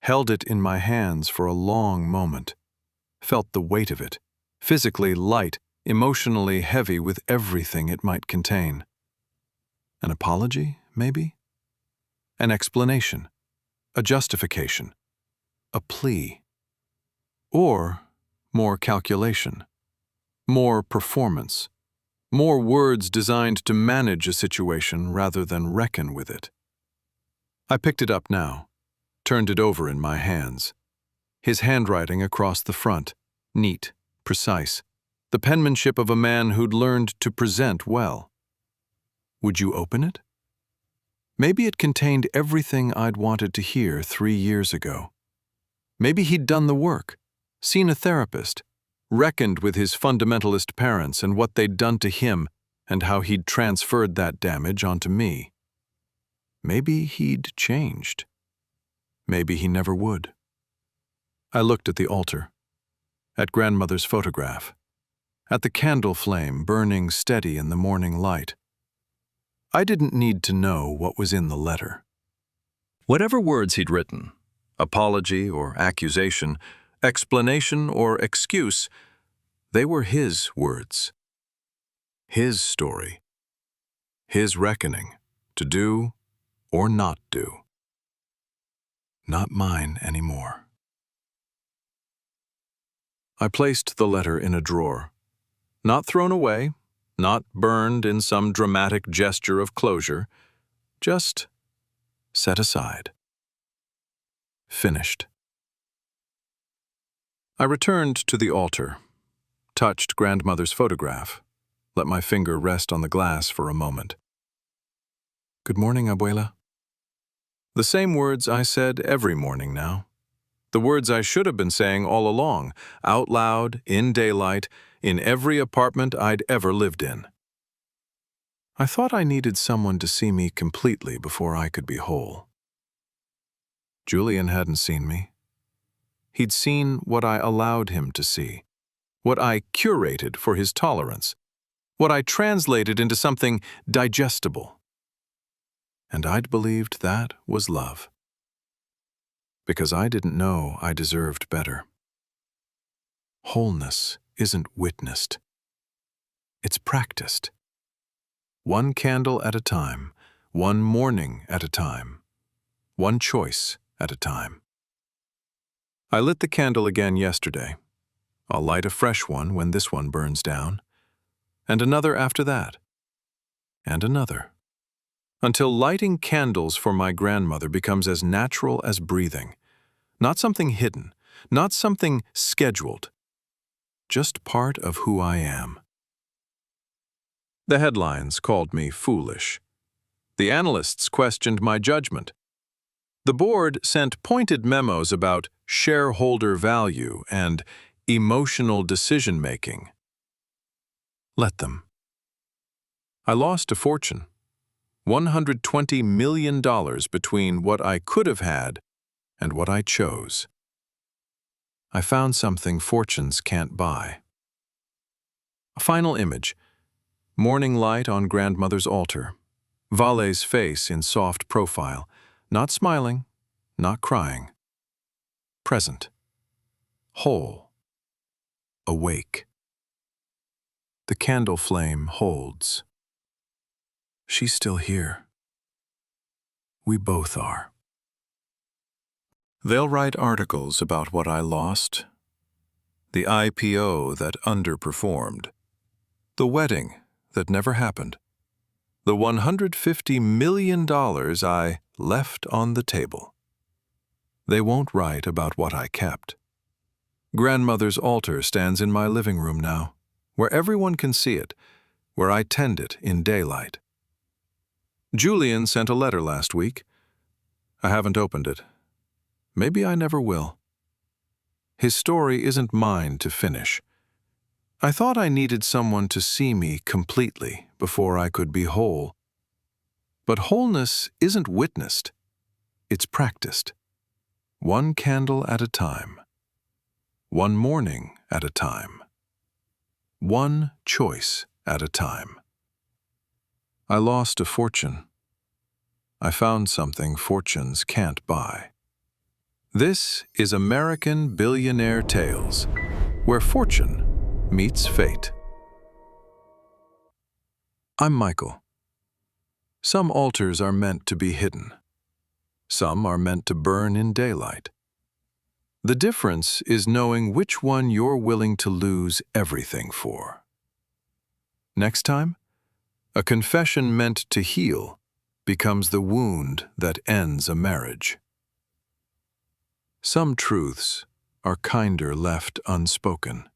Held it in my hands for a long moment. Felt the weight of it, physically light, emotionally heavy with everything it might contain. An apology, maybe? An explanation, a justification, a plea. Or more calculation, more performance, more words designed to manage a situation rather than reckon with it. I picked it up now, turned it over in my hands. His handwriting across the front, neat, precise, the penmanship of a man who'd learned to present well. Would you open it? Maybe it contained everything I'd wanted to hear 3 years ago. Maybe he'd done the work, seen a therapist, reckoned with his fundamentalist parents and what they'd done to him and how he'd transferred that damage onto me. Maybe he'd changed. Maybe he never would. I looked at the altar, at grandmother's photograph, at the candle flame burning steady in the morning light. I didn't need to know what was in the letter. Whatever words he'd written, apology or accusation, explanation or excuse, they were his words. His story. His reckoning, to do or not do. Not mine anymore. I placed the letter in a drawer. Not thrown away, not burned in some dramatic gesture of closure, just set aside. Finished. I returned to the altar, touched grandmother's photograph, let my finger rest on the glass for a moment. Good morning, abuela. The same words I said every morning now. The words I should have been saying all along, out loud, in daylight, in every apartment I'd ever lived in. I thought I needed someone to see me completely before I could be whole. Julian hadn't seen me. He'd seen what I allowed him to see, what I curated for his tolerance, what I translated into something digestible. And I'd believed that was love. Because I didn't know I deserved better. Wholeness isn't witnessed. It's practiced. One candle at a time, one morning at a time, one choice at a time. I lit the candle again yesterday. I'll light a fresh one when this one burns down, and another after that, and another, until lighting candles for my grandmother becomes as natural as breathing. Not something hidden, not something scheduled, just part of who I am. The headlines called me foolish. The analysts questioned my judgment. The board sent pointed memos about shareholder value and emotional decision-making. Let them. I lost a fortune, $120 million between what I could have had and what I chose. I found something fortunes can't buy. A final image. Morning light on grandmother's altar. Vale's face in soft profile. Not smiling, not crying. Present. Whole. Awake. The candle flame holds. She's still here. We both are. They'll write articles about what I lost, the IPO that underperformed, the wedding that never happened, the $150 million I left on the table. They won't write about what I kept. Grandmother's altar stands in my living room now, where everyone can see it, where I tend it in daylight. Julian sent a letter last week. I haven't opened it. Maybe I never will. His story isn't mine to finish. I thought I needed someone to see me completely before I could be whole. But wholeness isn't witnessed. It's practiced. One candle at a time. One morning at a time. One choice at a time. I lost a fortune. I found something fortunes can't buy. This is American Billionaire Tales, where fortune meets fate. I'm Michael. Some altars are meant to be hidden. Some are meant to burn in daylight. The difference is knowing which one you're willing to lose everything for. Next time, a confession meant to heal becomes the wound that ends a marriage. Some truths are kinder left unspoken.